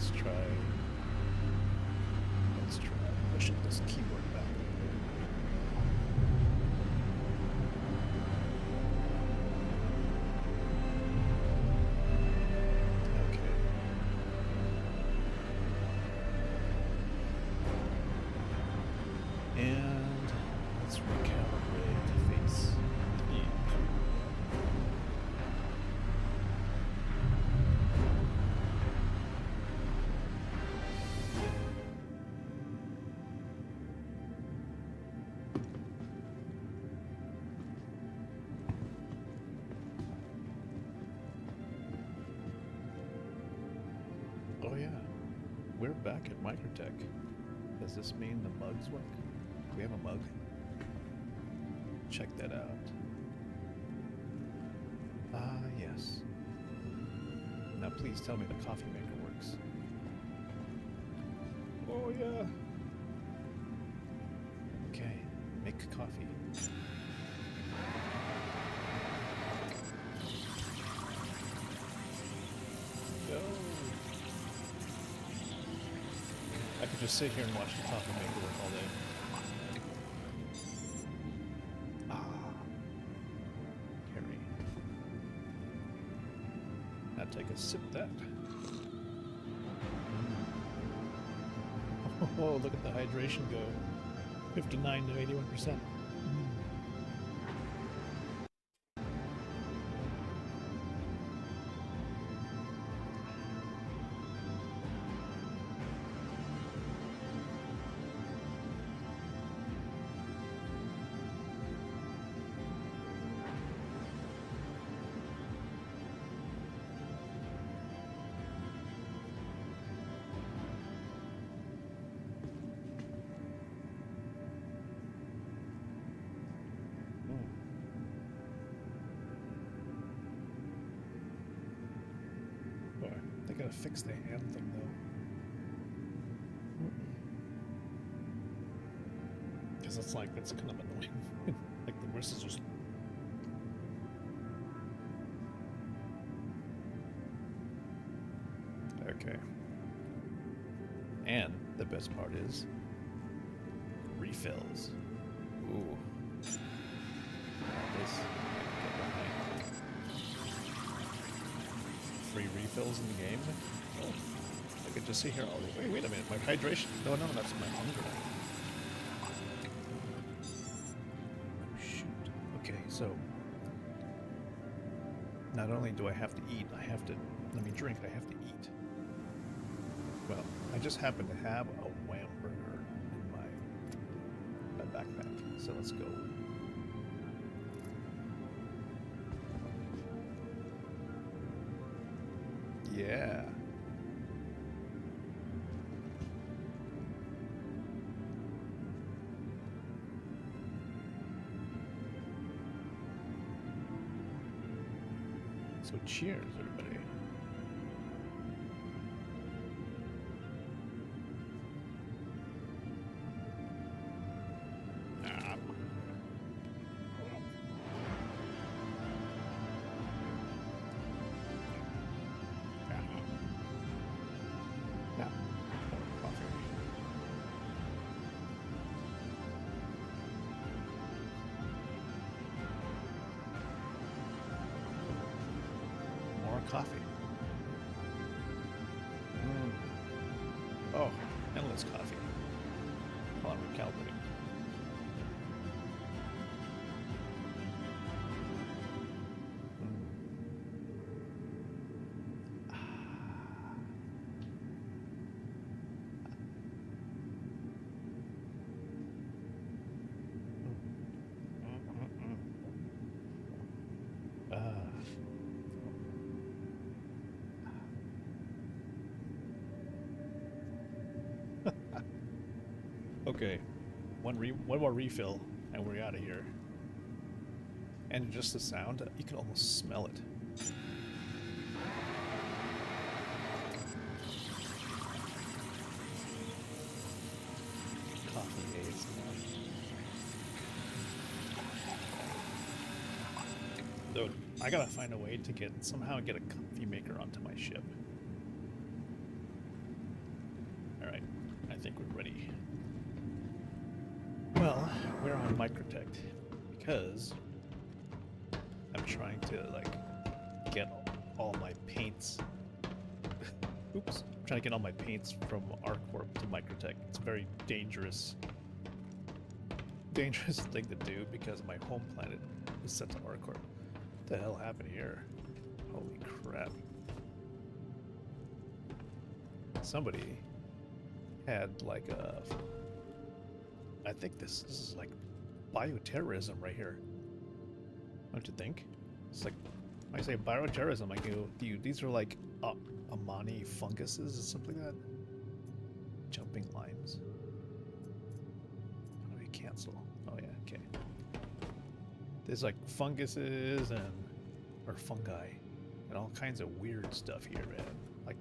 let's try pushing this keyboard back. Okay. And let's recalibrate the face. Oh yeah, we're back at Microtech. Does this mean the mugs work? Do we have a mug? Check that out. Ah, yes. Now please tell me the coffee maker works. Oh yeah. Okay, make coffee. Go. I could just sit here and watch the coffee maker work all day. Ah, Harry. Now take a sip of that. Oh, look at the hydration go. 59 to 81%. They gotta fix the hand thing though. Because it's like, that's kind of annoying. Like the wrist is just... Okay. And the best part is refills. Ooh. This I can get behind. Free refills in the game. Oh, I could just see here all the... Wait a minute, my hydration. No, that's my hunger. Oh, shoot. Okay, so not only do I have to eat, I have to... Let me drink, I have to eat. Well, I just happen to have a Wham burger in my backpack, so let's go. Yeah. So cheers, everybody. Coffee. Oh, endless coffee. While I'm recalibrating. Okay, one more refill, and we're out of here. And just the sound, you can almost smell it. Coffee ASMR. Dude, I gotta find a way to somehow get a coffee maker onto my ship. think we're ready. Well, we're on Microtech because I'm trying to like get all my paints. Oops! I'm trying to get all my paints from ArcCorp to Microtech. It's a very dangerous thing to do because my home planet is set to ArcCorp. What the hell happened here? Holy crap! Somebody had like a. I think this is like bioterrorism right here. Don't you think? It's like, when I say bioterrorism, like these are like Amani funguses or something like that. Jumping limes. How do we cancel? Oh yeah, okay. There's like funguses or fungi and all kinds of weird stuff here, man. Like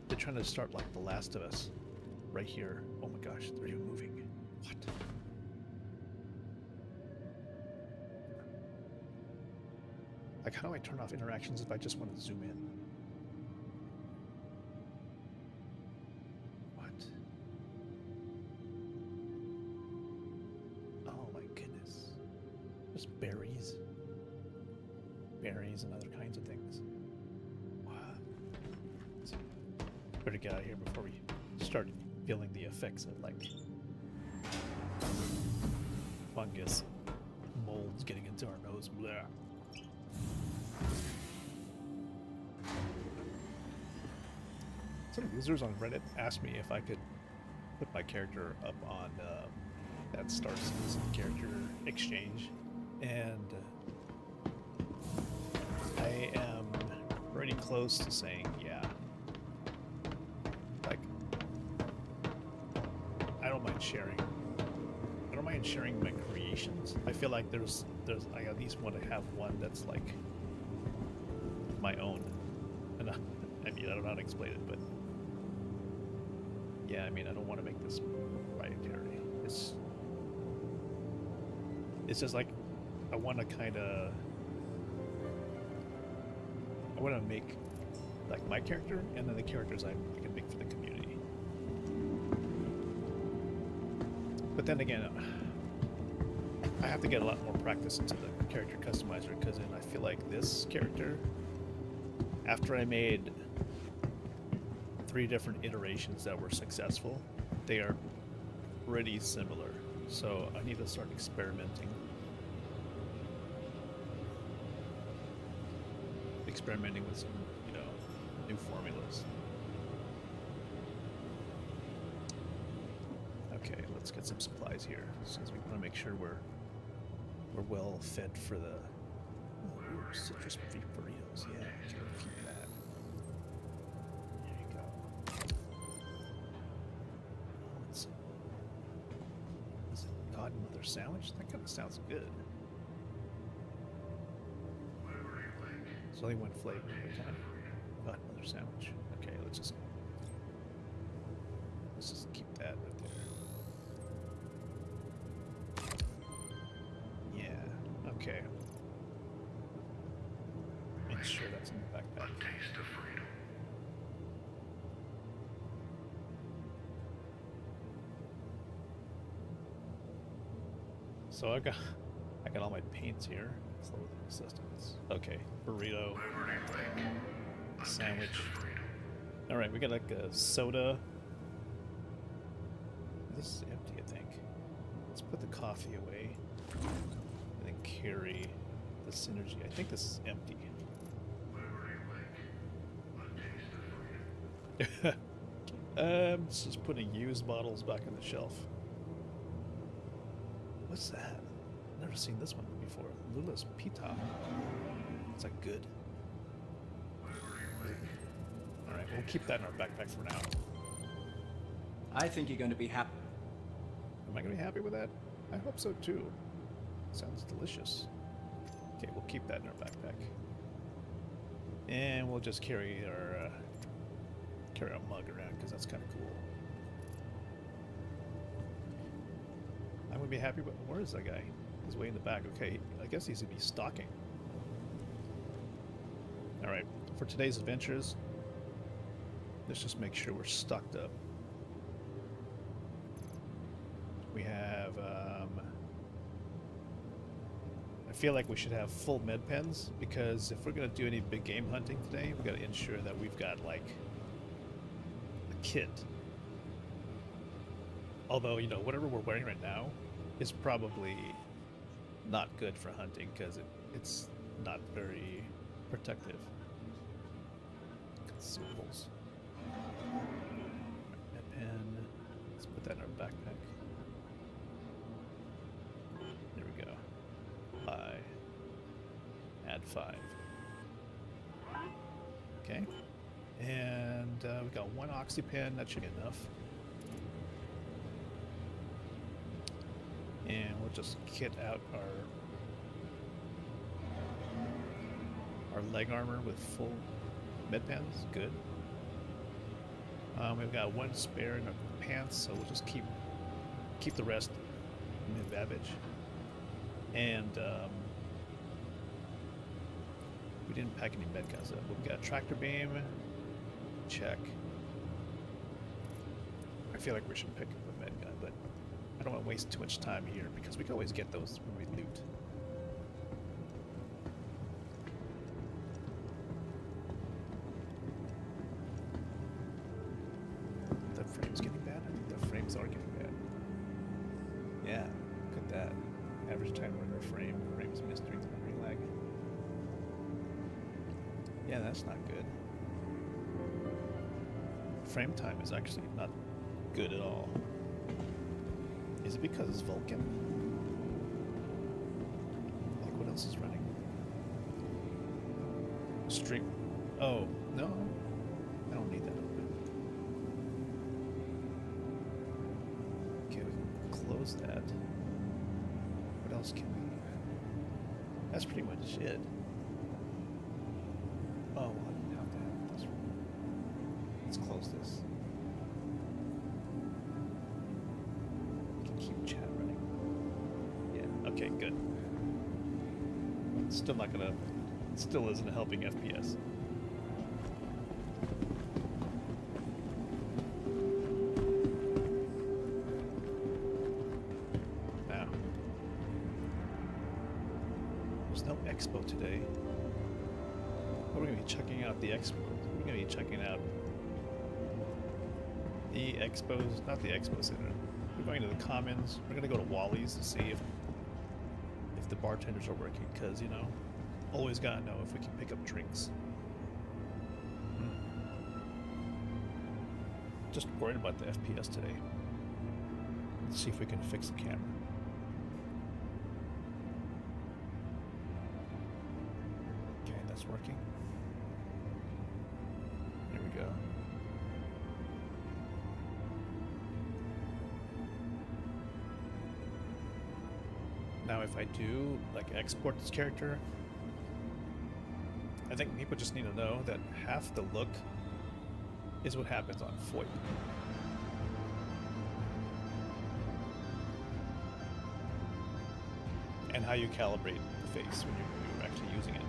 they're trying to start like The Last of Us right here. Oh my gosh, they're even moving. What? Like, how do I turn off interactions if I just want to zoom in? What? Oh my goodness. Just berries. Berries and other kinds of things. Wow. So, better get out of here before we start feeling the effects of, like, fungus, molds getting into our nose. Blah. Some users on Reddit asked me if I could put my character up on that Star Citizen character exchange, and I am pretty close to saying yeah. Like, I don't mind sharing. I don't mind sharing my creations. I feel like there's I at least want to have one that's like my own. And I mean, I don't know how to explain it, but yeah, I mean, I don't want to make this proprietary. It's just like I want to make like my character and then the characters I can make for the community. But then again, I have to get a lot more practice into the character customizer, because then I feel like this character, after I made 3 different iterations that were successful, they are pretty similar. So I need to start experimenting with some, new formulas. Okay, let's get some supplies here, since we want to make sure we're well fed for the citrus free burritos. Yeah, keep that. There you go. Is it Godmother sandwich? That kind of sounds good. There's only one flavor. Okay. Godmother sandwich. Okay, let's just keep that right there. Yeah. Okay. Make sure that's in the backpack. A taste of freedom. So I got all my paints here. Slow assistance. Okay, burrito, sandwich. All right, we got like a soda. This is empty, I think. Let's put the coffee away and then carry the synergy. I think this is empty. Let's just putting used bottles back on the shelf. What's that? Never seen this one before. Lula's Pita. It's like good. Alright, we'll keep that in our backpack for now. I think you're going to be happy. Am I going to be happy with that? I hope so too. Sounds delicious. Okay, we'll keep that in our backpack. And we'll just carry our mug around, because that's kind of cool. I'm going to be happy with... Where is that guy? He's way in the back. Okay, I guess he's going to be stalking. Alright, for today's adventures, let's just make sure we're stocked up. We have. I feel like we should have full med pens because if we're gonna do any big game hunting today, we gotta ensure that we've got like a kit. Although, you know, whatever we're wearing right now is probably not good for hunting because it's not very protective. Consumables. Med pen. Let's put that in our backpack. There we go. Add 5. Okay. And we got 1 oxy pen. That should be enough. And we'll just kit out our leg armor with full med pens. Good. We've got 1 spare in our pants, so we'll just keep the rest in the baggage. And we didn't pack any med guns up. We've got tractor beam. Check. I feel like we should pick up a med gun, but I don't want to waste too much time here because we can always get those when we loot. The frame's getting bad. I think the frames are getting bad. Yeah, look at that. Average time run our frame. Frames missed during the memory lag. Yeah, that's not good. Frame time is actually not good at all. Is it because it's Vulkan? Like, what else is running? Stream. Oh, no. I don't need that open. Okay, we can close that. What else can we... That's pretty much it. Oh, well, I didn't have to have this. Let's close this. Keep chat running. Yeah, okay, good. Still not gonna... Still isn't helping FPS. Now. There's no expo today. We're gonna be checking out the expo. We're gonna be checking out the expos, not the expo center. We're going to the Commons. We're gonna go to Wally's to see if the bartenders are working, because you know, always gotta know if we can pick up drinks. Just worried about the FPS today. Let's see if we can fix the camera. Okay, that's working. Here we go. Now if I do, like, export this character, I think people just need to know that half the look is what happens on FOIP. And how you calibrate the face when you're actually using it.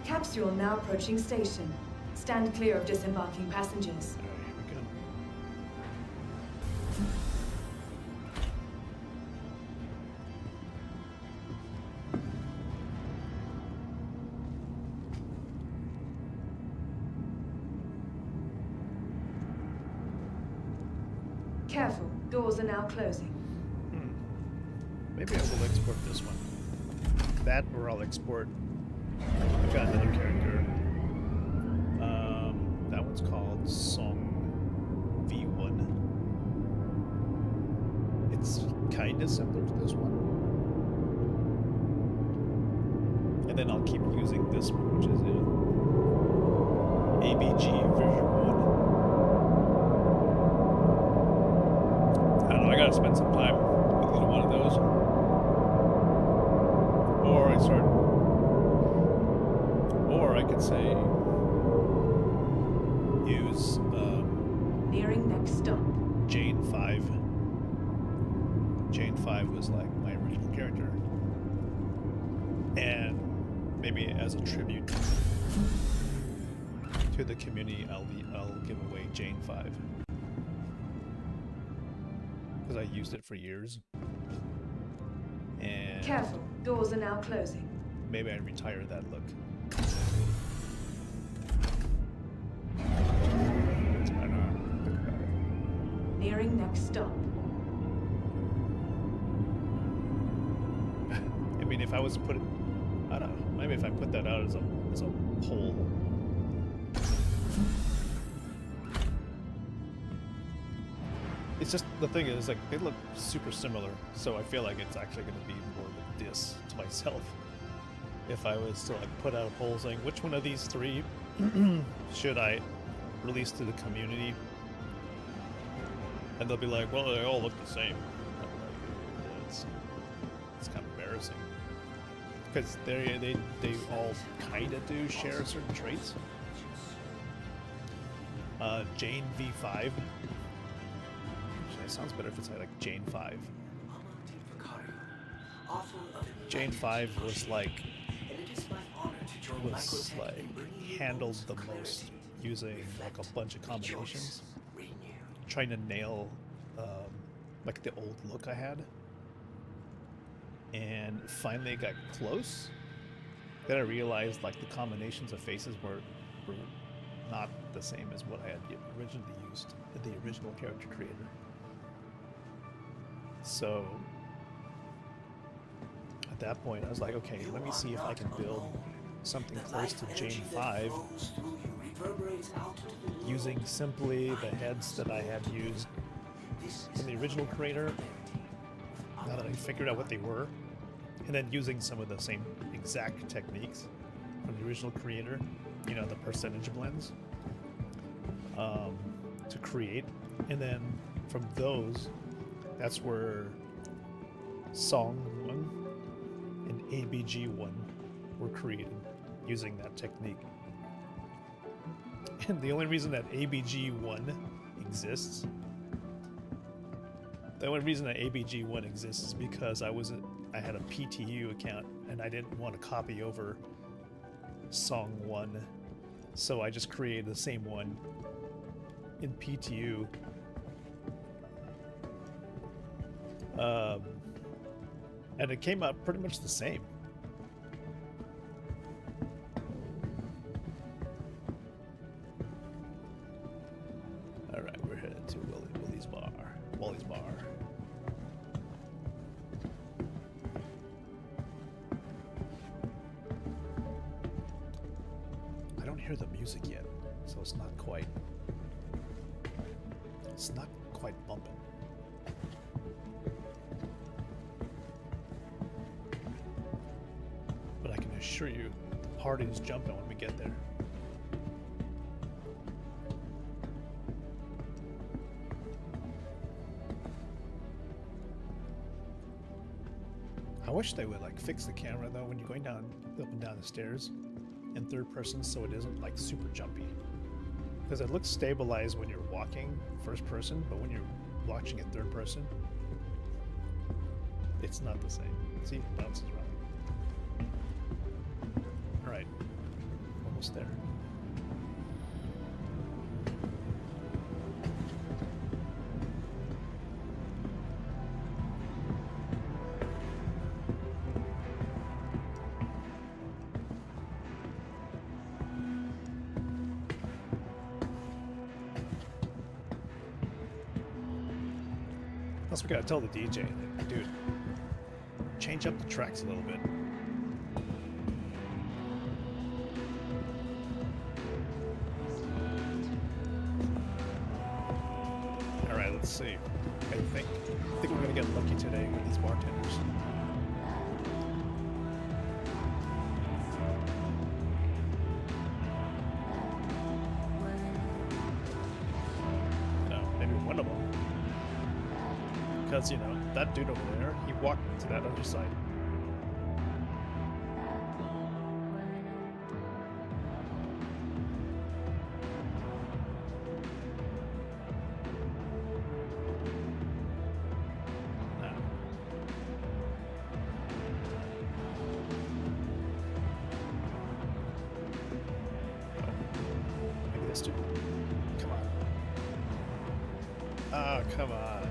Capsule now approaching station. Stand clear of disembarking passengers. Alright, here we go. Careful, doors are now closing. Maybe I will export this one. That, or I'll export... I've got another character. That one's called Song V1. It's kinda similar to this one. And then I'll keep using this one, which is ABG version 1. I don't know, I gotta spend some time with either one of those. Or I could say use Nearing next stop. Jane 5. Jane 5 was like my original character. And maybe as a tribute, to the community, I'll give away Jane 5. Because I used it for years. And Careful, doors are now closing. maybe I retire that look. I know. Nearing next stop. I mean, if I was to put it, I don't know, maybe if I put that out as a poll. It's just, the thing is, like, they look super similar, so I feel like it's actually going to be more of a diss to myself if I was to, like, put out a poll saying, which one of these three should I release to the community? And they'll be like, well, they all look the same. I'm like, it's kind of embarrassing. Because they all kind of do share certain traits. Jane V5. Actually, it sounds better if it's like Jane 5. Jane 5 was like handled the most using like a bunch of combinations, trying to nail like the old look I had, and finally it got close. Then I realized like the combinations of faces were not the same as what I had originally used in the original character creator. So at that point I was like, okay, let me see if I can build something close to Jane 5 using simply the heads that I had used in the original creator, now that I figured out what they were, and then using some of the same exact techniques from the original creator, you know, the percentage blends, to create. And then from those, that's where Song 1 and ABG 1 were created using that technique. And the only reason that ABG 1 exists, is because I had a PTU account and I didn't want to copy over Song 1, so I just created the same one in PTU. And it came out pretty much the same. Alright, we're headed to Wally's Bar. I don't hear the music yet, so it's not quite bumping. But I can assure you, the party is jumping when we get there. I wish they would like fix the camera though when you're going up and down the stairs in third person, so it isn't like super jumpy. Because it looks stabilized when you're walking first person, but when you're watching it third person, it's not the same. See, it bounces around. Alright, almost there. Plus we gotta tell the DJ, like, dude, change up the tracks a little bit. Alright, let's see. I think we're gonna get lucky today with these bartenders. Maybe one of them. Because, you know, that dude over there, he walked to that other side. Now. Oh, come on.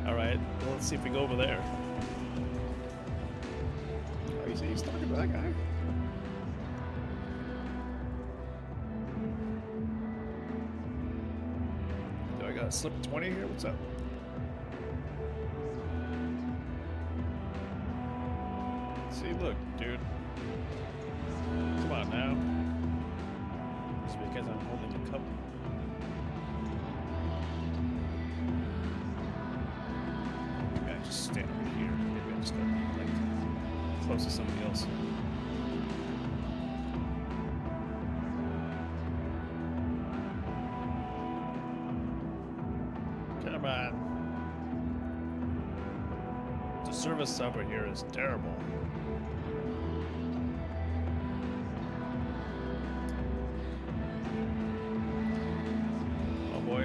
Alright, well, let's see if we go over there. Oh, he's talking to that guy. Do I got a slip 20 here? What's up? See, look, dude. Come on now. Just because I'm holding a cup. Maybe I just stand over here. Maybe I just gotta be like close to somebody else. Come on. The service over here is terrible.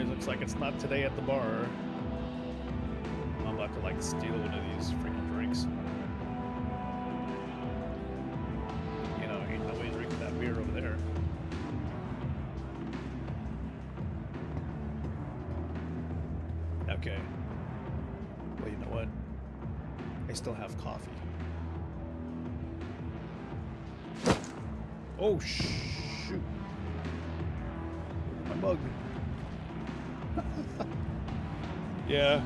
Looks like it's not today at the bar. I'm about to like steal one of these freaking drinks. You know, ain't nobody drinking that beer over there. Okay. Well, you know what? I still have coffee. Oh shoot! My mug. Yeah,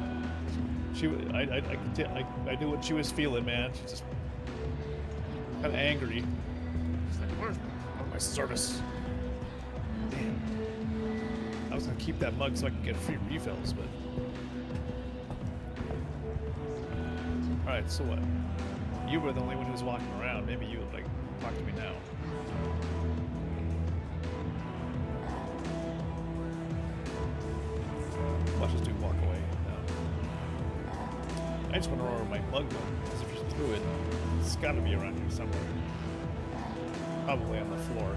I knew what she was feeling, man. She's just kind of angry. She's like, where's my service? Damn. I was gonna keep that mug so I could get free refills, but. All right, so what? You were the only one who was walking around. Maybe you would like talk to me now. Watch this dude walk away. No. I just wonder where my mug went, because if you threw it, it's got to be around here somewhere. Probably on the floor.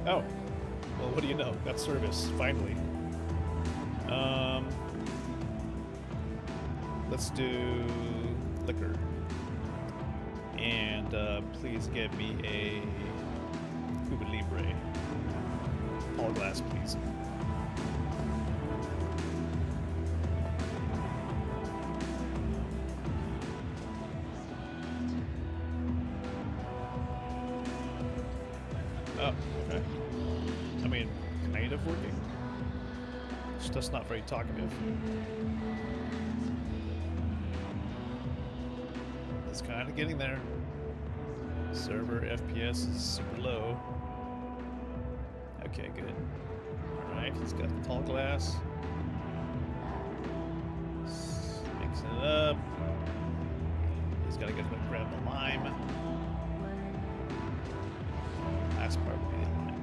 No? Oh. Well, what do you know? Got service, finally. Let's do liquor. And please get me a Cuba Libre. All glass, please. Oh, okay. I mean, kind of working. It's just not very talkative. It's kind of getting there. Server FPS is super low. Okay, good. Alright, he's got the tall glass. Mixing it up. He's got to get to grab the lime. Last part would be the lime.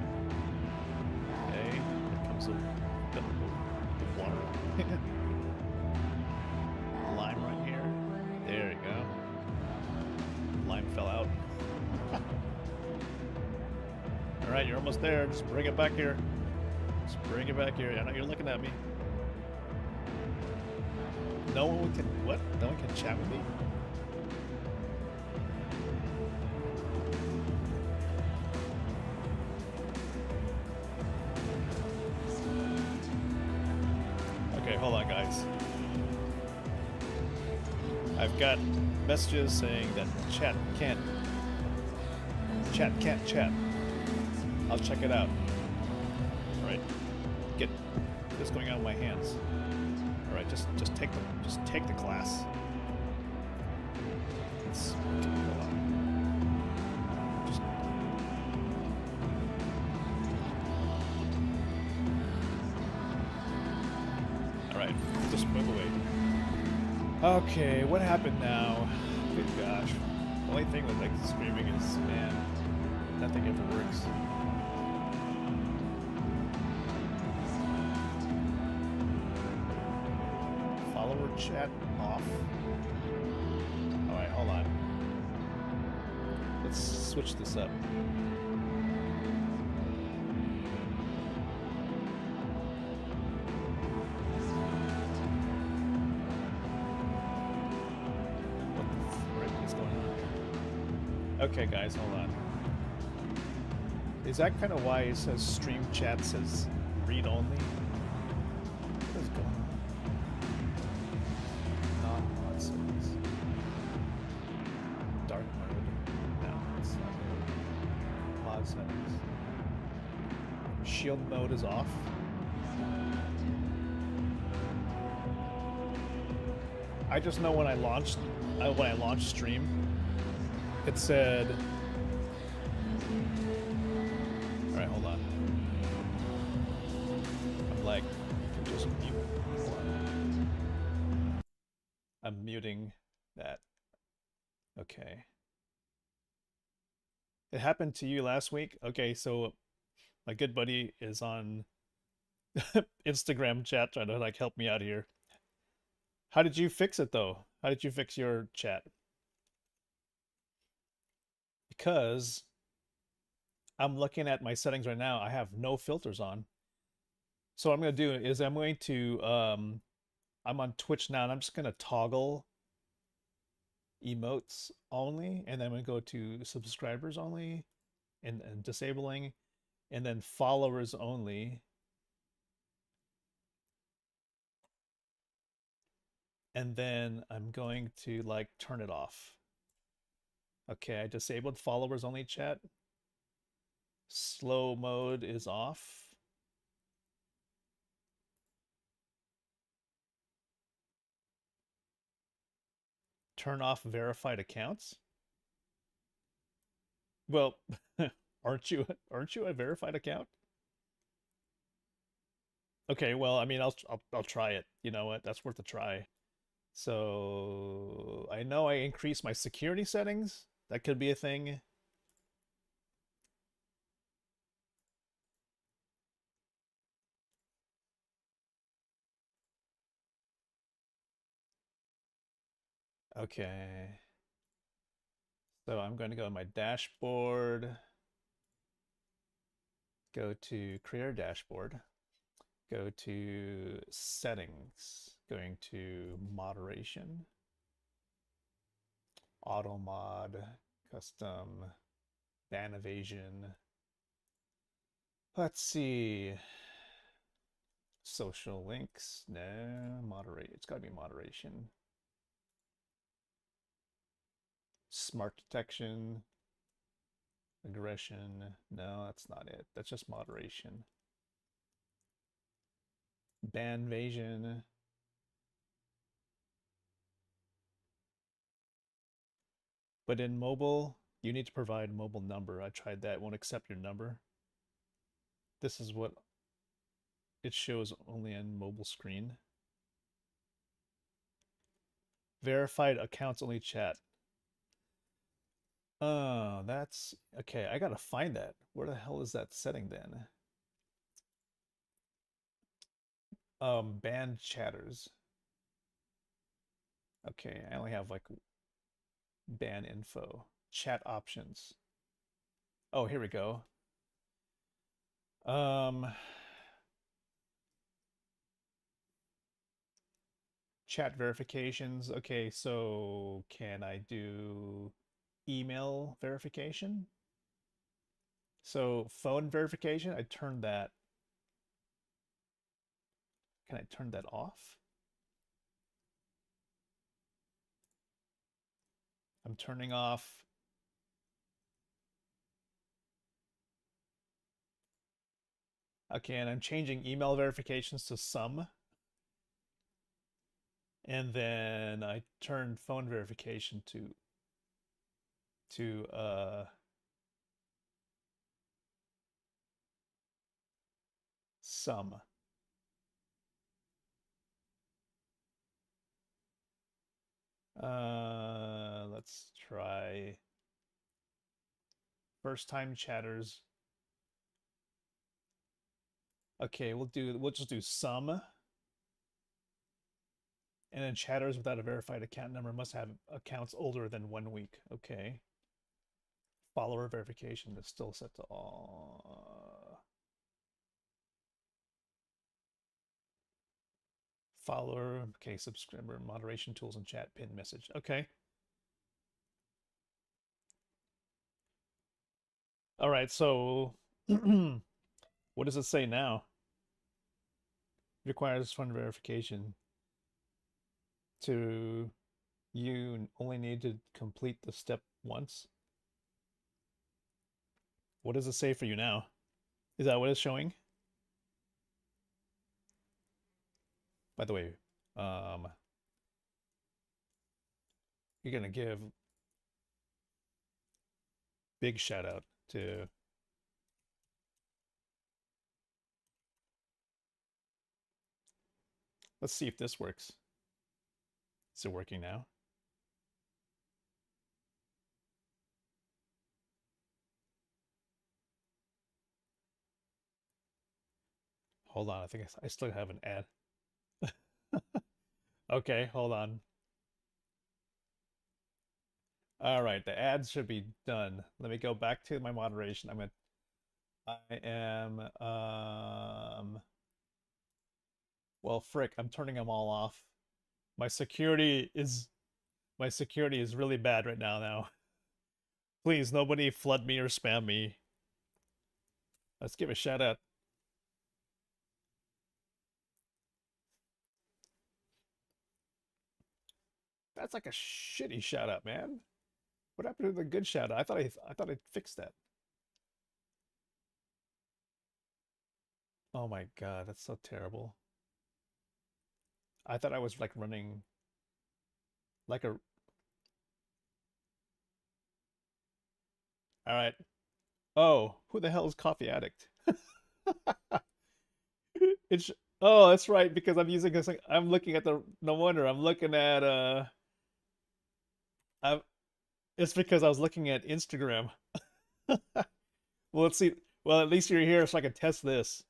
Okay, here comes the water. Lime right here. There you go. Lime fell out. Alright, you're almost there. Just bring it back here. Just bring it back here. I know you're looking at me. No one can... What? No one can chat with me? Okay, hold on, guys. I've got messages saying that chat can't chat. I'll check it out. Alright. Get this going out of my hands. Alright, just take the class. Hold on. Just alright, just move away. Okay, what happened now? Good gosh. The only thing with like screaming is, man, nothing ever works. Follower chat off. Alright, hold on. Let's switch this up. What the frick is going on here? Okay, guys, hold on. Is that kind of why it says stream chat says read only? What is going on? Non-mod settings. Dark mode. No, it's not it. Mod settings. Shield mode is off. I just know when I launched stream, it said. All right, hold on. I'm like, just mute. Hold on. I'm muting that. Okay. It happened to you last week. Okay, so my good buddy is on Instagram chat trying to like help me out here. How did you fix it though? How did you fix your chat? Because I'm looking at my settings right now. I have no filters on. So what I'm going to do is I'm on Twitch now and I'm just going to toggle emotes only, and then I'm going to go to subscribers only and disabling, and then followers only. And then I'm going to like turn it off. Okay, I disabled followers only chat. Slow mode is off. Turn off verified accounts. Well, aren't you a verified account? Okay, well, I mean, I'll try it. You know what? That's worth a try. So I know I increased my security settings. That could be a thing. Okay. So I'm going to go to my dashboard, go to creator dashboard, go to settings, going to moderation, auto mod, custom, ban evasion. Let's see. Social links, no, moderate. It's got to be moderation. Smart detection, aggression. No, that's not it. That's just moderation. Ban evasion. But in mobile, you need to provide mobile number. I tried that. It won't accept your number. This is what it shows only on mobile screen. Verified accounts only chat. Oh, that's okay. I gotta find that. Where the hell is that setting then? Banned chatters. Okay, I only have like ban info. Chat options. Oh, here we go. Chat verifications. Okay, so can I do email verification? So phone verification, I turned that. Can I turn that off? I'm turning off. Okay, and I'm changing email verifications to some. And then I turned phone verification to some. Let's try first time chatters. Okay, we'll just do some. And then chatters without a verified account number must have accounts older than 1 week. Okay. Follower verification is still set to all. Follower, okay, subscriber, moderation tools and chat pin message. Okay. All right, so What does it say now? Requires fund verification. To you only need to complete the step once. What does it say for you now? Is that what it's showing? By the way, you're gonna give big shout out to let's see if this works. Is it working now? Hold on, I think I still have an ad. Okay, hold on. All right, the ads should be done. Let me go back to my moderation. I am well, frick, I'm turning them all off. My security is really bad right now. Please, nobody flood me or spam me. Let's give a shout out. That's like a shitty shout out, man. What happened to the good shout out? I thought I fixed that. Oh my god, that's so terrible. I thought I was like running like a all right. Oh, who the hell is Coffee Addict? It's oh, that's right because I'm using this. I'm looking at the no wonder I'm looking at I it's because I was looking at Instagram. Well, let's see. Well, at least you're here so I can test this.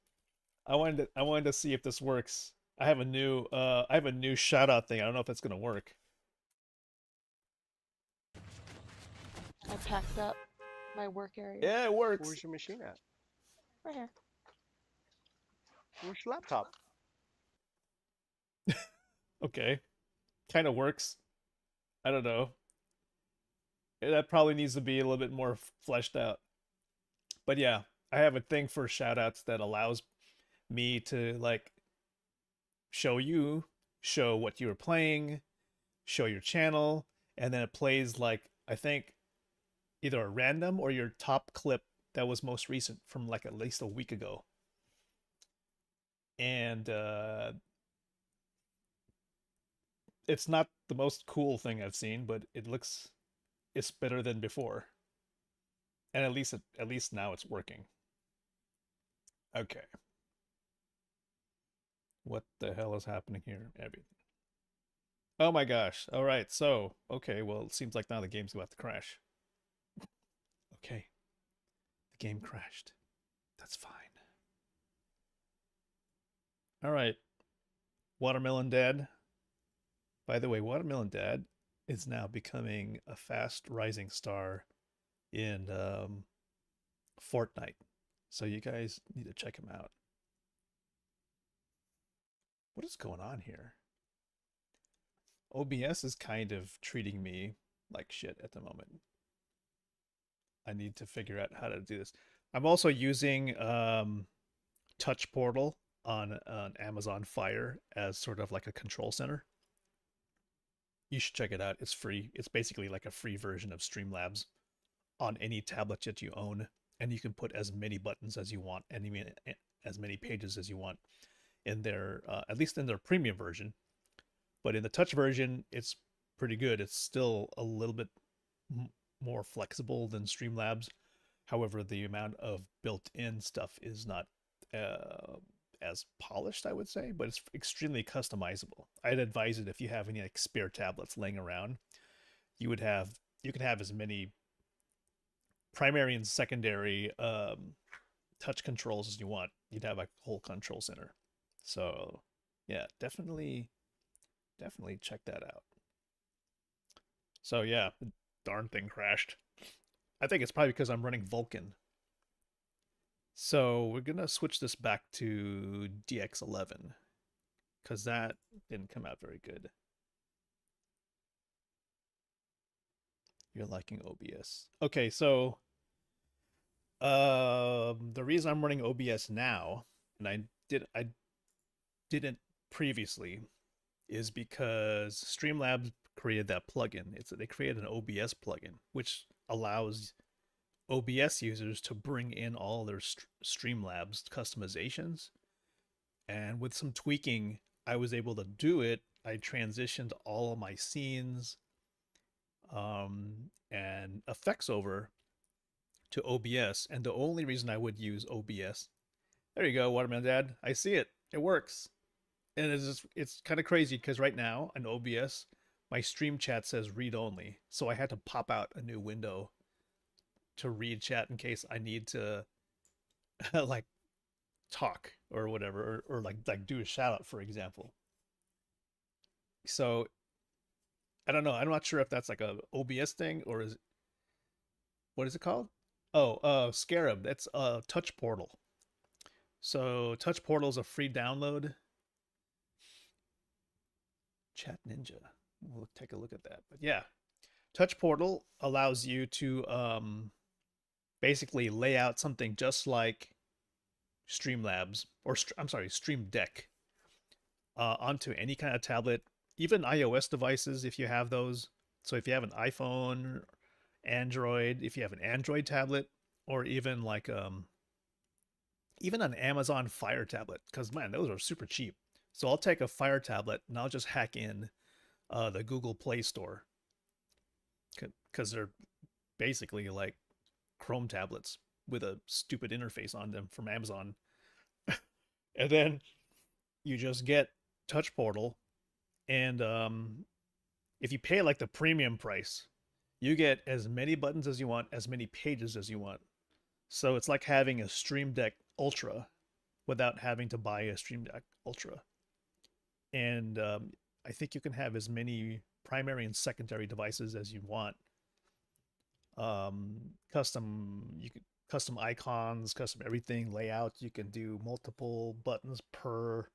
I wanted to see if this works. I have a new shout out thing. I don't know if it's gonna work. I packed up my work area. Yeah, it works. Where's your machine at? Right here. Where's your laptop? Okay. Kind of works. I don't know. That probably needs to be a little bit more fleshed out. But yeah, I have a thing for shout outs that allows me to like show what you were playing, show your channel, and then it plays like I think either a random or your top clip that was most recent from like at least a week ago. And it's not the most cool thing I've seen, but it's better than before. And at least now it's working. Okay. What the hell is happening here, Abby? Oh my gosh. All right. So, okay, well, it seems like now the game's about to crash. Okay. The game crashed. That's fine. All right. Watermelon Dad. By the way, Watermelon Dad is now becoming a fast rising star in Fortnite. So you guys need to check him out. What is going on here? OBS is kind of treating me like shit at the moment. I need to figure out how to do this. I'm also using Touch Portal on Amazon Fire as sort of like a control center. You should check it out. It's free. It's basically like a free version of Streamlabs on any tablet that you own, and you can put as many buttons as you want, and as many pages as you want in their at least in their premium version. But in the touch version, it's pretty good. It's still a little bit more flexible than Streamlabs. However, the amount of built-in stuff is not as polished, I would say, but it's extremely customizable. I'd advise it if you have any like spare tablets laying around. You can have as many primary and secondary touch controls as you want. You'd have a whole control center. So yeah, definitely check that out. So yeah, the darn thing crashed. I think it's probably because I'm running Vulkan. So we're gonna switch this back to DX11 because that didn't come out very good. You're liking OBS. Okay, so The reason I'm running OBS now, and I didn't previously, is because Streamlabs created that plugin. They created an OBS plugin, which allows OBS users to bring in all their Streamlabs customizations. And with some tweaking, I was able to do it. I transitioned all of my scenes and effects over to OBS. And the only reason I would use OBS, there you go, Watermelon Dad. I see it. It works. And it's kind of crazy because right now in OBS, my stream chat says read only. So I had to pop out a new window to read chat in case I need to like talk or whatever, or like do a shout out, for example. So I don't know. I'm not sure if that's like a OBS thing or is what is it called? Oh, Scarab. That's Touch Portal. So Touch Portal is a free download. Chat Ninja. We'll take a look at that. But yeah, Touch Portal allows you to basically lay out something just like Streamlabs, or I'm sorry, Stream Deck, onto any kind of tablet, even iOS devices if you have those. So if you have an iPhone, Android, if you have an Android tablet, or even like even an Amazon Fire tablet, because man, those are super cheap. So I'll take a Fire tablet and I'll just hack in the Google Play Store, because they're basically like Chrome tablets with a stupid interface on them from Amazon. And then you just get Touch Portal, and if you pay like the premium price, you get as many buttons as you want, as many pages as you want. So it's like having a Stream Deck Ultra without having to buy a Stream Deck Ultra. And I think you can have as many primary and secondary devices as you want. Custom icons, custom everything, layout. You can do multiple buttons per.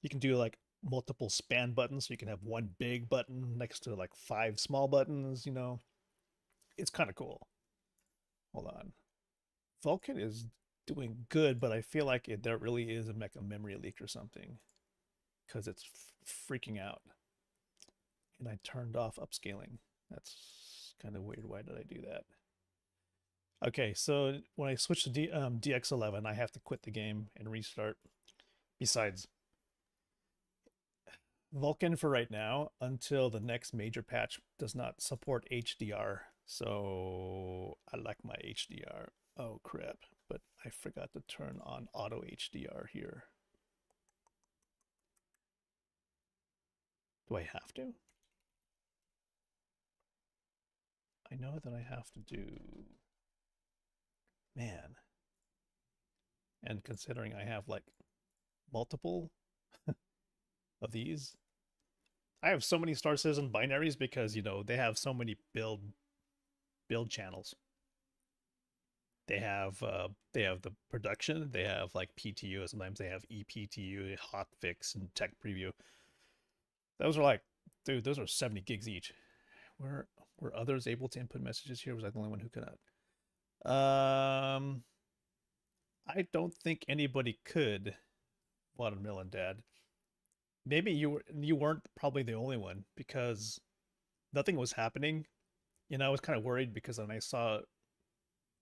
You can do like multiple span buttons, so you can have one big button next to like 5 small buttons. It's kind of cool. Hold on, Vulkan is doing good, but I feel like there really is a memory leak or something, because it's freaking out. And I turned off upscaling. That's kind of weird. Why did I do that? Okay, so when I switch to DX11, I have to quit the game and restart. Besides, Vulkan for right now, until the next major patch, does not support HDR. So I like my HDR. Oh crap, but I forgot to turn on auto HDR here. Do I have to? I know that I have to do... Man. And considering I have like multiple of these, I have so many Star Citizen binaries because they have so many build channels. They have the production, they have like PTU, sometimes they have ePTU, hotfix, and tech preview. Those are like, dude, those are 70 gigs each. Were others able to input messages here? Was I the only one who cannot? I don't think anybody could. Watermelon Dad. Maybe you weren't probably the only one, because nothing was happening. I was kind of worried because when I saw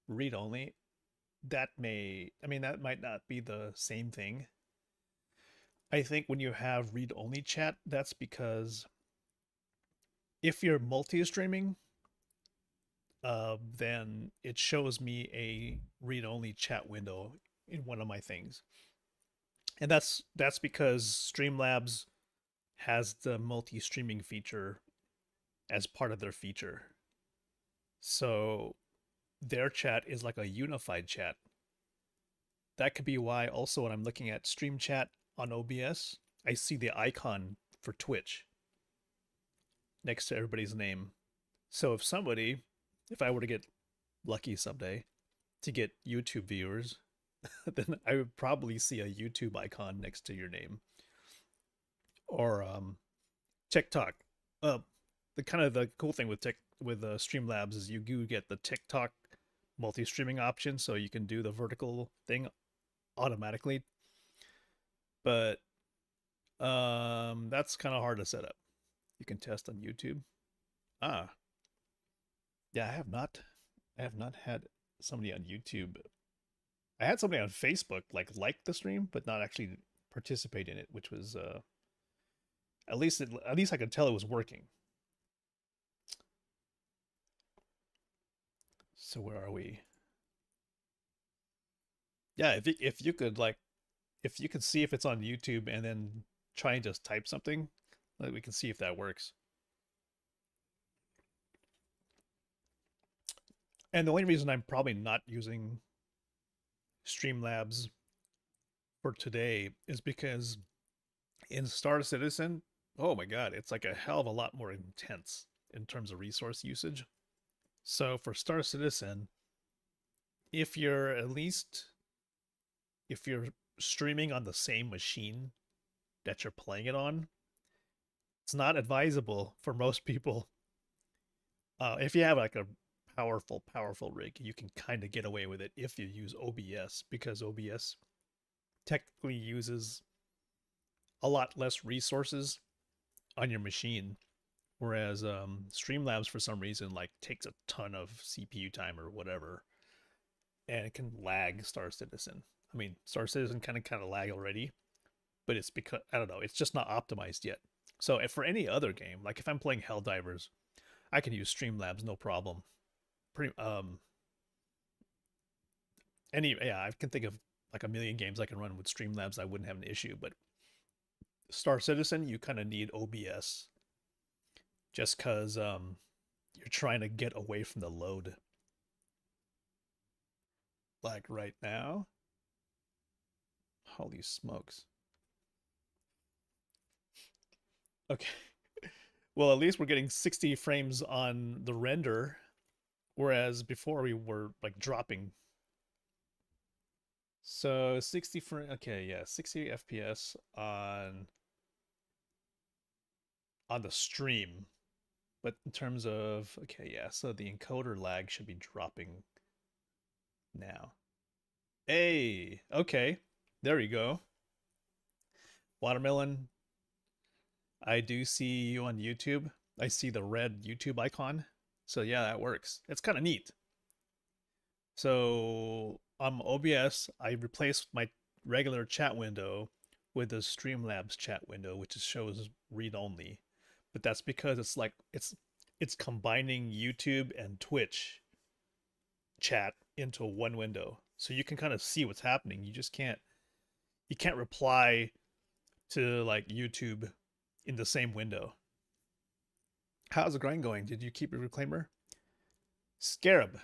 read only, that might not be the same thing. I think when you have read only chat, that's because if you're multi-streaming, then it shows me a read-only chat window in one of my things. And that's because Streamlabs has the multi-streaming feature as part of their feature. So their chat is like a unified chat. That could be why also when I'm looking at stream chat on OBS, I see the icon for Twitch next to everybody's name. So if I were to get lucky someday to get YouTube viewers, then I would probably see a YouTube icon next to your name. Or TikTok. The cool thing with Streamlabs is you do get the TikTok multi-streaming option, so you can do the vertical thing automatically. But that's kind of hard to set up. You can test on YouTube. Ah, yeah, I have not had somebody on YouTube. I had somebody on Facebook like the stream, but not actually participate in it, which was at least I could tell it was working. So where are we? Yeah, if you could like if you could see if it's on YouTube and then try and just type something, like we can see if that works. And the only reason I'm probably not using Streamlabs for today is because in Star Citizen, oh my god, it's like a hell of a lot more intense in terms of resource usage. So for Star Citizen, if you're streaming on the same machine that you're playing it on, it's not advisable for most people. If you have like a powerful rig, you can kind of get away with it if you use OBS, because OBS technically uses a lot less resources on your machine, whereas Streamlabs for some reason like takes a ton of CPU time or whatever, and it can lag Star Citizen. I mean, Star Citizen kind of lag already, but it's because I don't know, it's just not optimized yet. So if for any other game, like if I'm playing Helldivers, I can use Streamlabs no problem. I can think of like a million games I can run with Streamlabs. I wouldn't have an issue, but Star Citizen, you kind of need OBS just because you're trying to get away from the load. Like right now. Holy smokes. Okay. Well, at least we're getting 60 frames on the render, whereas before we were like dropping. So 60 frame, okay, yeah, 60 FPS on the stream. But in terms of, okay, yeah, so the encoder lag should be dropping now. Hey, okay, there you go. Watermelon, I do see you on YouTube. I see the red YouTube icon. So yeah, that works. It's kind of neat. So on OBS, I replaced my regular chat window with the Streamlabs chat window, which shows read only. But that's because it's like it's combining YouTube and Twitch chat into one window. So you can kind of see what's happening. You can't reply to like YouTube in the same window. How's the grind going? Did you keep a reclaimer? Scarab.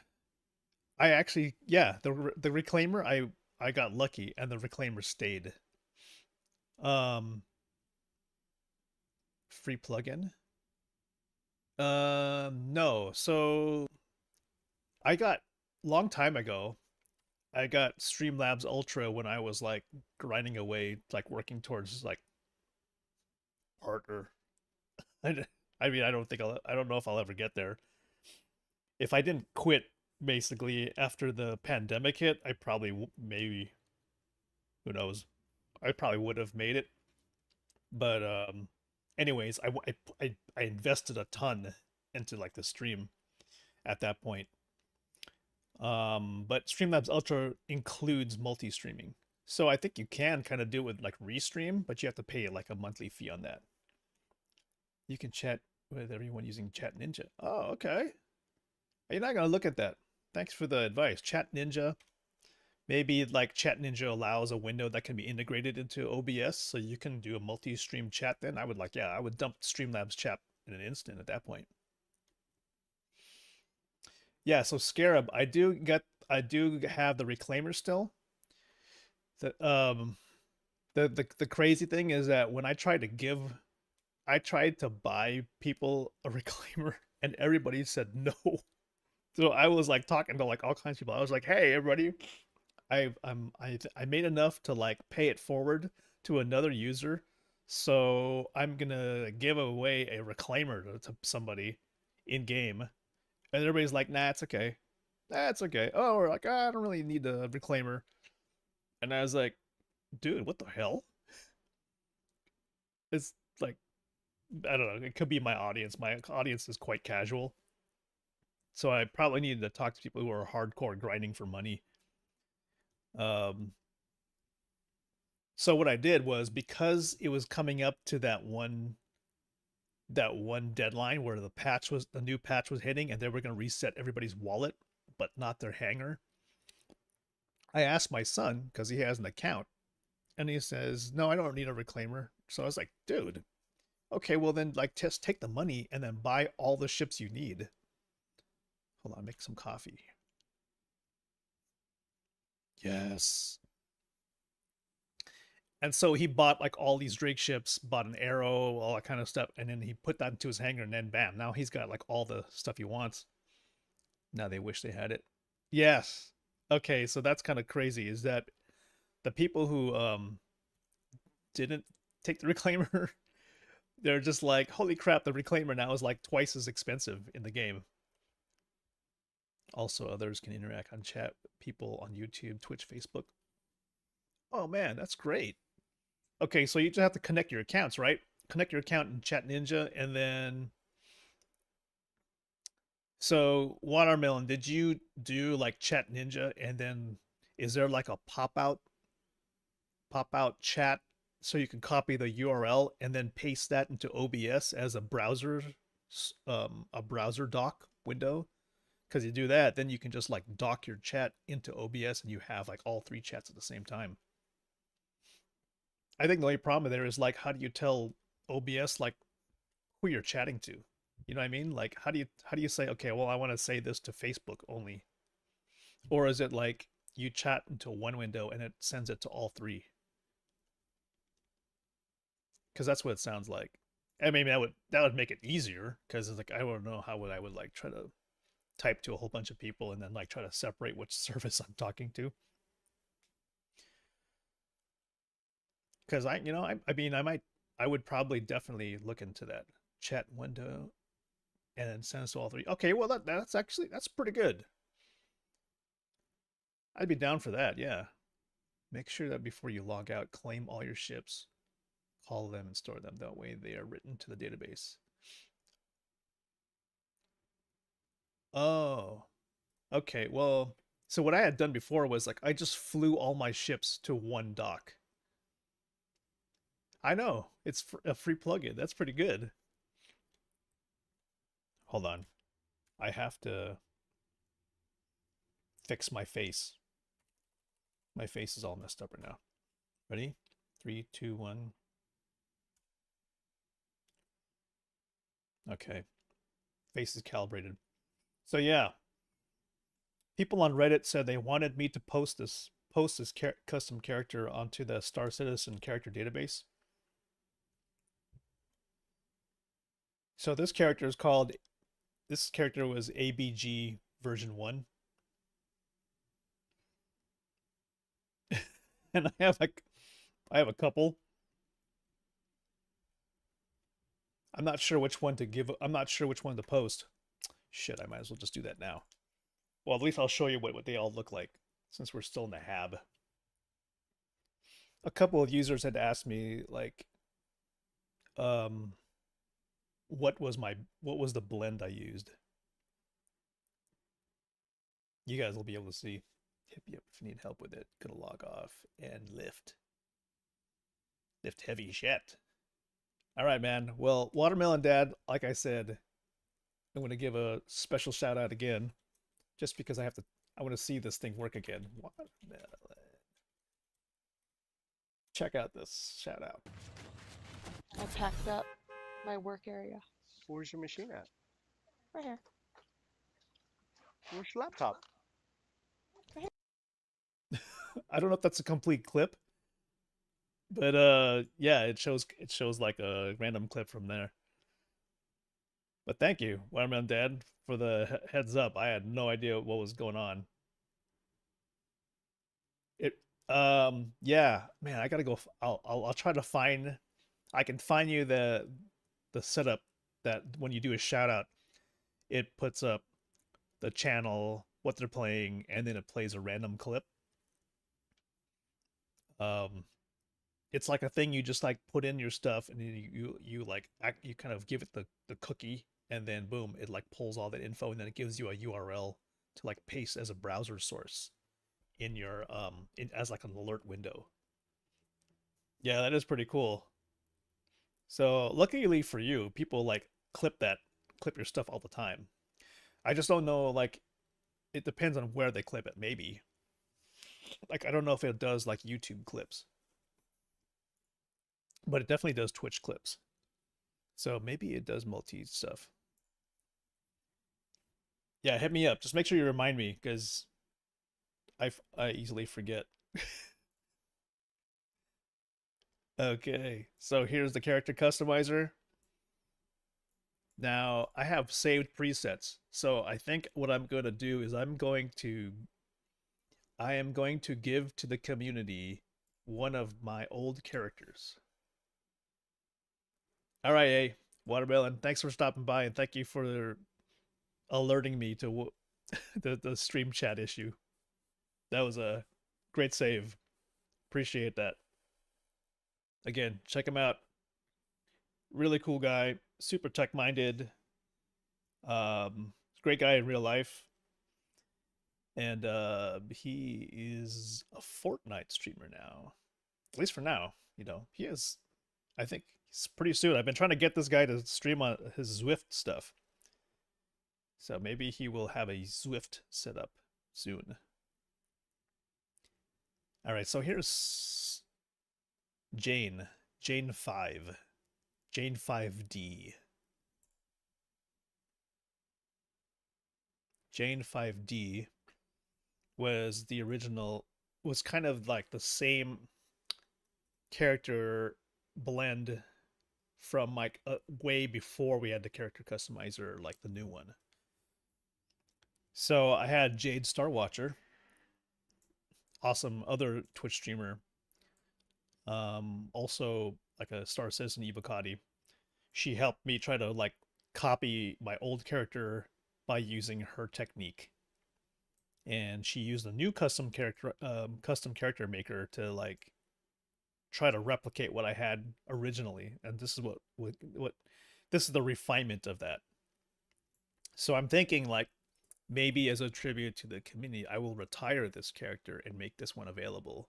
I actually, yeah, the reclaimer, I got lucky and the reclaimer stayed. Free plugin? No. So I got long time ago, I got Streamlabs Ultra when I was like grinding away, like working towards like partner. I mean, I don't know if I'll ever get there. If I didn't quit basically after the pandemic hit, I probably maybe, who knows, I probably would have made it. But anyways, I invested a ton into like the stream at that point. But Streamlabs Ultra includes multi-streaming, so I think you can kind of do it with like Restream, but you have to pay like a monthly fee on that. You can chat with everyone using Chat Ninja. Oh, okay. You're not gonna look at that. Thanks for the advice. Chat Ninja. Maybe like Chat Ninja allows a window that can be integrated into OBS, so you can do a multi-stream chat. Then I would I would dump Streamlabs chat in an instant at that point. Yeah, so Scarab, I do have the reclaimer still. The crazy thing is that when I tried to buy people a reclaimer and everybody said no. So I was like talking to like all kinds of people. I was like, "Hey, everybody, I made enough to like pay it forward to another user, so I'm gonna give away a reclaimer to somebody in game." And everybody's like, "Nah, it's okay." That's okay. Oh, we're like, I don't really need a reclaimer. And I was like, dude, what the hell? It's like, I don't know. It could be my audience. My audience is quite casual. So I probably needed to talk to people who are hardcore grinding for money. Um, so what I did was, because it was coming up to that one deadline where the new patch was hitting, and they were going to reset everybody's wallet, but not their hanger. I asked my son, because he has an account, and he says, no, I don't need a reclaimer. So I was like, dude, okay, well then, like, just take the money and then buy all the ships you need. Hold on, make some coffee. Yes. And so he bought like all these Drake ships, bought an arrow, all that kind of stuff, and then he put that into his hangar, and then bam, now he's got like all the stuff he wants. Now they wish they had it. Yes. Okay, so that's kind of crazy. Is that the people who didn't take the reclaimer, they're just like, holy crap, the reclaimer now is like twice as expensive in the game. Also, others can interact on chat, people on YouTube, Twitch, Facebook. Oh man, that's great. Okay, so you just have to connect your accounts, right? Connect your account in Chat Ninja, and then. So, Watermelon, did you do like Chat Ninja, and then is there like a pop out chat so you can copy the URL and then paste that into OBS as a browser dock window? Because you do that, then you can just like dock your chat into OBS, and you have like all three chats at the same time. I think the only problem there is like, how do you tell OBS like who you're chatting to? You know what I mean? Like, how do you say, okay, well, I want to say this to Facebook only, or is it like you chat into one window and it sends it to all three? Because that's what it sounds like. I mean, that would make it easier, because it's like, I don't know how I would like try to type to a whole bunch of people and then like try to separate which service I'm talking to. Because I would probably definitely look into that chat window and then send us to all three. Okay, well that's pretty good. I'd be down for that, yeah. Make sure that before you log out, claim all your ships, call them, and store them. That way they are written to the database. Oh, okay. Well, so what I had done before was like, I just flew all my ships to one dock. I know, it's a free plugin. That's pretty good. Hold on. I have to fix my face. My face is all messed up right now. Ready? 3, 2, 1. Okay. Face is calibrated. So yeah. People on Reddit said they wanted me to post this custom character onto the Star Citizen character database. So this character was ABG version 1. And I have a couple. I'm not sure which one to post. Shit, I might as well just do that now. Well, at least I'll show you what they all look like, since we're still in the hab. A couple of users had asked me like, what was the blend I used. You guys will be able to see. Hit me up if you need help with it. Gonna log off and lift heavy shit. All right, man. Well, Watermelon Dad, like I said, I'm going to give a special shout out again, just because I want to see this thing work again. Watermelon. Check out this shout out. I packed up my work area. Where's your machine at? Right here. Where's your laptop? I don't know if that's a complete clip, but yeah, it shows like a random clip from there. But thank you, Watermelon Dad, for the heads up. I had no idea what was going on. Yeah, man, I gotta go. I'll try to find. I can find you the setup that when you do a shout out, it puts up the channel what they're playing, and then it plays a random clip. Um, it's like a thing you just like put in your stuff, and then you like you kind of give it the cookie, and then boom, it like pulls all that info, and then it gives you a URL to like paste as a browser source in your as like an alert window. Yeah, that is pretty cool. So luckily for you, people like clip your stuff all the time. I just don't know, like, it depends on where they clip it, maybe. Like, I don't know if it does like YouTube clips, but it definitely does Twitch clips. So maybe it does multi stuff. Yeah, hit me up. Just make sure you remind me because I easily forget. Okay, so here's the character customizer. Now I have saved presets, so I think what I'm going to do is I am going to give to the community one of my old characters. All right, A Watermelon, thanks for stopping by, and thank you for alerting me to the stream chat issue. That was a great save. Appreciate that. Again, check him out. Really cool guy, super tech minded. Great guy in real life, and he is a Fortnite streamer now. At least for now, he is. I think he's pretty soon. I've been trying to get this guy to stream on his Zwift stuff, so maybe he will have a Zwift set up soon. All right, so here's Jane 5, Jane 5D. Jane 5D was kind of like the same character blend from like way before we had the character customizer, like the new one. So I had Jade Starwatcher, awesome other Twitch streamer, also like a Star Citizen Evocati. She helped me try to like copy my old character by using her technique, and she used a new custom character maker to like try to replicate what I had originally, and this is what this is the refinement of that. So I'm thinking like maybe as a tribute to the community, I will retire this character and make this one available.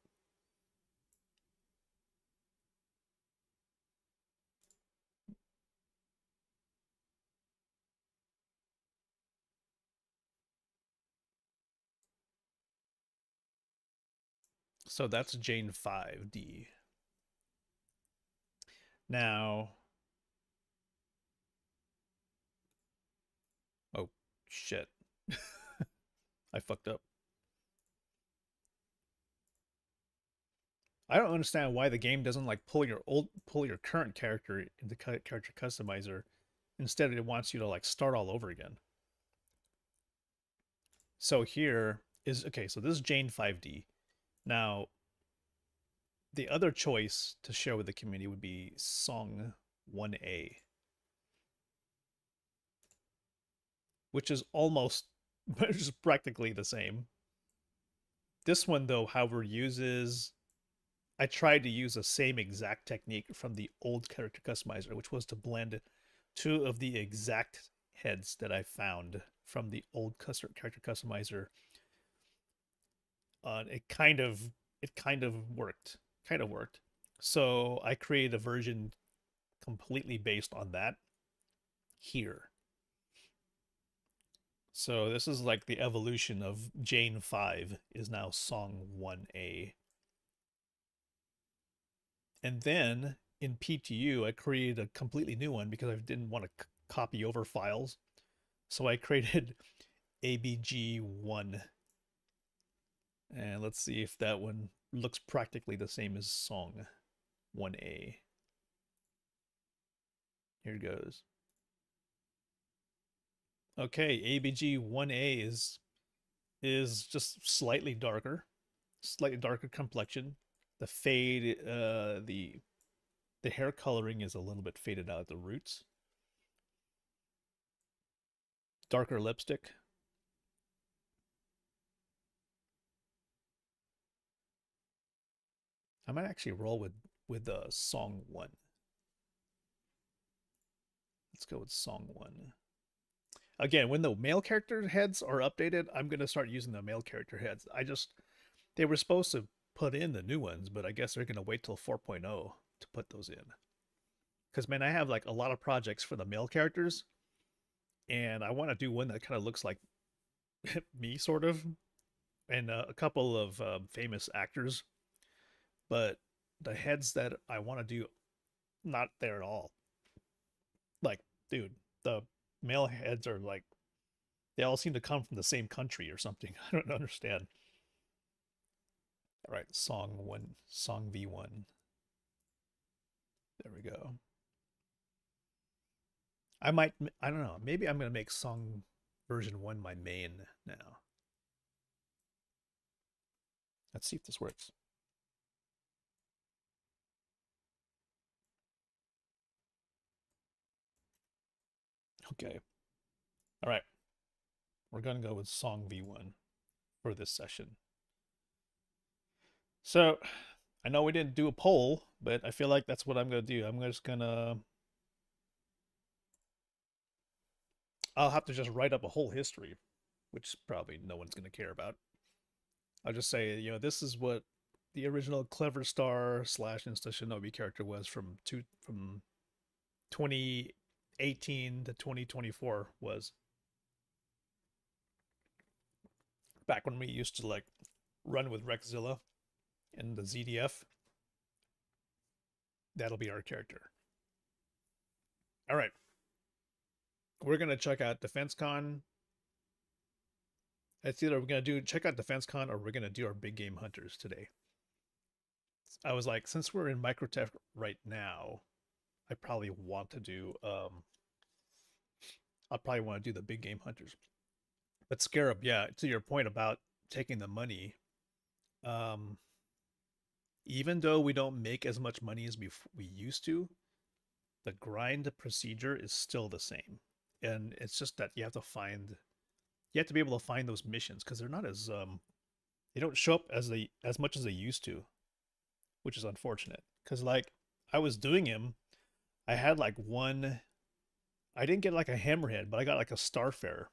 So that's Jane 5D. Now, oh shit. I fucked up. I don't understand why the game doesn't like pull your current character into character customizer. Instead, it wants you to like start all over again. So here is okay. So this is Jane 5D. Now, the other choice to share with the community would be Song 1A, which is almost, just practically the same. This one, though, however, I tried to use the same exact technique from the old character customizer, which was to blend two of the exact heads that I found from the old character customizer. It kind of worked. Kind of worked. So I created a version completely based on that here. So this is like the evolution of Jane 5 is now Song 1A. And then in PTU, I created a completely new one because I didn't want to copy over files. So I created ABG1. And let's see if that one looks practically the same as Song 1A. Here it goes. Okay, ABG 1A is just slightly darker complexion. The fade, the hair coloring is a little bit faded out at the roots. Darker lipstick. I might actually roll with song 1. Let's go with song 1. Again, when the male character heads are updated, I'm gonna start using the male character heads. They were supposed to put in the new ones, but I guess they're gonna wait till 4.0 to put those in. Because man, I have like a lot of projects for the male characters, and I want to do one that kind of looks like me, sort of, and a couple of famous actors. But the heads that I want to do, not there at all. Like, dude, the male heads are like, they all seem to come from the same country or something. I don't understand. All right, song 1, song V1. There we go. I don't know, maybe I'm going to make song version 1 my main now. Let's see if this works. Okay. All right. We're going to go with song V1 for this session. So, I know we didn't do a poll, but I feel like that's what I'm going to do. I'm just going to... I'll have to just write up a whole history, which probably no one's going to care about. I'll just say, you know, this is what the original Clever Star / Insta Shinobi character was from 2018 to 2024 was. Back when we used to like run with Rexzilla and the ZDF. That'll be our character. All right. We're going to check out DefenseCon. It's either we're going to check out DefenseCon or we're going to do our big game hunters today. I was like, since we're in Microtech right now, I probably want to do, I'll probably want to do the big game hunters. But Scarab, yeah, to your point about taking the money, even though we don't make as much money as we used to, the grind procedure is still the same. And it's just that you have to be able to find those missions because they're not as they don't show up as much as they used to, which is unfortunate. Because like I was doing him, I had like one, I didn't get like a hammerhead, but I got like a starfarer.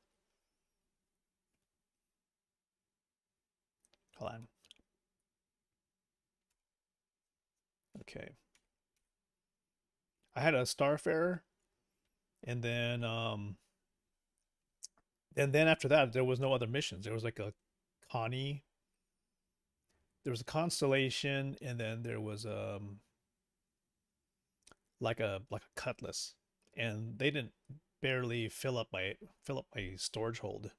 Hold on. Okay. I had a starfarer, and then after that there was no other missions. There was like a Connie, there was a constellation, and then there was like a cutlass, and they didn't barely fill up my storage hold.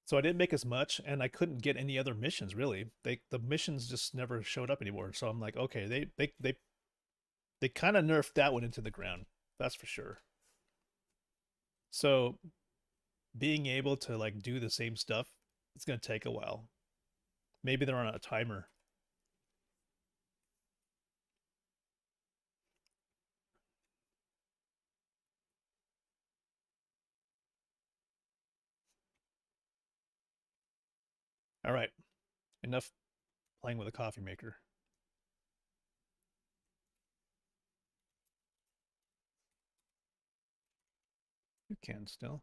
So I didn't make as much, and I couldn't get any other missions really. The missions just never showed up anymore. So I'm like, okay, they kind of nerfed that one into the ground. That's for sure. So being able to like do the same stuff, it's gonna take a while. Maybe they're on a timer. All right, enough playing with a coffee maker. You can still.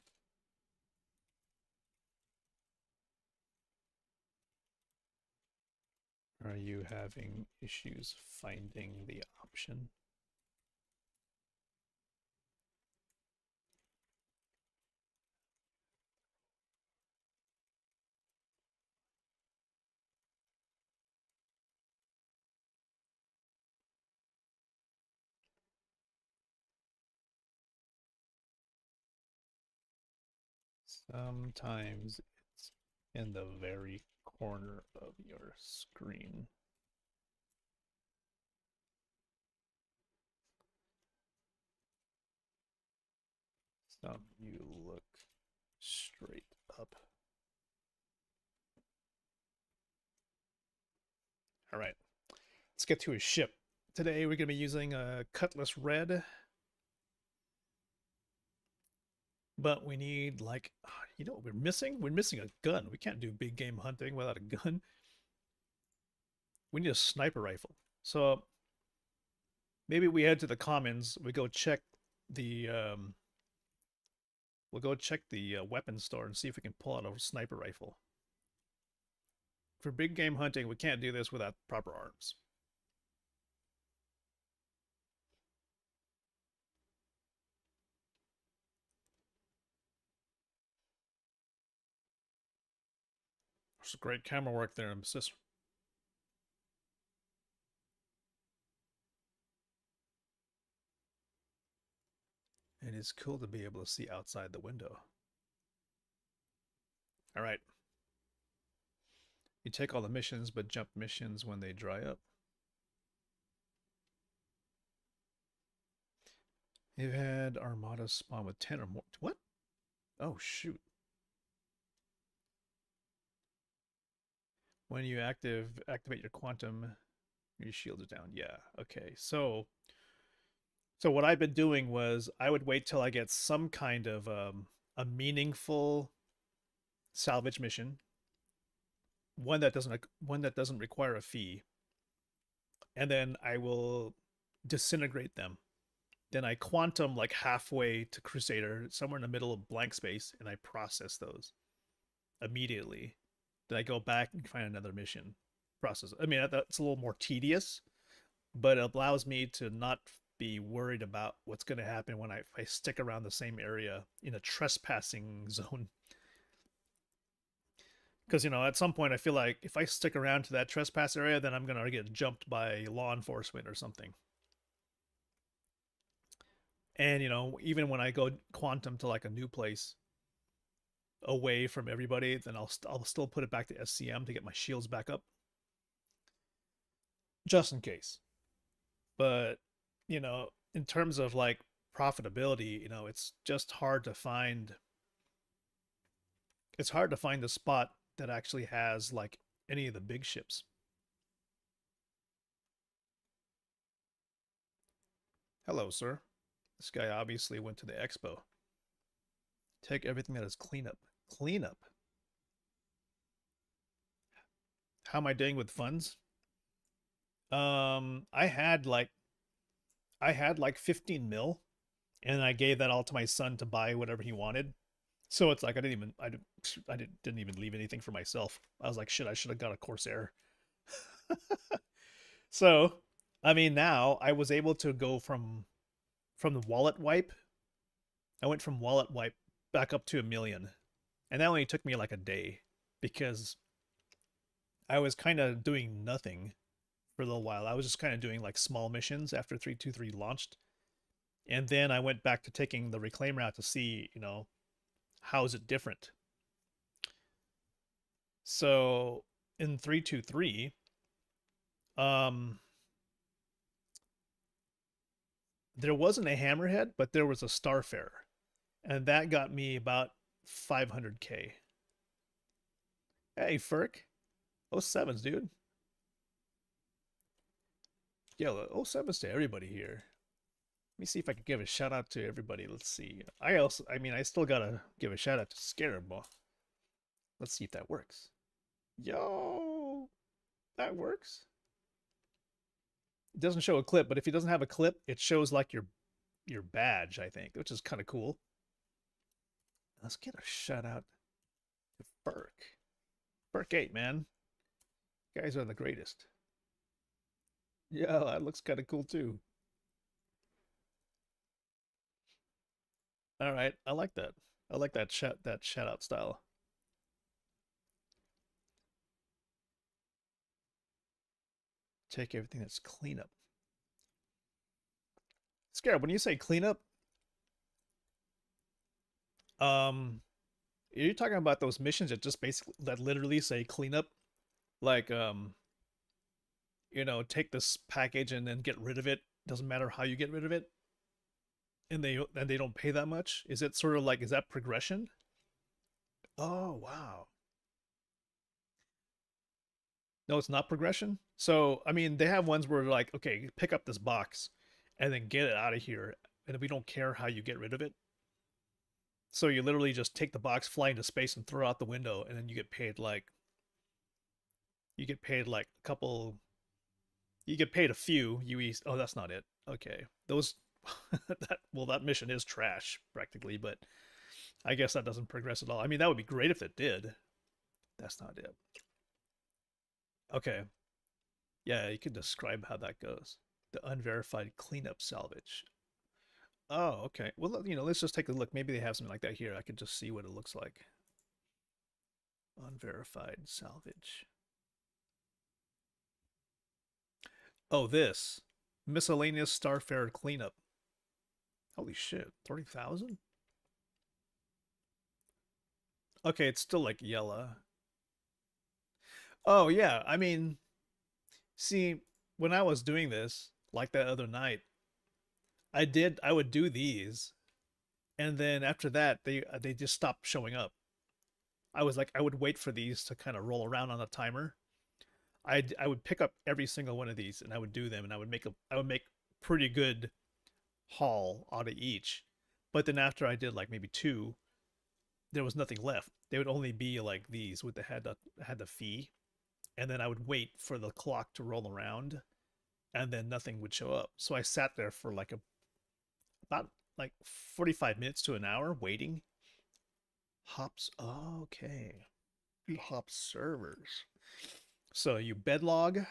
Are you having issues finding the option? Sometimes it's in the very corner of your screen. You look straight up. All right, let's get to his ship. Today we're going to be using a Cutlass Red. But we need like, you know what we're missing? We're missing a gun. We can't do big game hunting without a gun. We need a sniper rifle. So maybe we head to the commons. We go check the we'll go check the weapons store and see if we can pull out a sniper rifle. For big game hunting, we can't do this without proper arms. There's great camera work there, sis. It is cool to be able to see outside the window. All right. You take all the missions, but jump missions when they dry up. You've had Armada spawn with 10 or more. What? Oh, shoot. When you activate your quantum, your shield is down. Yeah, okay. So what I've been doing was I would wait till I get some kind of a meaningful salvage mission, one that doesn't require a fee, and then I will disintegrate them. Then I quantum like halfway to Crusader, somewhere in the middle of blank space, and I process those immediately. Then I go back and find another mission. Process. I mean, that's a little more tedious, but it allows me to not be worried about what's going to happen when if I stick around the same area in a trespassing zone. Because, you know, at some point I feel like if I stick around to that trespass area, then I'm going to get jumped by law enforcement or something. And, you know, even when I go quantum to like a new place away from everybody, then I'll still put it back to SCM to get my shields back up. Just in case. But, you know, in terms of like profitability, you know, it's just hard to find. It's hard to find the spot that actually has like any of the big ships. Hello, sir. This guy obviously went to the expo. Take everything that is cleanup. Cleanup. How am I doing with funds? I had like 15 mil, and I gave that all to my son to buy whatever he wanted. So it's like I didn't even leave anything for myself. I was like, shit, I should have got a Corsair. So, I mean, now I was able to go from the wallet wipe. I went from wallet wipe back up to 1 million. And that only took me like a day because I was kind of doing nothing for a little while. I was just kind of doing like small missions after 323 launched. And then I went back to taking the reclaim route to see, you know, how is it different? So in 323, there wasn't a hammerhead, but there was a starfarer. And that got me about 500k. Hey, Ferk. 07s, dude. Yeah, 07s to everybody here. Let me see if I can give a shout out to everybody. Let's see. I still gotta give a shout out to Scarab. Let's see if that works. Yo, that works. It doesn't show a clip, but if it doesn't have a clip, it shows like your badge, I think, which is kind of cool. Let's get a shout out to Burke. Burke 8, man. You guys are the greatest. Yeah, that looks kind of cool too. All right, I like that. I like that shout out style. Take everything that's cleanup. Scarab, when you say cleanup, are you talking about those missions that just basically that literally say cleanup? Like you know, take this package and then get rid of it. Doesn't matter how you get rid of it. And they don't pay that much? Is it sort of like, is that progression? Oh, wow. No, it's not progression. So, I mean, they have ones where like, okay, pick up this box and then get it out of here. And we don't care how you get rid of it. So you literally just take the box, fly into space, and throw out the window, and then you get paid like a couple You get paid a few. Oh, that's not it. Okay, those. That mission is trash practically, but I guess that doesn't progress at all. I mean, that would be great if it did. That's not it. Okay. Yeah, you can describe how that goes. The unverified cleanup salvage. Oh, okay. Well, let's just take a look. Maybe they have something like that here. I could just see what it looks like. Unverified salvage. Oh, this. Miscellaneous Starfarer cleanup. Holy shit. 30,000? Okay, it's still like yellow. Oh, yeah. I mean, see, when I was doing this, like that other night, I would do these, and then after that, they just stopped showing up. I would wait for these to kind of roll around on a timer. I would pick up every single one of these and I would do them, and I would make pretty good haul out of each. But then after I did like maybe two, there was nothing left. They would only be like these with had the fee, and then I would wait for the clock to roll around, and then nothing would show up. So I sat there for about like 45 minutes to an hour waiting. Hops. Oh, okay. You hop servers. So you bedlog,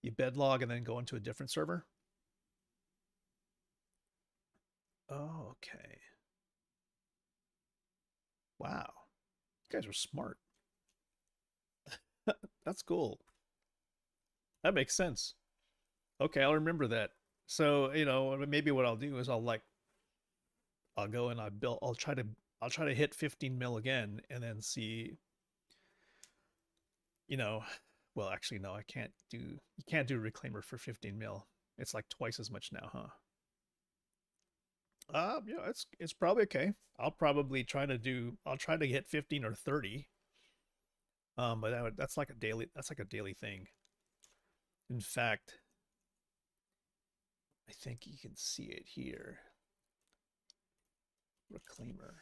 and then go into a different server. Oh, okay. Wow. You guys are smart. That's cool. That makes sense. Okay, I'll remember that. So, maybe what I'll do is I'll go and I'll try to hit 15 mil again and then see, you know, well, actually no, you can't do reclaimer for 15 mil. It's like twice as much now, huh? Yeah, it's probably okay. I'll try to hit 15 or 30. But that's like a daily thing. In fact, I think you can see it here. Reclaimer.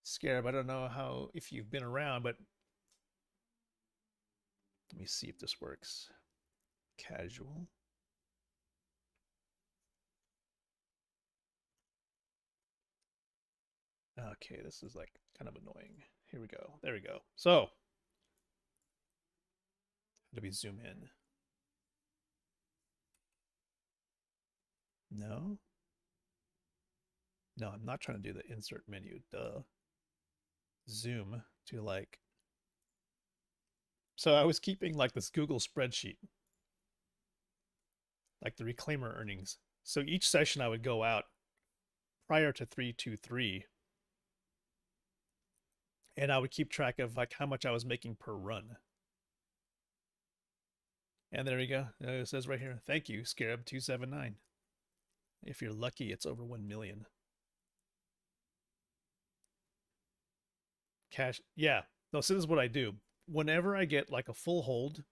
Scarab, I don't know if you've been around, but let me see if this works. Casual. Okay, this is like kind of annoying. Here we go. There we go. So, how do we zoom in? No? No, I'm not trying to do the insert menu. Duh. Zoom to like. So I was keeping like this Google spreadsheet, like the reclaimer earnings. So each session I would go out prior to 323, and I would keep track of like how much I was making per run. And there we go. It says right here, thank you, Scarab279. If you're lucky, it's over 1 million. Cash, yeah. No, so this is what I do. Whenever I get like a full hold,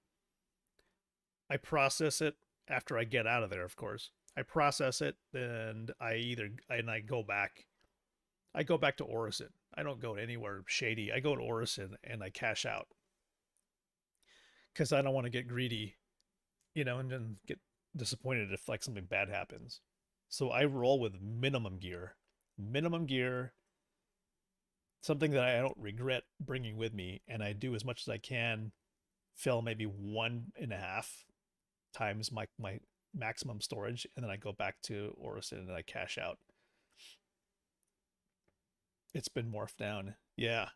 I process it after I get out of there, of course. I process it and I go back. I go back to Orison. I don't go anywhere shady. I go to Orison and I cash out. Because I don't want to get greedy, and then get disappointed if like something bad happens. So I roll with minimum gear. Minimum gear, something that I don't regret bringing with me, and I do as much as I can, fill maybe 1.5 times my maximum storage, and then I go back to Orison and I cash out. It's been morphed down. Yeah.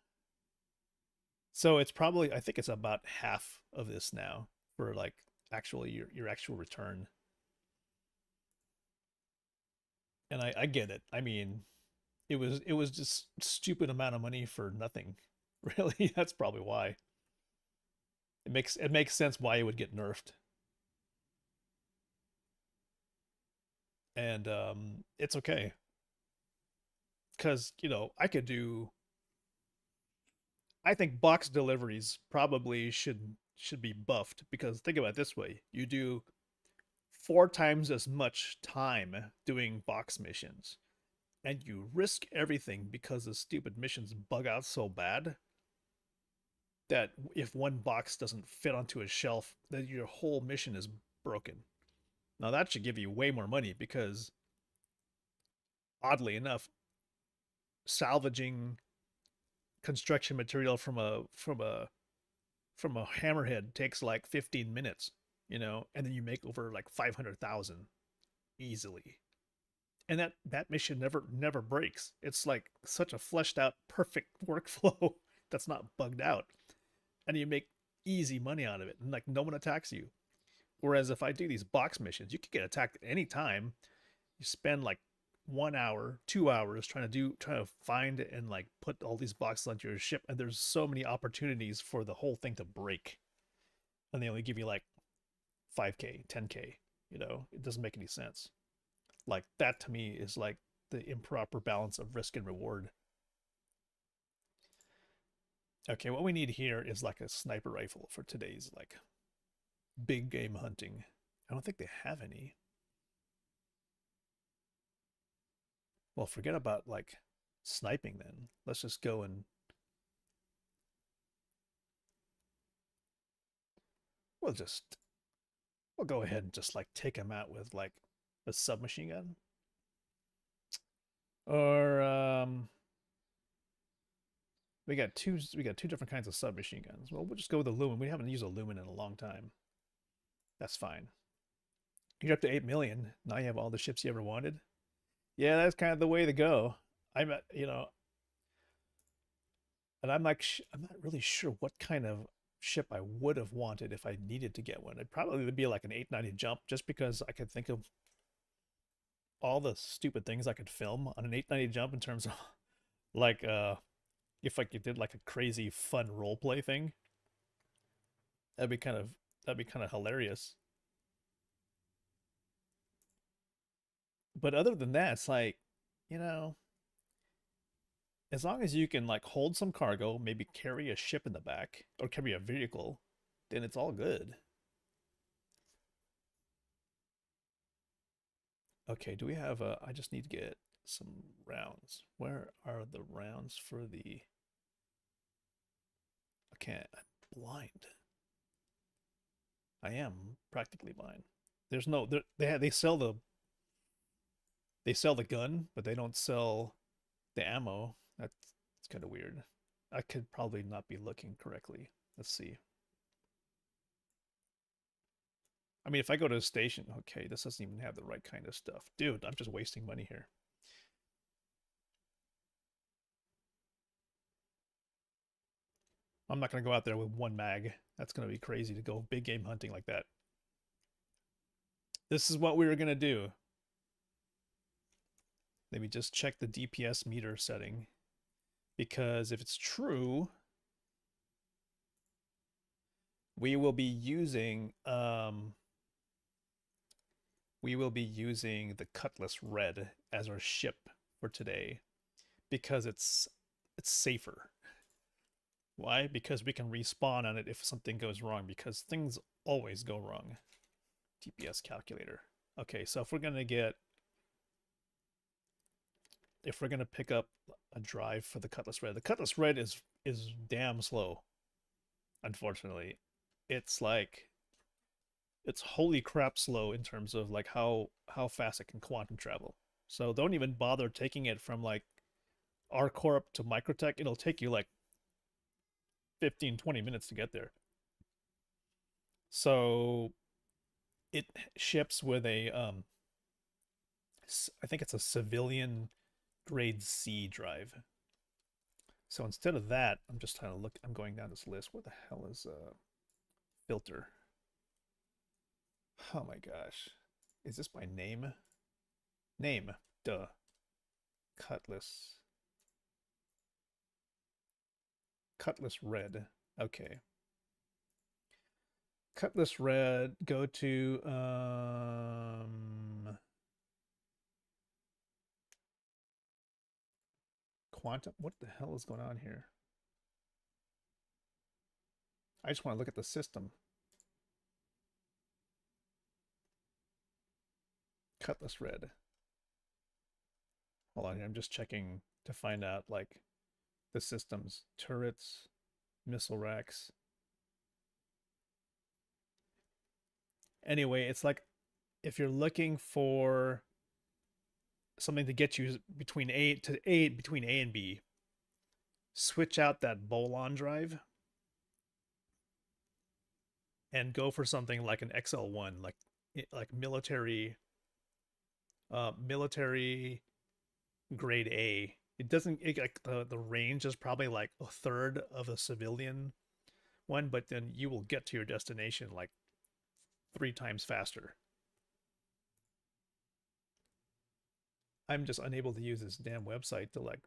So it's probably, I think it's about half of this now for like actually your actual return. And I get it. I mean, it was just stupid amount of money for nothing. Really, that's probably why. It makes sense why it would get nerfed. And it's okay. Cuz, I think box deliveries probably should be buffed, because think about it this way. You do 4 times as much time doing box missions, and you risk everything because the stupid missions bug out so bad. that if one box doesn't fit onto a shelf, then your whole mission is broken. Now that should give you way more money because, oddly enough, salvaging construction material from a hammerhead takes like 15 minutes, and then you make over like 500,000 easily. And that mission never breaks. It's like such a fleshed out perfect workflow that's not bugged out. And you make easy money out of it, and like no one attacks you. Whereas if I do these box missions, you could get attacked at any time. You spend like 1 hour, 2 hours trying to find and like put all these boxes onto your ship, and there's so many opportunities for the whole thing to break. And they only give you like 5K, 10K. It doesn't make any sense. Like that to me is like the improper balance of risk and reward. Okay, what we need here is like a sniper rifle for today's like big game hunting. I don't think they have any. Well, forget about like sniping then. Let's just go and we'll go ahead and just like take them out with like a submachine gun. Or we got two different kinds of submachine guns. Well, we'll just go with the Lumen. We haven't used a Lumen in a long time. That's fine. You're up to 8 million. Now you have all the ships you ever wanted. Yeah, that's kind of the way to go. And I'm not really sure what kind of ship I would have wanted if I needed to get one. It'd probably be like an 890 jump, just because I could think of all the stupid things I could film on an 890 jump in terms of like if like you did like a crazy fun role play thing. That'd be kind of hilarious. But other than that, it's like, as long as you can like hold some cargo, maybe carry a ship in the back or carry a vehicle, then it's all good. Okay, do we have I just need to get some rounds. Where are the rounds for the... Okay, I'm blind. I am practically blind. There's no... They sell the... They sell the gun, but they don't sell the ammo. That's kind of weird. I could probably not be looking correctly. Let's see. I mean, if I go to a station... Okay, this doesn't even have the right kind of stuff. Dude, I'm just wasting money here. I'm not going to go out there with one mag. That's going to be crazy to go big game hunting like that. This is what we were going to do. Let me just check the DPS meter setting. Because if it's true, we will be using the Cutlass Red as our ship for today, because it's safer. Why? Because we can respawn on it if something goes wrong, because things always go wrong. DPS calculator. Okay, so if we're gonna pick up a drive for the Cutlass Red is damn slow. Unfortunately, it's holy crap slow in terms of like how fast it can quantum travel. So don't even bother taking it from like R Corp to Microtech. It'll take you like 15-20 minutes to get there. So it ships with a I think it's a civilian grade C drive. So instead of that, I'm just trying to look. I'm going down this list. What the hell is filter? Oh my gosh. Is this by name? Name. Duh. Cutlass. Cutlass Red. Okay. Cutlass Red. Go to quantum. What the hell is going on here? I just want to look at the system. Cutlass Red. Hold on here. I'm just checking to find out like the systems. Turrets, missile racks. Anyway, it's like if you're looking for something to get you between between A and B, switch out that Bolon drive and go for something like an XL1, like military military grade A. It doesn't like the range is probably like a third of a civilian one, but then you will get to your destination like 3 times faster. I'm just unable to use this damn website to like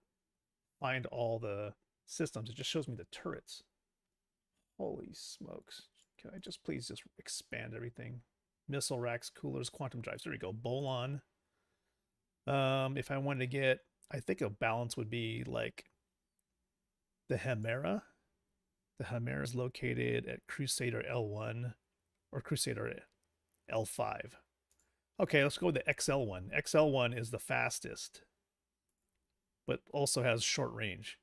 find all the systems. It just shows me the turrets. Holy smokes. Can I just please just expand everything? Missile racks, coolers, quantum drives. There we go. Bolon. If I wanted to get, I think a balance would be like the Hemera. The Hemera is located at Crusader L1 or Crusader L5. Okay, let's go with the XL1. XL1 is the fastest, but also has short range.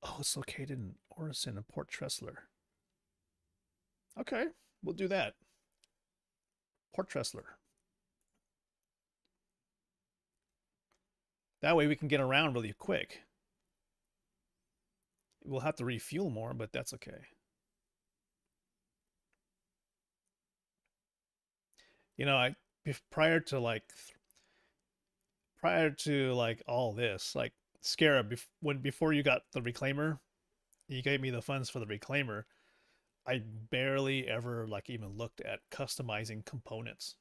Oh, it's located in Orison and Port Tressler. Okay, we'll do that. Port Tressler. That way we can get around really quick. We'll have to refuel more, but that's okay. You know, prior to like all this, like Scarab, before you got the Reclaimer, you gave me the funds for the Reclaimer. I barely ever like even looked at customizing components.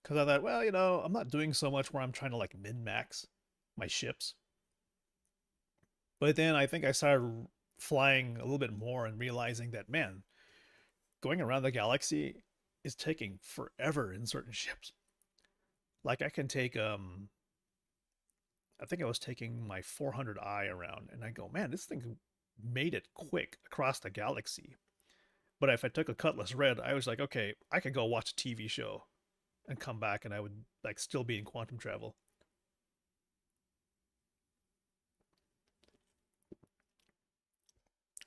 Because I thought, well, you know, I'm not doing so much where I'm trying to like min-max my ships. But then I think I started flying a little bit more and realizing that, man, going around the galaxy is taking forever in certain ships. Like I can take, I think I was taking my 400i around and I go, man, this thing made it quick across the galaxy. But if I took a Cutlass Red, I was like, okay, I could go watch a TV show and come back and I would like still be in quantum travel.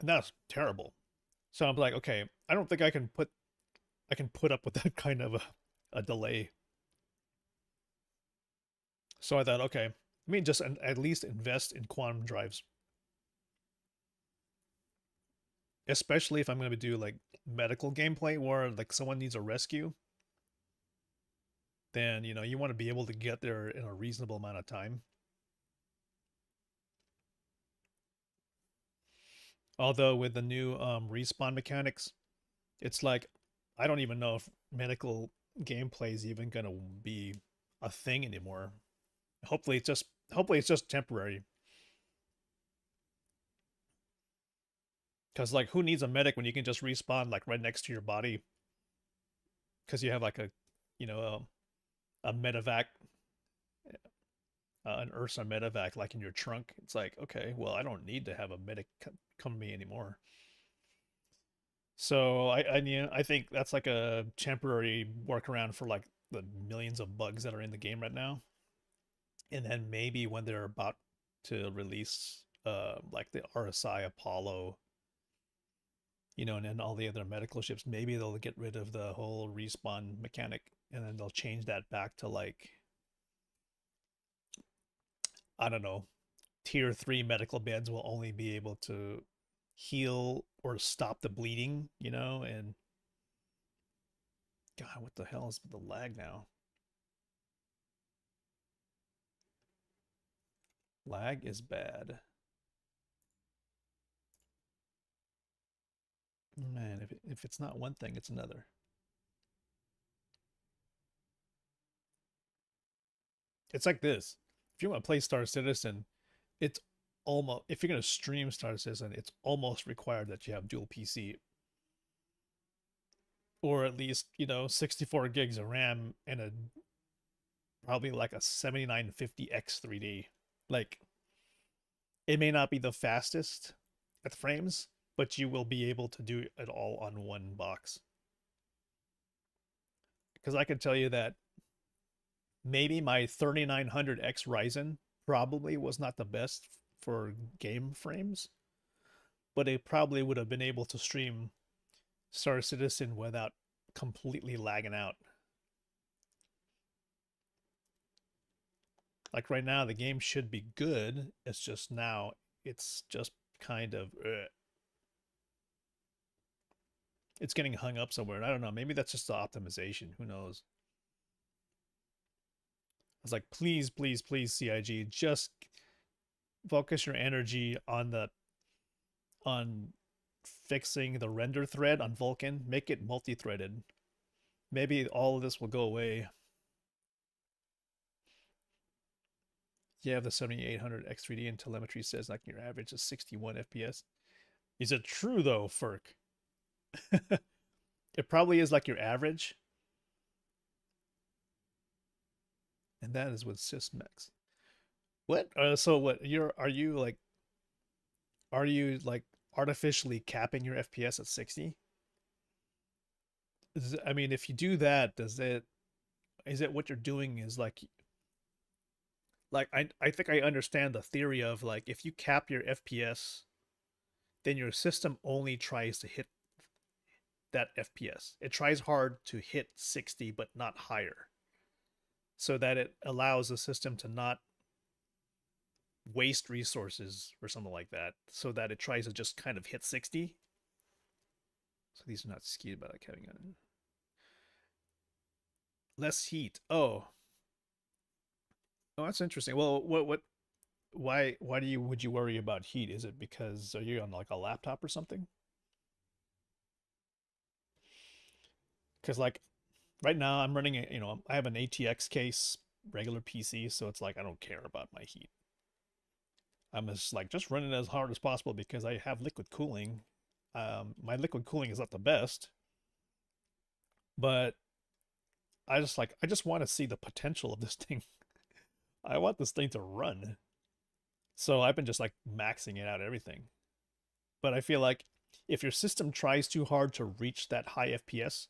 And that's terrible. So I'm like, okay, I don't think I can put up with that kind of a delay. So I thought, okay, let me just at least invest in quantum drives. Especially if I'm going to do like medical gameplay where like someone needs a rescue. Then, you know, you want to be able to get there in a reasonable amount of time. Although with the new respawn mechanics, it's like, I don't even know if medical gameplay is even going to be a thing anymore. Hopefully it's just temporary. Because like, who needs a medic when you can just respawn like right next to your body? Because you have like a, you know, a medevac, an Ursa medevac like in your trunk. It's like, okay, well, I don't need to have a medic come to me anymore. So I think that's like a temporary workaround for like the millions of bugs that are in the game right now. And then maybe when they're about to release like the RSI Apollo, you know, and then all the other medical ships, maybe they'll get rid of the whole respawn mechanic and then they'll change that back to like, I don't know, tier 3 medical beds will only be able to heal or stop the bleeding, you know, and God, what the hell is the lag now? Lag is bad. Man, if it's not one thing, it's another. It's like this. If you want to play Star Citizen, it's almost, if you're going to stream Star Citizen, it's almost required that you have dual PC. Or at least, you know, 64 gigs of RAM and a probably like a 7950X 3D. Like, it may not be the fastest at the frames, but you will be able to do it all on one box. Because I can tell you that maybe my 3900X Ryzen probably was not the best for game frames, but it probably would have been able to stream Star Citizen without completely lagging out. Like right now, the game should be good. It's just now, it's just kind of, it's getting hung up somewhere. I don't know. Maybe that's just the optimization. Who knows? I was like, please, please, please, CIG, just focus your energy on fixing the render thread on Vulkan. Make it multi-threaded. Maybe all of this will go away. Yeah, the 7800 X3D and telemetry says like your average is 61 FPS. Is it true though, Ferk? It probably is like your average. And that is with Sysmex. What? So what? Are you like artificially capping your FPS at 60? I mean, if you do that, is it what you're doing is like I think I understand the theory of like if you cap your FPS, then your system only tries to hit that FPS. It tries hard to hit 60 but not higher. So that it allows the system to not waste resources or something like that, so that it tries to just kind of hit 60. So these are not skewed by like having less heat. Oh, that's interesting. Well, why would you worry about heat? Is it because are you on like a laptop or something? Because like right now I'm running I have an ATX case, regular PC, so it's like I don't care about my heat. I'm just running as hard as possible because I have liquid cooling. My liquid cooling is not the best, but I just want to see the potential of this thing. I want this thing to run. So I've been just like maxing it out everything. But I feel like if your system tries too hard to reach that high FPS,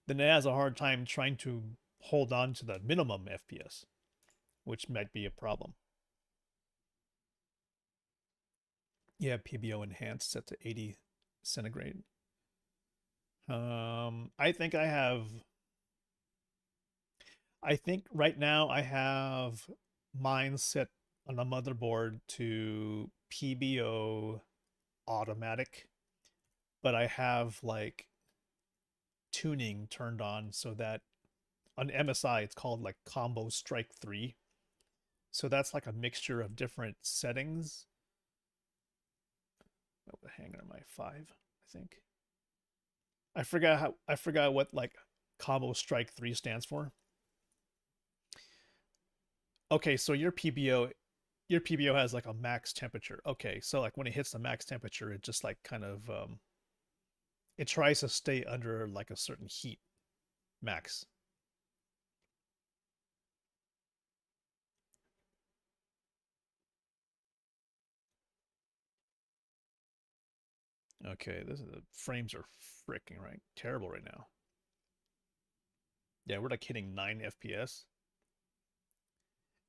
then it has a hard time trying to hold on to the minimum FPS, which might be a problem. Yeah, PBO enhanced set to 80 centigrade. I think right now I have mine set on the motherboard to PBO automatic, but I have like tuning turned on so that on MSI it's called like Combo Strike 3. So that's like a mixture of different settings. Oh, the hanger my 5, I think. I forgot what like Combo Strike 3 stands for. Okay, so your PBO has like a max temperature. Okay, so like when it hits the max temperature, it just like kind of it tries to stay under like a certain heat max. Okay, the frames are freaking right terrible right now. Yeah, we're like hitting 9 FPS.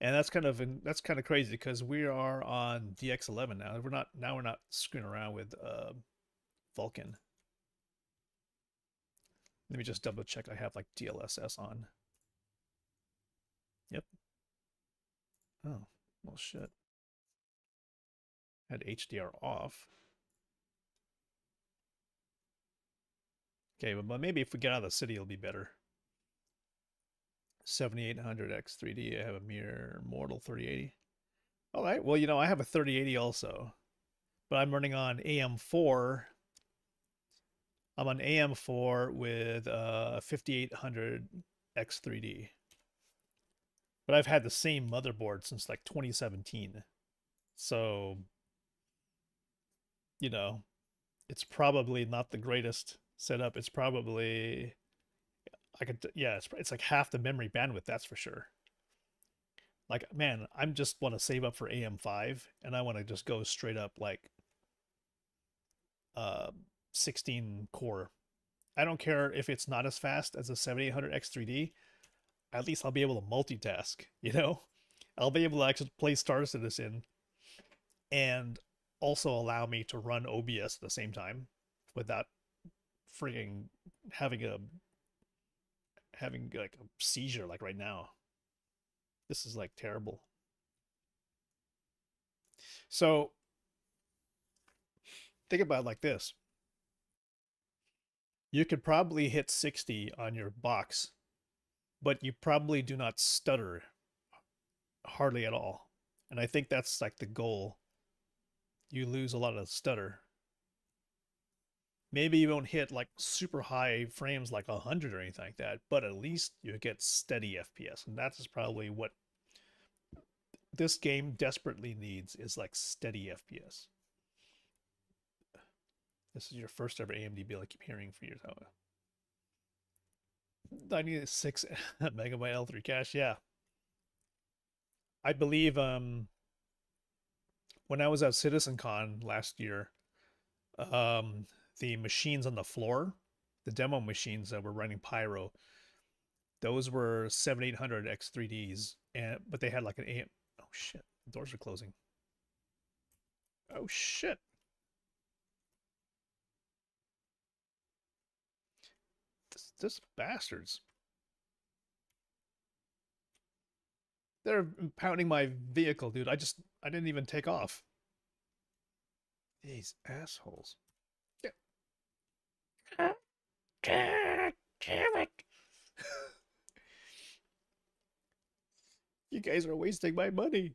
And that's kind of crazy because we are on DX11 now. We're not screwing around with Vulkan. Let me just double check I have like DLSS on. Yep. Oh, well shit. Had HDR off. Okay, but maybe if we get out of the city it'll be better. 7800X 3D. I have a Mirror Mortal 3080. All right. Well, I have a 3080 also, but I'm running on AM4. I'm on AM4 with 5800X 3D. But I've had the same motherboard since like 2017. So, it's probably not the greatest setup. It's probably it's like half the memory bandwidth, that's for sure. Like, man, I'm just want to save up for AM5 and I want to just go straight up like 16 core. I don't care if it's not as fast as a 7800X 3D. At least I'll be able to multitask, I'll be able to actually play Star Citizen and also allow me to run OBS at the same time without freaking having like a seizure like right now. This is like terrible. So think about it like this. You could probably hit 60 on your box, but you probably do not stutter hardly at all. And I think that's like the goal. You lose a lot of stutter. Maybe you won't hit like super high frames like 100 or anything like that, but at least you get steady FPS. And that's probably what this game desperately needs, is like steady FPS. This is your first ever AMD bill I keep hearing for years. 96 megabyte L3 cache, yeah. I believe when I was at CitizenCon last year, the machines on the floor, the demo machines that were running Pyro, those were 7800 X3Ds, but they had like an AM. Oh shit, the doors are closing. Oh shit. This bastards. They're impounding my vehicle, dude. I didn't even take off. These assholes. Damn it. You guys are wasting my money.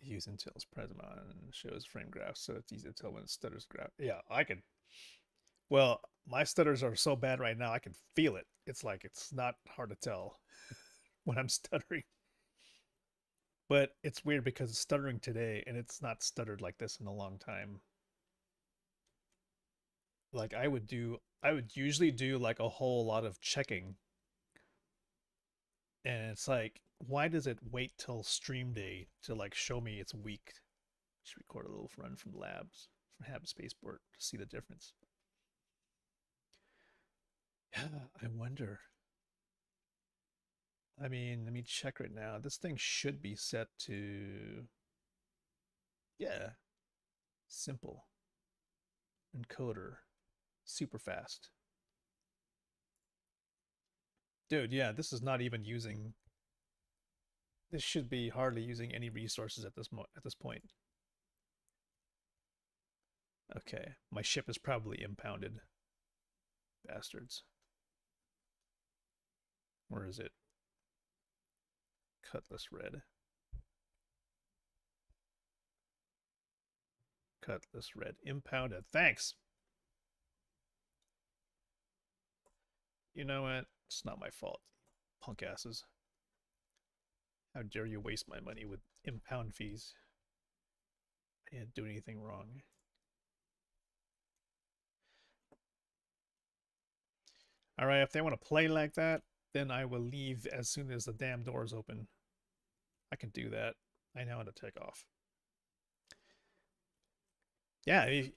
Use Intel's Prisma and shows frame graphs so it's easy to tell when it stutters graph. Yeah, I can. Well, my stutters are so bad right now, I can feel it. It's like it's not hard to tell when I'm stuttering. But it's weird because it's stuttering today and it's not stuttered like this in a long time. Like I would usually do like a whole lot of checking. And it's like, why does it wait till stream day to like show me it's weak? Just record a little run from labs, from Hab Spaceport to see the difference. I wonder. I mean, let me check right now. This thing should be set to, yeah, simple. Encoder, super fast. Dude, yeah, this is not even using, this should be hardly using any resources at this point. Okay, my ship is probably impounded. Bastards. Where is it? Cutlass red. Cutlass red. Impounded. Thanks! You know what? It's not my fault. Punk asses. How dare you waste my money with impound fees? I didn't do anything wrong. Alright, if they want to play like that, then I will leave as soon as the damn doors open. I can do that. I know how to take off. Yeah, you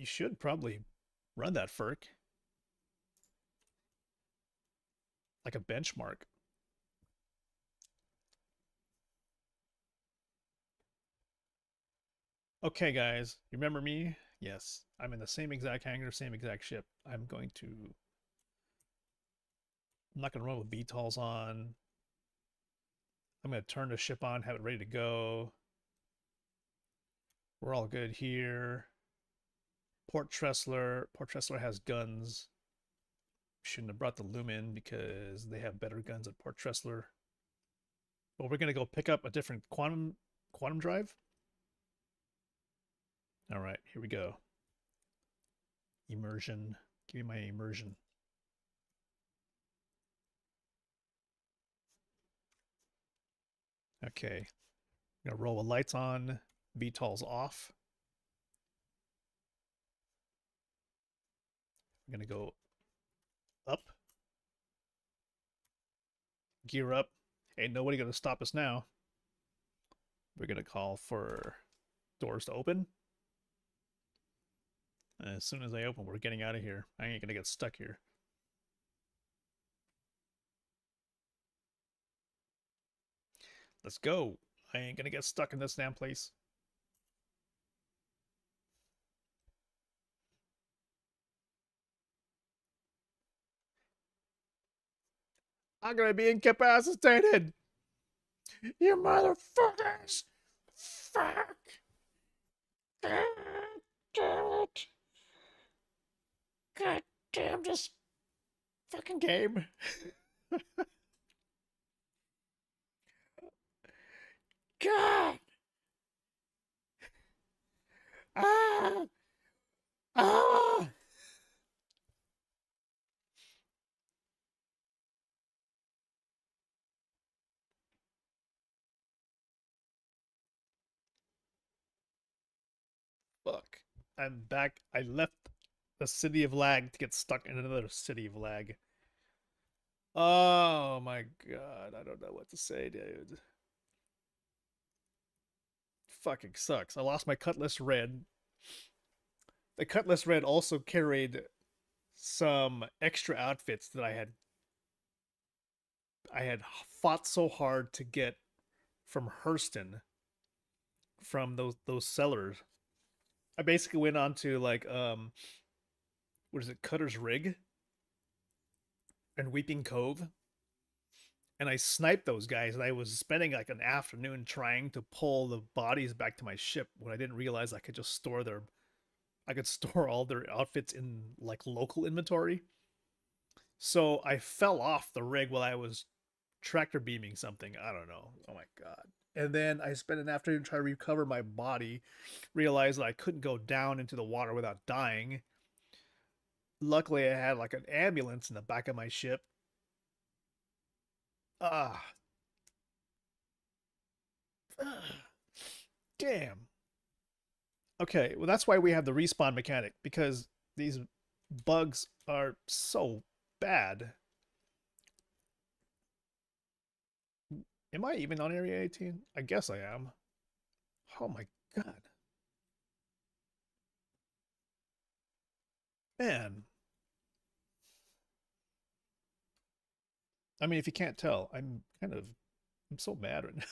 should probably run that Ferk. Like a benchmark. Okay, guys, you remember me? Yes, I'm in the same exact hangar, same exact ship. I'm not going to run with VTOLs on. I'm going to turn the ship on, have it ready to go. We're all good here. Port Tressler has guns. Shouldn't have brought the Lumen because they have better guns at Port Tressler. But we're going to go pick up a different quantum drive. All right, here we go. Immersion. Give me my immersion. Okay. I'm going to roll the lights on, VTOLs off. I'm going to go up. Gear up. Ain't nobody going to stop us now. We're going to call for doors to open. And as soon as they open, we're getting out of here. I ain't going to get stuck here. Let's go. I ain't gonna get stuck in this damn place. I'm gonna be incapacitated. You motherfuckers! Fuck! God damn it! God damn this fucking game! God! Ah! Ah! Fuck. I'm back. I left the city of lag to get stuck in another city of lag. Oh my god. I don't know what to say, dude. Fucking sucks. I lost my Cutlass Red. The Cutlass Red also carried some extra outfits that I had fought so hard to get from Hurston, from those sellers. I basically went on to like what is it, Cutter's Rig and Weeping Cove, and I sniped those guys, and I was spending like an afternoon trying to pull the bodies back to my ship when I didn't realize I could just I could store all their outfits in like local inventory. So I fell off the rig while I was tractor beaming something. I don't know. Oh my god. And then I spent an afternoon trying to recover my body, realized that I couldn't go down into the water without dying. Luckily, I had like an ambulance in the back of my ship. Ah. Damn. Okay, well, that's why we have the respawn mechanic, because these bugs are so bad. Am I even on Area 18? I guess I am. Oh my god. Man. I mean, if you can't tell, I'm so mad right now.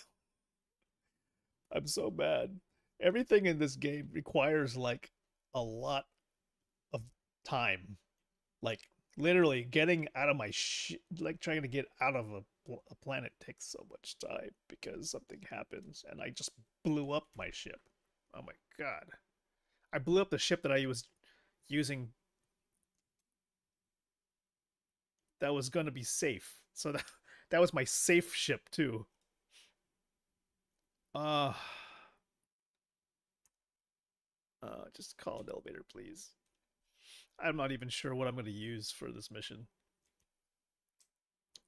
I'm so mad. Everything in this game requires like a lot of time. Like literally getting out of my shit, like trying to get out of a planet takes so much time because something happens and I just blew up my ship. Oh my god. I blew up the ship that I was using that was going to be safe. So that was my safe ship too. Uh just call an elevator, please. I'm not even sure what I'm going to use for this mission.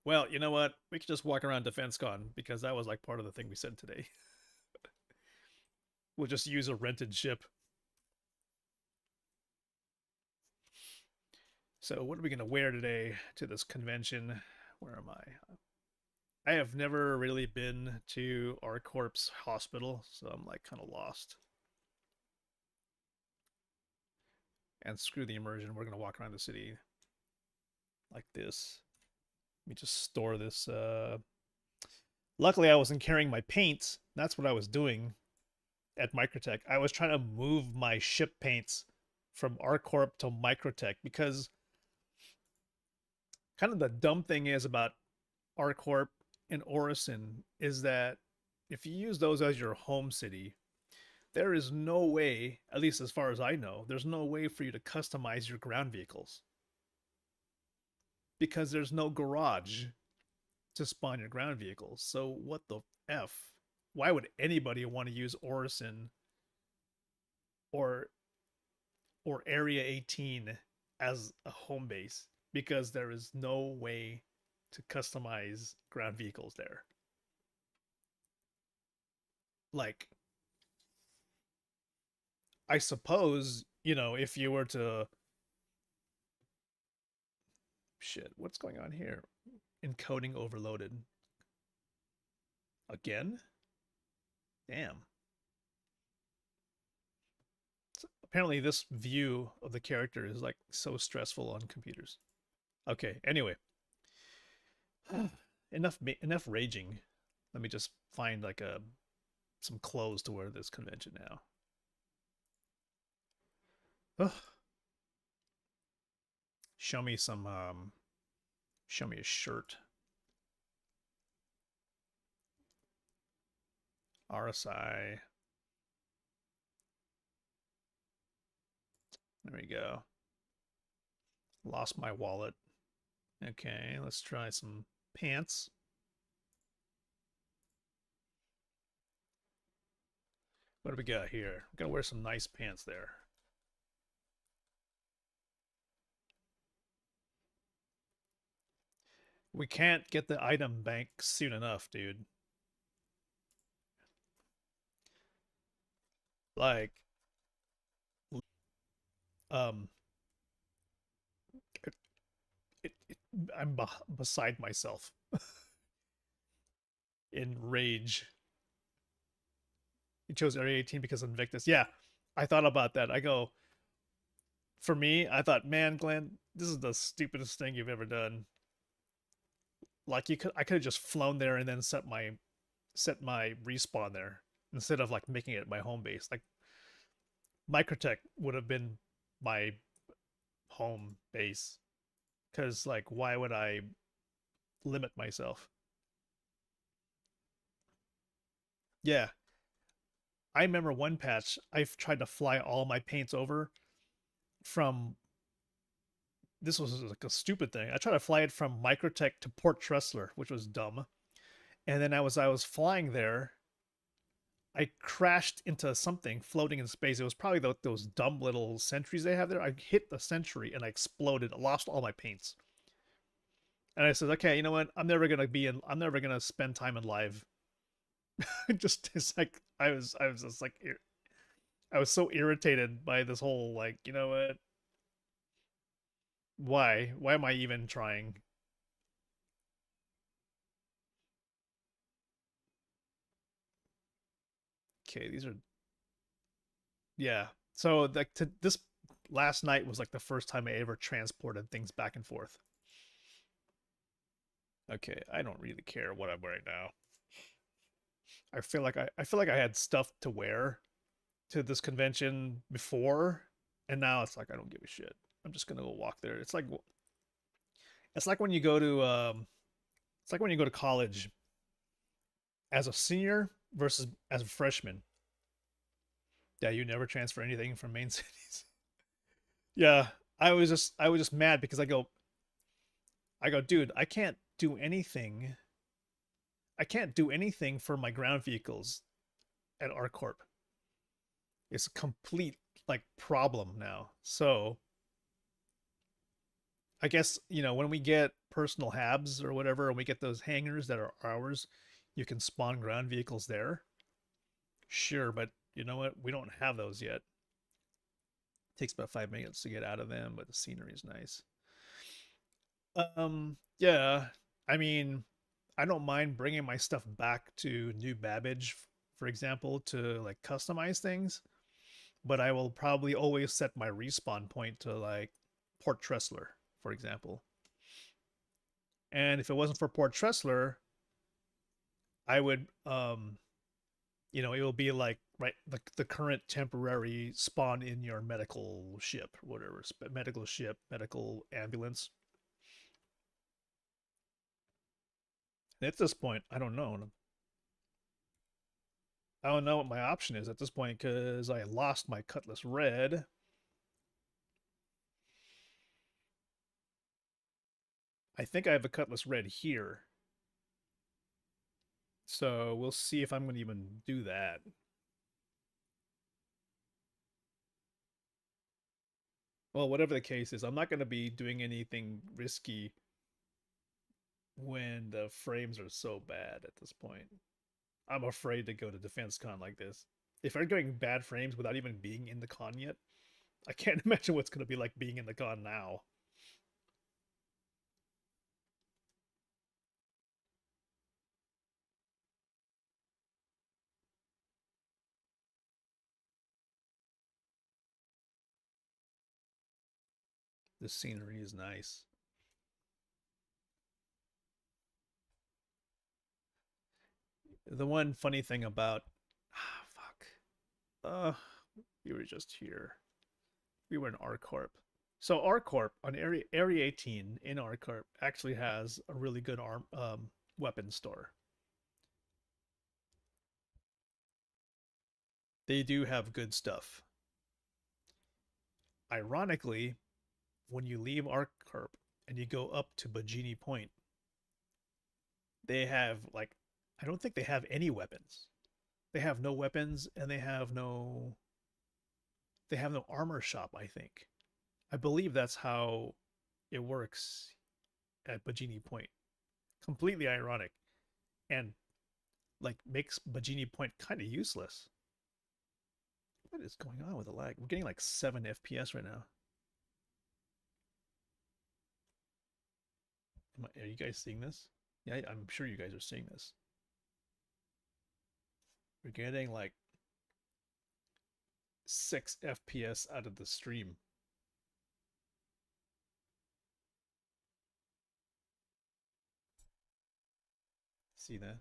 Well, you know what? We could just walk around DefenseCon because that was like part of the thing we said today. We'll just use a rented ship. So what are we going to wear today to this convention? Where am I? I have never really been to ArcCorp's hospital, so I'm like kind of lost. And screw the immersion. We're going to walk around the city like this. Let me just store this. Luckily, I wasn't carrying my paints. That's what I was doing at Microtech. I was trying to move my ship paints from ArcCorp to Microtech because kind of the dumb thing is about ArcCorp and Orison is that if you use those as your home city, there is no way, at least as far as I know, there's no way for you to customize your ground vehicles. Because there's no garage to spawn your ground vehicles. So what the F? Why would anybody want to use Orison or Area 18 as a home base? Because there is no way to customize ground vehicles there. Like, I suppose, if you were to... Shit, what's going on here? Encoding overloaded. Again? Damn. So apparently this view of the character is like so stressful on computers. Okay, anyway. Enough raging. Let me just find like some clothes to wear this convention now. Ugh. Show me show me a shirt. RSI. There we go. Lost my wallet. Okay, let's try some pants. What do we got here? I'm gonna wear some nice pants there. We can't get the item bank soon enough, dude. Like, um, I'm beside myself in rage. He chose Area 18 because of Invictus. Yeah, I thought about that. I go, for me, I thought, man, Glenn, this is the stupidest thing you've ever done. Like I could have just flown there and then set my respawn there instead of like making it my home base. Like Microtech would have been my home base. Cause like why would I limit myself? Yeah. I remember one patch I've tried to fly all my paints over from this was like a stupid thing. I tried to fly it from Microtech to Port Tressler, which was dumb. And then I was flying there, I crashed into something floating in space. It was probably those dumb little sentries they have there. I hit the sentry and I exploded. I lost all my paints. And I said, okay, you know what? I'm never gonna spend time in live. Just it's like I was just like I was so irritated by this whole like, you know what? Why? Why am I even trying? Okay, these are yeah. So like this last night was like the first time I ever transported things back and forth. Okay, I don't really care what I'm wearing now. I feel like I had stuff to wear to this convention before, and now it's like I don't give a shit. I'm just gonna go walk there. It's like when you go to it's like when you go to college as a senior versus as a freshman. Yeah, you never transfer anything from main cities. Yeah, I was just mad because I go, dude, I can't do anything for my ground vehicles at ArcCorp. It's a complete like problem now. So I guess, you know, when we get personal habs or whatever, and we get those hangars that are ours, you can spawn ground vehicles there. Sure, but you know what? We don't have those yet. It takes about 5 minutes to get out of them, but the scenery is nice. Yeah. I mean, I don't mind bringing my stuff back to New Babbage, for example, to like customize things, but I will probably always set my respawn point to like Port Tressler, for example. And if it wasn't for Port Tressler, I would you know, it will be like right the current temporary spawn in your medical ship, whatever, medical ship, medical ambulance. And at this point, I don't know. I don't know what my option is at this point because I lost my Cutlass Red. I think I have a Cutlass Red here. So we'll see if I'm going to even do that. Well, whatever the case is, I'm not going to be doing anything risky when the frames are so bad at this point. I'm afraid to go to DefenseCon like this. If I'm getting bad frames without even being in the con yet, I can't imagine what's going to be like being in the con now. The scenery is nice. The one funny thing about fuck. We were just here. We were in R-Corp. So R-Corp on Area 18 in R-Corp actually has a really good weapon store. They do have good stuff. Ironically, when you leave R-Corp and you go up to Bajini Point, they have like, I don't think they have any weapons. They have no weapons and they have no armor shop, I think. I believe that's how it works at Bajini Point. Completely ironic. And like makes Bajini Point kind of useless. What is going on with the lag? We're getting like 7 FPS right now. Are you guys seeing this? Yeah, I'm sure you guys are seeing this. We're getting like 6 FPS out of the stream. See that?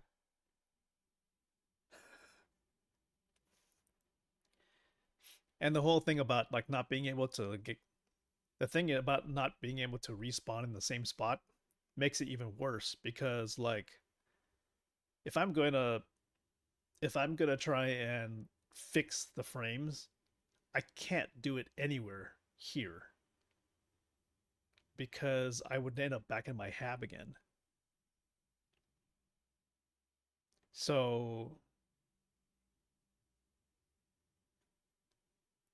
And the whole thing about like not being able to get the thing about not being able to respawn in the same spot makes it even worse because like if I'm going to try and fix the frames, I can't do it anywhere here because I would end up back in my hab again. So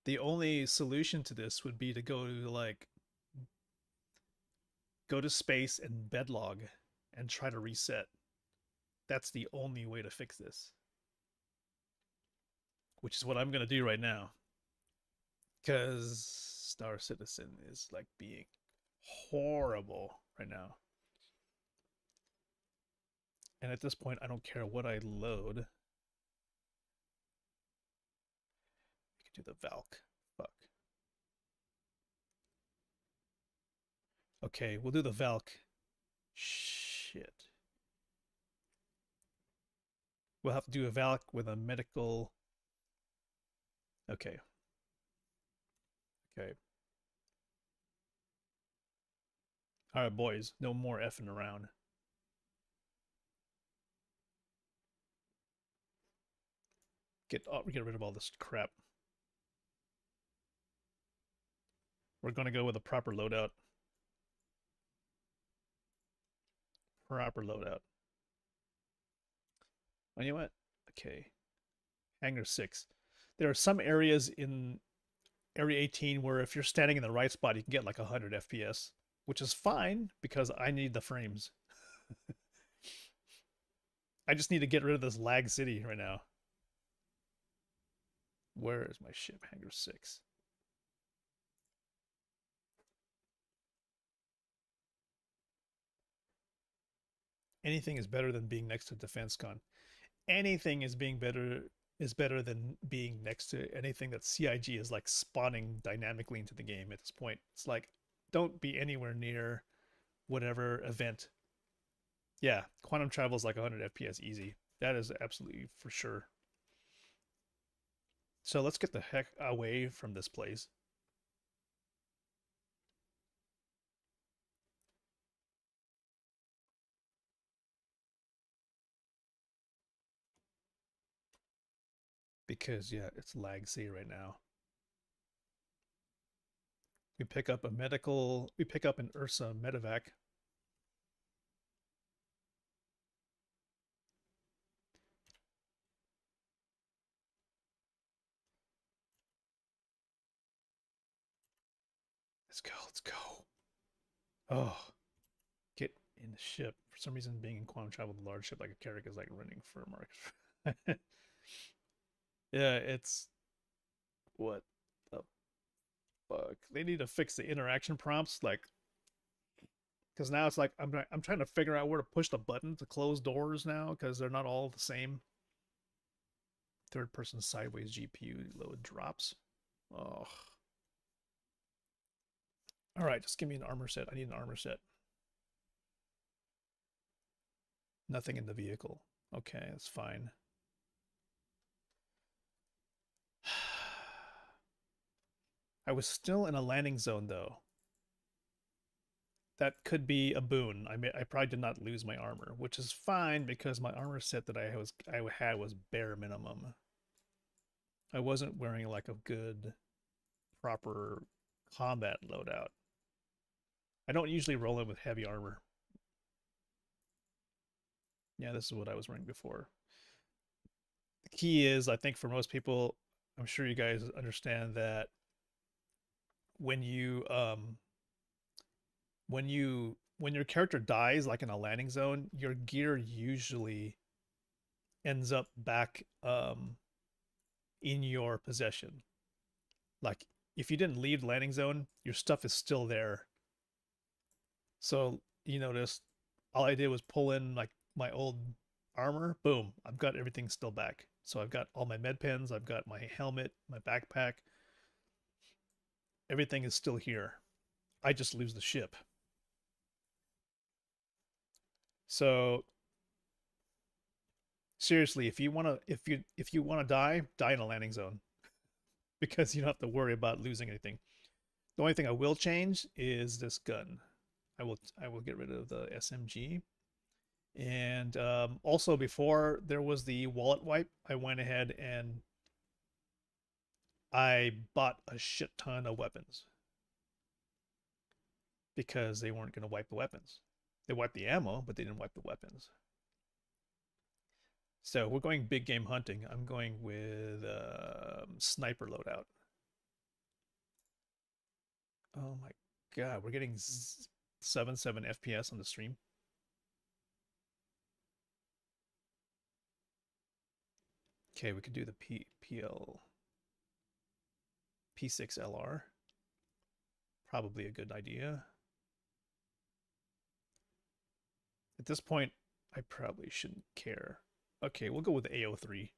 the only solution to this would be to go to space and bedlog and try to reset. That's the only way to fix this. Which is what I'm going to do right now. Because Star Citizen is like being horrible right now. And at this point, I don't care what I load. I can do the Valk. Fuck. Okay, we'll do the Valk. Shit. We'll have to do a Valk with a medical. Okay. Okay. Alright, boys. No more effing around. Get rid of all this crap. We're gonna go with a proper loadout. Proper loadout. Oh, you know what? Okay. Hangar 6. There are some areas in Area 18 where if you're standing in the right spot, you can get like 100 FPS, which is fine because I need the frames. I just need to get rid of this lag city right now. Where is my ship? Hangar 6. Anything is better than being next to DefenseCon. Anything is better than being next to anything that CIG is like spawning dynamically into the game at this point. It's like, don't be anywhere near whatever event. Yeah, quantum travel is like 100 FPS easy. That is absolutely for sure. So let's get the heck away from this place. Because, yeah, it's lag C right now. We pick up an Ursa medevac. Let's go. Oh, get in the ship. For some reason, being in quantum travel with a large ship like a Carrack is like running for a mark. Yeah, it's what the fuck. They need to fix the interaction prompts, like, because now it's like I'm trying to figure out where to push the button to close doors now because they're not all the same. Third person sideways GPU load drops. Oh. All right, just give me an armor set. I need an armor set. Nothing in the vehicle. Okay, that's fine. I was still in a landing zone though. That could be a boon. I probably did not lose my armor, which is fine because my armor set that I had was bare minimum. I wasn't wearing like a good, proper combat loadout. I don't usually roll in with heavy armor. Yeah, this is what I was wearing before. The key is, I think for most people, I'm sure you guys understand that when you when your character dies like in a landing zone, your gear usually ends up back in your possession. Like if you didn't leave the landing zone, your stuff is still there. So you notice all I did was pull in like my old armor, boom, I've got everything still back. So I've got all my med pens, I've got my helmet, my backpack. Everything is still here. I just lose the ship. So seriously, if you want to die in a landing zone because you don't have to worry about losing anything. The only thing I will change is this gun. I will get rid of the SMG. And also, before there was the wallet wipe, I went ahead and I bought a shit ton of weapons because they weren't going to wipe the weapons. They wiped the ammo, but they didn't wipe the weapons. So we're going big game hunting. I'm going with sniper loadout. Oh my god, we're getting 7 FPS on the stream. Okay, we could do the P6LR. Probably a good idea. At this point, I probably shouldn't care. Okay, we'll go with the AO3.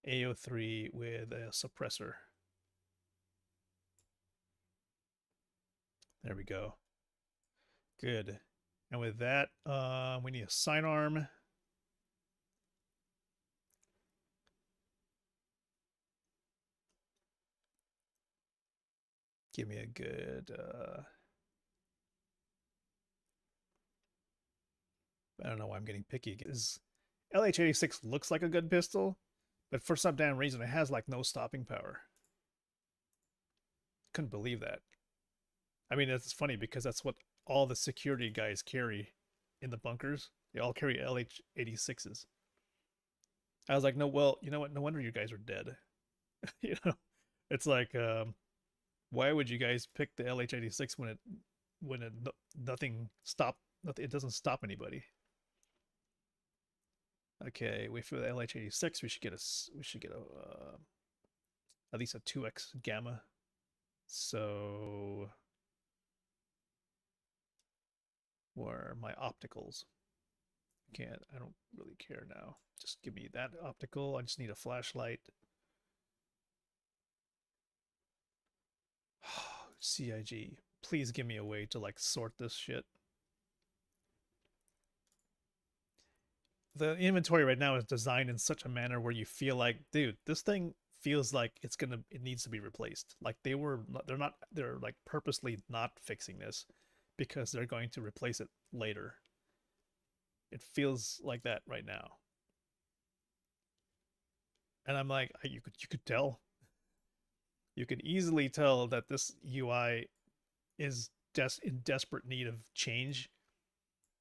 AO3 with a suppressor. There we go. Good. And with that, we need a sidearm. Give me a good... I don't know why I'm getting picky. This LH86 looks like a good pistol, but for some damn reason it has like no stopping power. Couldn't believe that. I mean, it's funny because that's what all the security guys carry in the bunkers. They all carry LH86s. I was like, no, well, you know what? No wonder you guys are dead. You know, it's like, why would you guys pick the LH86 when it nothing stop, nothing, it doesn't stop anybody? Okay, wait for the LH86. We should get a at least a 2x gamma. So where are my opticals? Can't, I don't really care now. Just give me that optical. I just need a flashlight. CIG, please give me a way to like sort this shit. The inventory right now is designed in such a manner where you feel like, dude, this thing feels like it needs to be replaced. Like they're like purposely not fixing this because they're going to replace it later. It feels like that right now. And I'm like, you could tell. You can easily tell that this UI is in desperate need of change,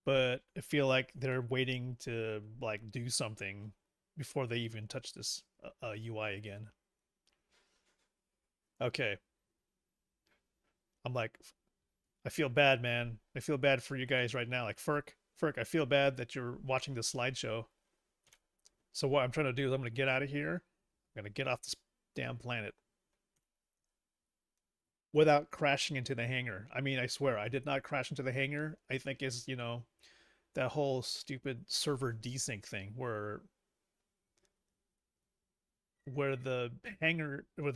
but I feel like they're waiting to like do something before they even touch this UI again. Okay. I'm like, I feel bad, man. I feel bad for you guys right now. Like Ferk, I feel bad that you're watching this slideshow. So what I'm trying to do is I'm going to get out of here. I'm going to get off this damn planet without crashing into the hangar. I mean, I swear, I did not crash into the hangar. I think is, you know, that whole stupid server desync thing where the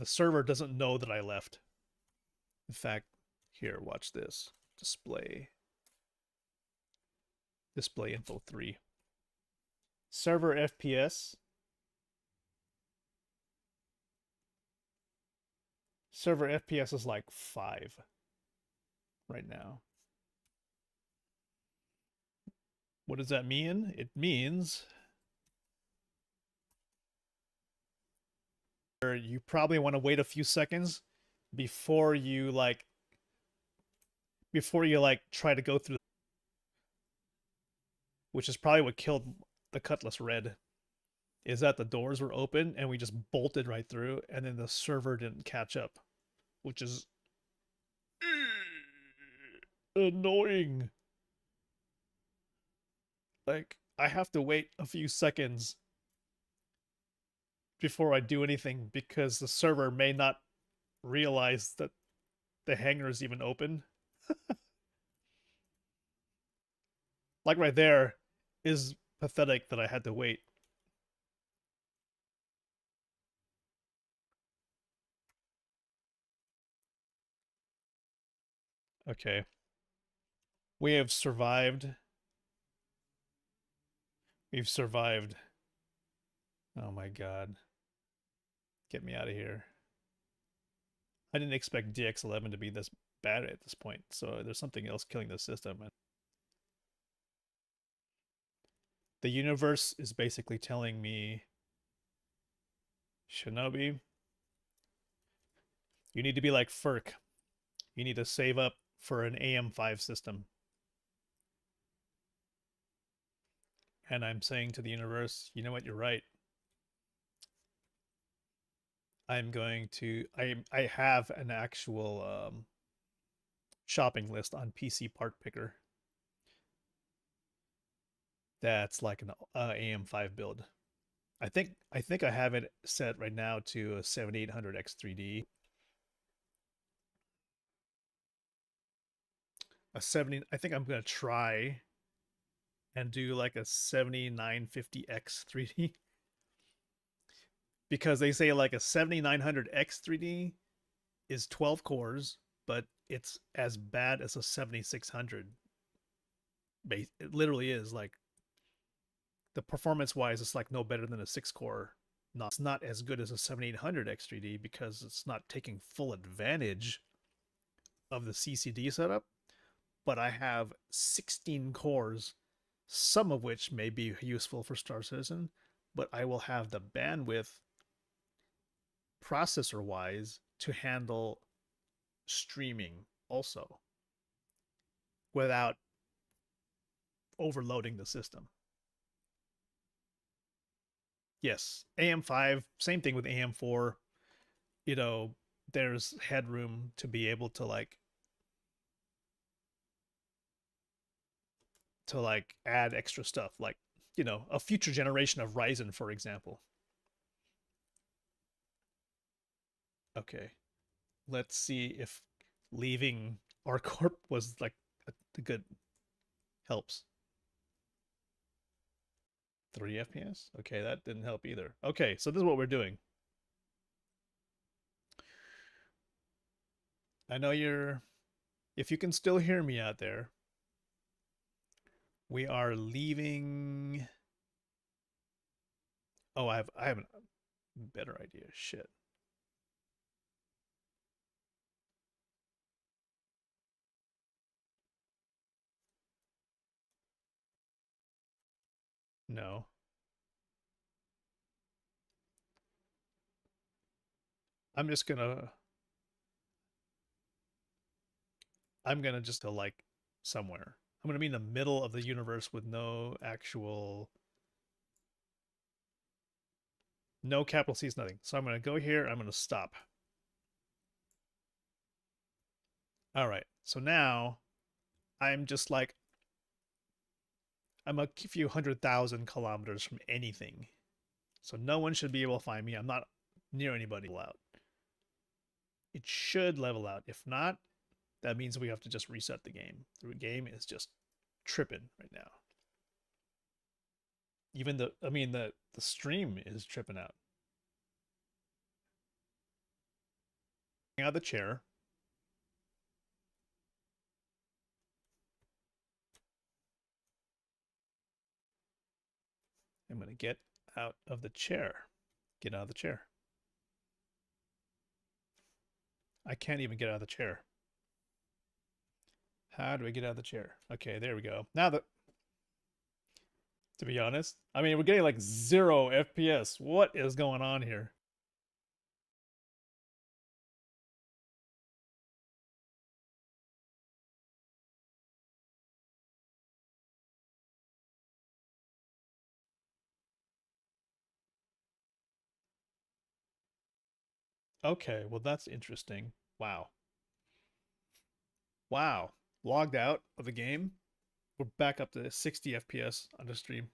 server doesn't know that I left. In fact, Here, watch this. Display info 3. Server FPS. Server FPS is like 5 right now. What does that mean? It means you probably want to wait a few seconds before you try to go through, which is probably what killed the Cutlass Red, is that the doors were open and we just bolted right through, and then the server didn't catch up, which is annoying. Like, I have to wait a few seconds before I do anything because the server may not realize that the hangar is even open. Like right there is pathetic that I had to wait. Okay. We have survived. We've survived. Oh my god. Get me out of here. I didn't expect DX11 to be this bad at this point, so there's something else killing the system. The universe is basically telling me, Shinobi, you need to be like Ferk. You need to save up for an AM5 system. And I'm saying to the universe, you know what, you're right. I have an actual shopping list on PC Part Picker that's like an AM5 build. I think I have it set right now to a 7800 X3D. I think I'm gonna try and do like a 7950 X3D. Because they say like a 7900 X3D is 12 cores, but it's as bad as a 7600. It literally is. Like, the performance wise, it's like no better than a 6-core. It's not as good as a 7800 X3D because it's not taking full advantage of the CCD setup. But I have 16 cores, some of which may be useful for Star Citizen, but I will have the bandwidth processor wise to handle streaming also without overloading the system. Yes, AM5, same thing with AM4. You know, there's headroom to be able to add extra stuff, like, you know, a future generation of Ryzen, for example. Okay, let's see if leaving our corp was like a good helps. 3 FPS? Okay, that didn't help either. Okay, so this is what we're doing. I know if you can still hear me out there, we are leaving. Oh, I have a better idea. Shit. No. I'm gonna just go like somewhere. I'm gonna be in the middle of the universe with no capital C's, nothing. So I'm gonna go here, I'm gonna stop. All right, so now I'm just like, I'm a few 100,000 kilometers from anything. So no one should be able to find me. I'm not near anybody out. It should level out. If not, that means we have to just reset the game. The game is just tripping right now. Even the stream is tripping out. Out of the chair. I'm going to get out of the chair. Get out of the chair. I can't even get out of the chair. How do I get out of the chair? Okay, there we go. Now that, to be honest, I mean, we're getting like 0 FPS. What is going on here? Okay, well, that's interesting. Wow. Wow. Logged out of the game. We're back up to 60 FPS on the stream.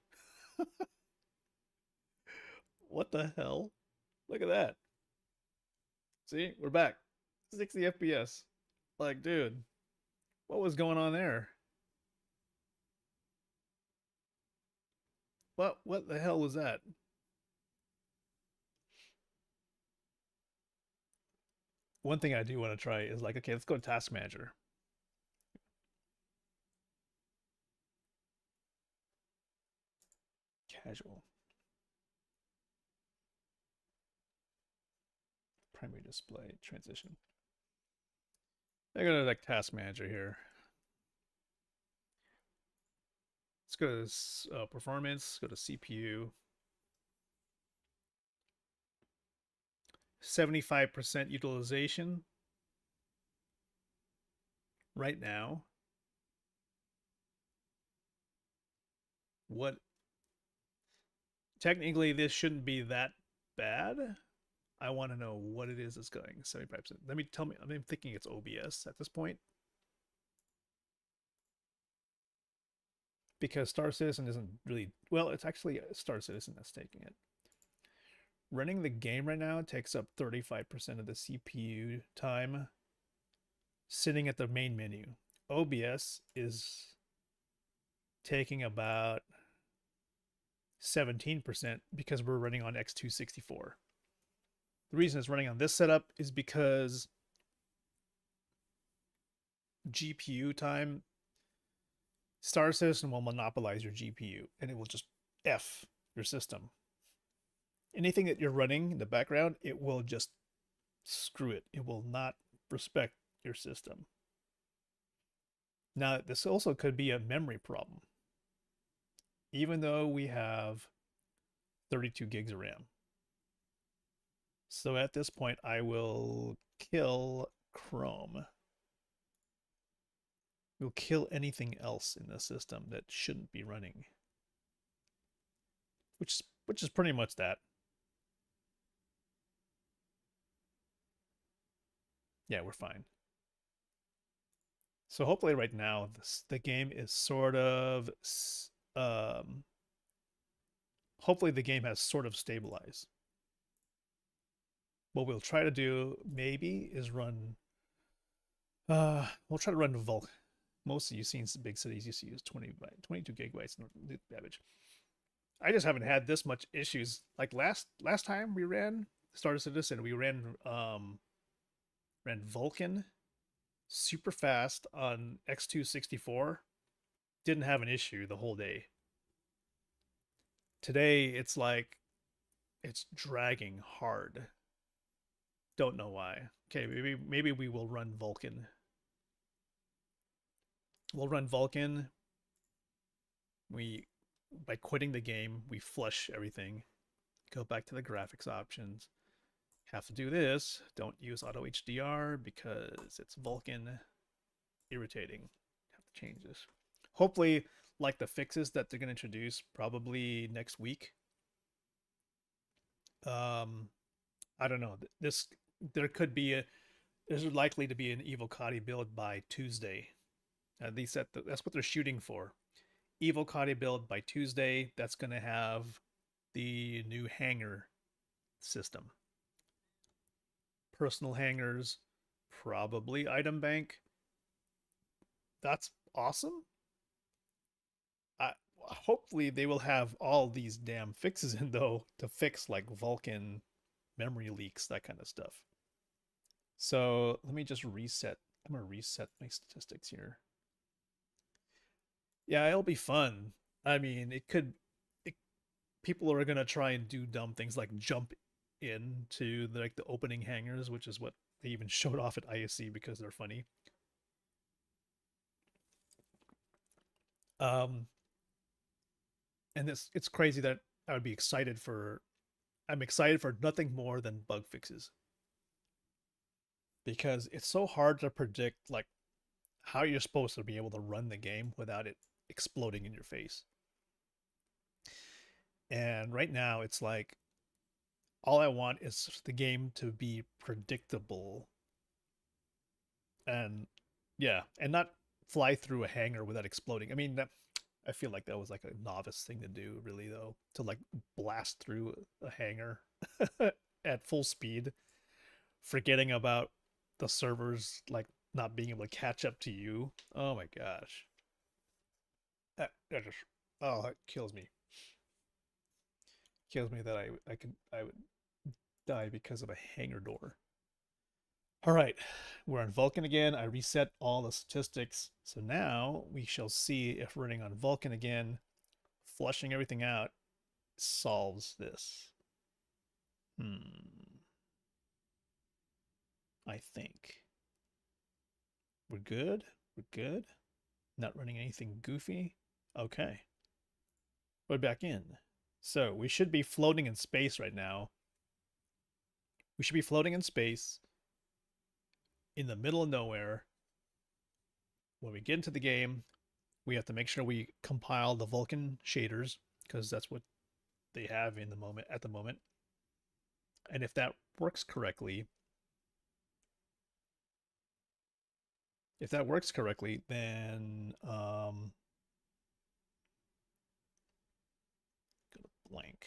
What the hell? Look at that. See, we're back. 60 FPS. Like, dude, what was going on there? What the hell was that? One thing I do want to try is like, okay, let's go to Task Manager. Casual. Primary display, transition. I go to like Task Manager here. Let's go to performance, go to CPU. 75% utilization right now. What? Technically, this shouldn't be that bad. I want to know what it is that's going 75%. Tell me. I'm thinking it's OBS at this point. Because Star Citizen isn't really, well, it's actually Star Citizen that's taking it. Running the game right now takes up 35% of the CPU time sitting at the main menu. OBS is taking about 17% because we're running on X264. The reason it's running on this setup is because GPU time, Star Citizen will monopolize your GPU and it will just F your system. Anything that you're running in the background, it will just screw it. It will not respect your system. Now, this also could be a memory problem. Even though we have 32 gigs of RAM. So at this point, I will kill Chrome. We'll kill anything else in the system that shouldn't be running. Which is pretty much that. Yeah, we're fine. So hopefully right now the game is sort of hopefully the game has sort of stabilized. What we'll try to do maybe is run we'll try to run Vulk. Most of you seen big cities used to use 22 gigabytes average. I just haven't had this much issues. Like last time we ran Star Citizen, we ran Vulkan super fast on X264. Didn't have an issue the whole day. Today it's like it's dragging hard. Don't know why. Okay, maybe we will run Vulkan. We'll run Vulkan. By quitting the game, we flush everything. Go back to the graphics options. Have to do this. Don't use auto HDR because it's Vulkan. Irritating. Have to change this. Hopefully, like the fixes that they're going to introduce probably next week. I don't know. There's likely to be an Evocati build by Tuesday. At least that's what they're shooting for. Evocati build by Tuesday. That's going to have the new hangar system. Personal hangars, probably item bank. That's awesome. Hopefully they will have all these damn fixes in though to fix like Vulkan memory leaks, that kind of stuff. So let me just reset. I'm gonna reset my statistics here. Yeah, it'll be fun. I mean, people are gonna try and do dumb things like jump into the opening hangars, which is what they even showed off at ISC because they're funny. And it's crazy that I would be excited for. I'm excited for nothing more than bug fixes because it's so hard to predict like how you're supposed to be able to run the game without it exploding in your face. And right now, it's like all I want is the game to be predictable and yeah, and not fly through a hangar without exploding. I mean, that I feel like that was like a novice thing to do, really, though, to like blast through a hangar at full speed, forgetting about the servers like not being able to catch up to you. Oh my gosh, that just that kills me. Kills me that I would die because of a hangar door. All right, we're on Vulcan again. I reset all the statistics. So now we shall see if running on Vulcan again, flushing everything out, solves this. I think. We're good? We're good? Not running anything goofy? Okay. We're back in. So we should be floating in space right now. We should be floating in space in the middle of nowhere. When we get into the game, we have to make sure we compile the Vulcan shaders because that's what they have in the moment at the moment. And if that works correctly, then go to blank.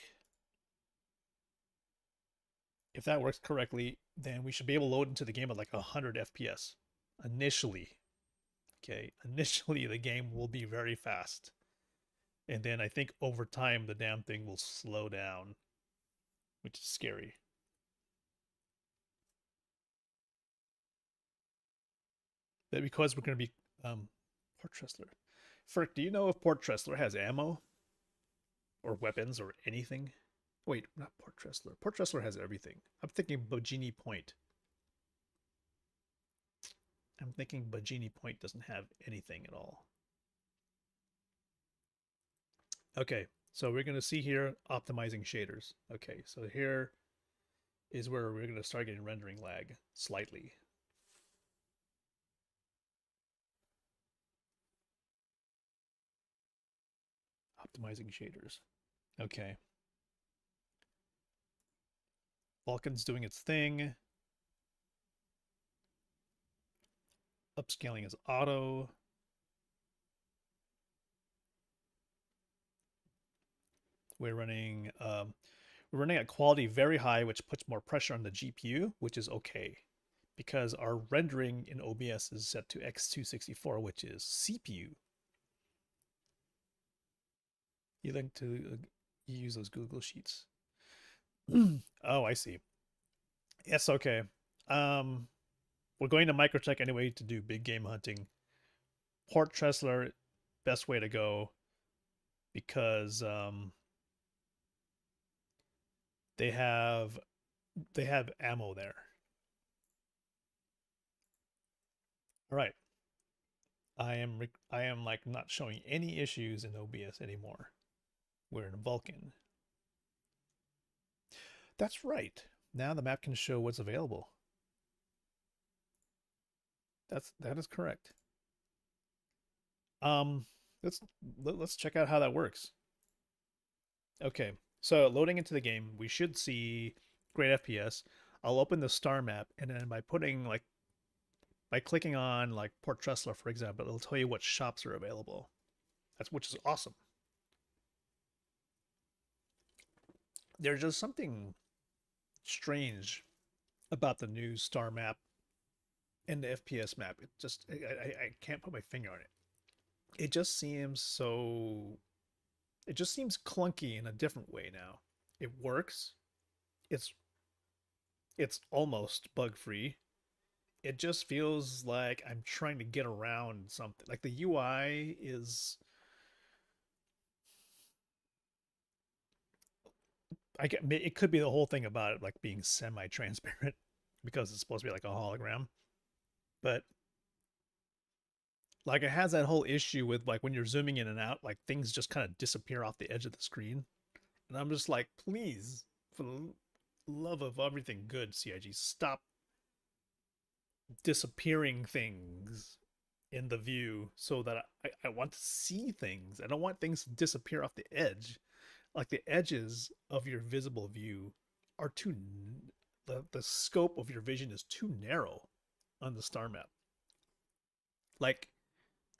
If that works correctly, then we should be able to load into the game at like 100 FPS initially. Okay, initially the game will be very fast. And then I think over time the damn thing will slow down, which is scary. That because we're going to be Port Tressler. Frick, do you know if Port Tressler has ammo or weapons or anything? Wait, not Port Tressler. Port Tressler has everything. I'm thinking Bogini Point. I'm thinking Bogini Point doesn't have anything at all. Okay, so we're going to see here optimizing shaders. Okay, so here is where we're going to start getting rendering lag slightly. Optimizing shaders. Okay. Vulcan's doing its thing. Upscaling is auto. We're running at quality very high, which puts more pressure on the GPU, which is okay, because our rendering in OBS is set to X264, which is CPU. You like to use those Google Sheets. Oh, I see. Yes, okay. We're going to Microtech anyway to do big game hunting. Port Tressler, best way to go, because they have ammo there. All right. I am like not showing any issues in OBS anymore. We're in Vulcan. That's right. Now the map can show what's available. That is correct. Let's check out how that works. Okay, so loading into the game, we should see great FPS. I'll open the star map, and then by clicking on like Port Tressler, for example, it'll tell you what shops are available. Which is awesome. There's just something strange about the new star map and the FPS map. It just I can't put my finger on it. It just seems clunky in a different way now. It works. It's almost bug free. It just feels like I'm trying to get around something. Like the UI is it could be the whole thing about it like being semi-transparent because it's supposed to be like a hologram, but like it has that whole issue with like when you're zooming in and out, like things just kind of disappear off the edge of the screen, and I'm just like, please, for the love of everything good, CIG, stop disappearing things in the view so that I want to see things. I don't want things to disappear off the edge. Like the edges of your visible view are too, the scope of your vision is too narrow on the star map. Like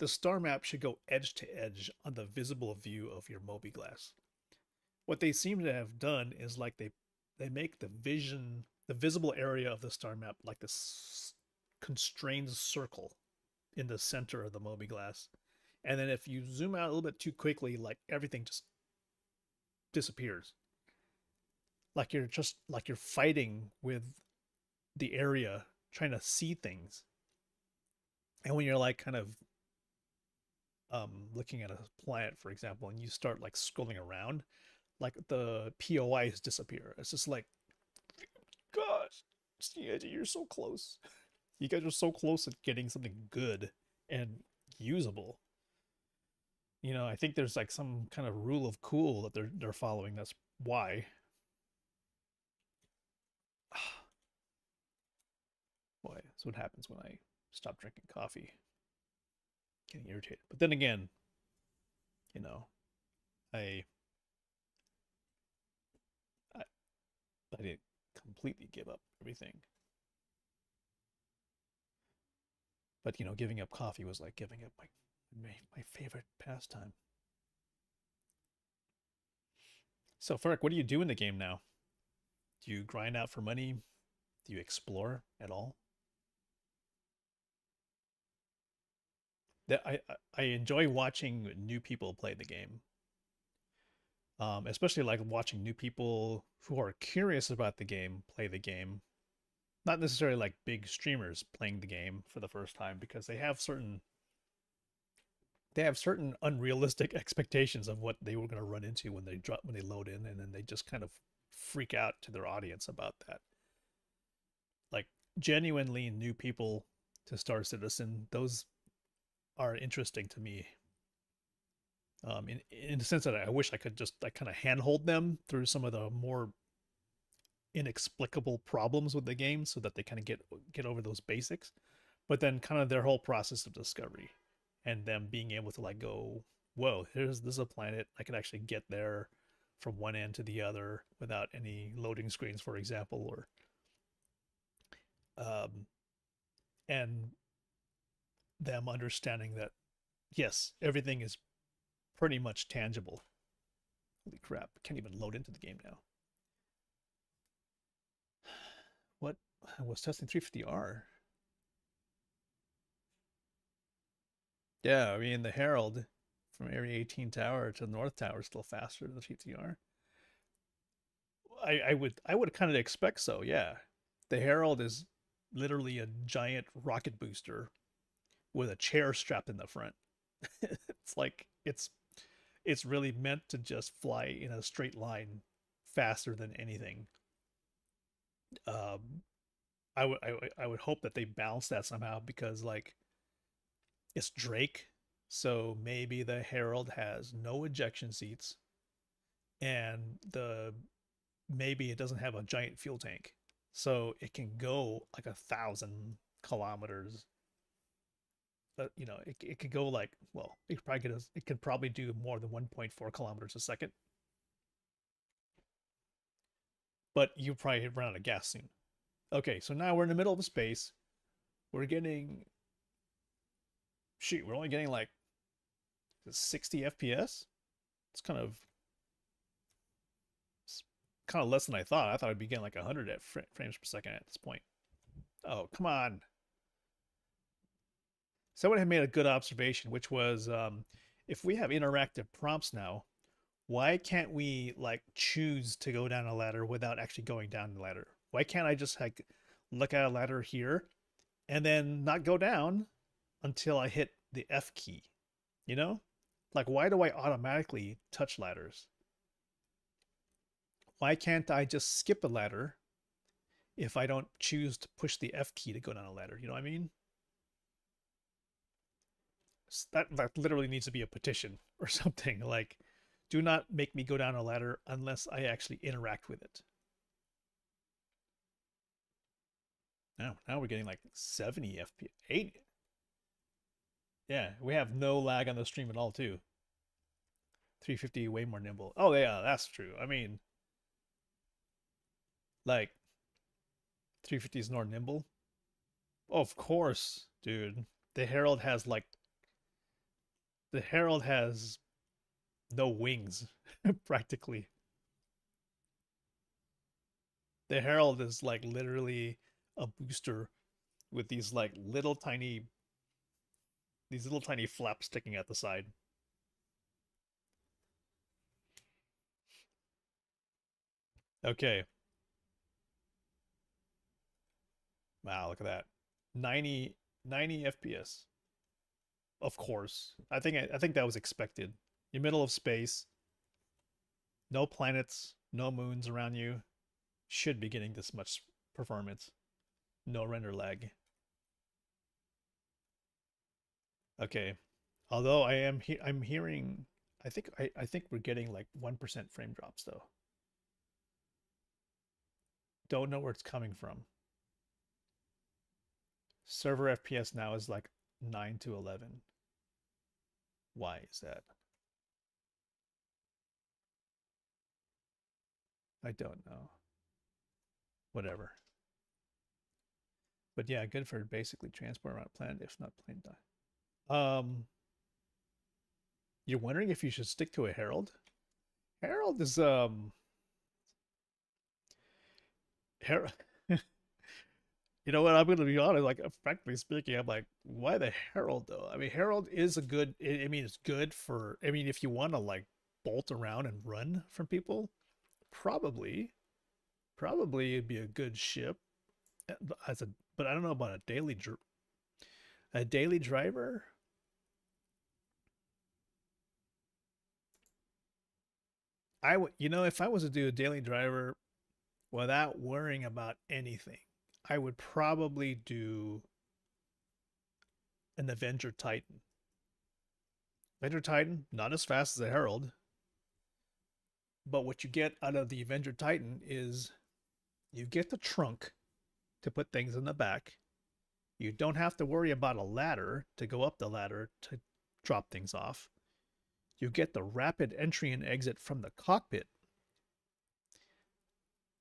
the star map should go edge to edge on the visible view of your Moby glass. What they seem to have done is like they make the visible area of the star map like this constrained circle in the center of the Moby glass. And then if you zoom out a little bit too quickly, like everything just disappears. Like you're fighting with the area trying to see things. And when you're like kind of looking at a planet, for example, and you start like scrolling around, like the POIs disappear. It's just like, gosh, you're so close. You guys are so close at getting something good and usable. You know, I think there's like some kind of rule of cool that they're following. That's why. Boy, that's what happens when I stop drinking coffee. Getting irritated. But then again, you know, I didn't completely give up everything. But you know, giving up coffee was like giving up my favorite pastime. So, Ferric, what do you do in the game now? Do you grind out for money? Do you explore at all? I enjoy watching new people play the game. Especially like watching new people who are curious about the game play the game. Not necessarily like big streamers playing the game for the first time, because they have certain unrealistic expectations of what they were going to run into when they load in, and then they just kind of freak out to their audience about that. Like genuinely new people to Star Citizen, those are interesting to me. In the sense that I wish I could just like kind of handhold them through some of the more inexplicable problems with the game, so that they kind of get over those basics. But then kind of their whole process of discovery, and them being able to like go, whoa, this is a planet, I can actually get there from one end to the other without any loading screens, for example, or and them understanding that yes, everything is pretty much tangible. Holy crap, I can't even load into the game now. What? I was testing 350R. Yeah, I mean the Herald from Area 18 Tower to the North Tower is still faster than the 350R. I would kind of expect so, yeah. The Herald is literally a giant rocket booster with a chair strapped in the front. It's like it's really meant to just fly in a straight line faster than anything. I would hope that they balance that somehow, because like it's Drake, so maybe the Herald has no ejection seats, and maybe it doesn't have a giant fuel tank, so it can go like 1,000 kilometers. You know, it could go like, well, it could probably do more than 1.4 kilometers a second. But you probably run out of gas soon. Okay, so now we're in the middle of space. We're getting, shoot, we're only getting like 60 FPS. It's kind of less than I thought. I thought I'd be getting like 100 frames per second at this point. Oh, come on. Someone had made a good observation, which was if we have interactive prompts now, why can't we like choose to go down a ladder without actually going down the ladder? Why can't I just like look at a ladder here and then not go down until I hit the F key? You know, like why do I automatically touch ladders? Why can't I just skip a ladder if I don't choose to push the F key to go down a ladder? You know what I mean? That literally needs to be a petition or something. Like, do not make me go down a ladder unless I actually interact with it. Now we're getting like 70 FPS, 80. Yeah, we have no lag on the stream at all too. 350 way more nimble. Oh yeah, that's true. I mean, like 350 is more nimble. Oh, of course, dude. The Herald has no wings practically. The Herald is like literally a booster with these like little tiny flaps sticking out the side. Okay. Wow, look at that. 90 FPS. Of course. I think that was expected. You're middle of space. No planets, no moons around you. Should be getting this much performance. No render lag. Okay. Although I'm hearing I think we're getting like 1% frame drops though. Don't know where it's coming from. Server FPS now is like 9 to 11. Why is that? I don't know. Whatever. But yeah, good for basically transport around planet, if not plain die. You're wondering if you should stick to a Herald? Herald is Herald. You know what? I'm gonna be honest. Like, frankly speaking, I'm like, why the Herald though? I mean, Herald is a good. I mean, it's good for. I mean, if you want to like bolt around and run from people, probably it'd be a good ship as a. But I don't know about a daily driver. I would, if I was to do a daily driver without worrying about anything, I would probably do an Avenger Titan. Avenger Titan, not as fast as a Herald, but what you get out of the Avenger Titan is you get the trunk to put things in the back. You don't have to worry about a ladder to go up the ladder to drop things off. You get the rapid entry and exit from the cockpit.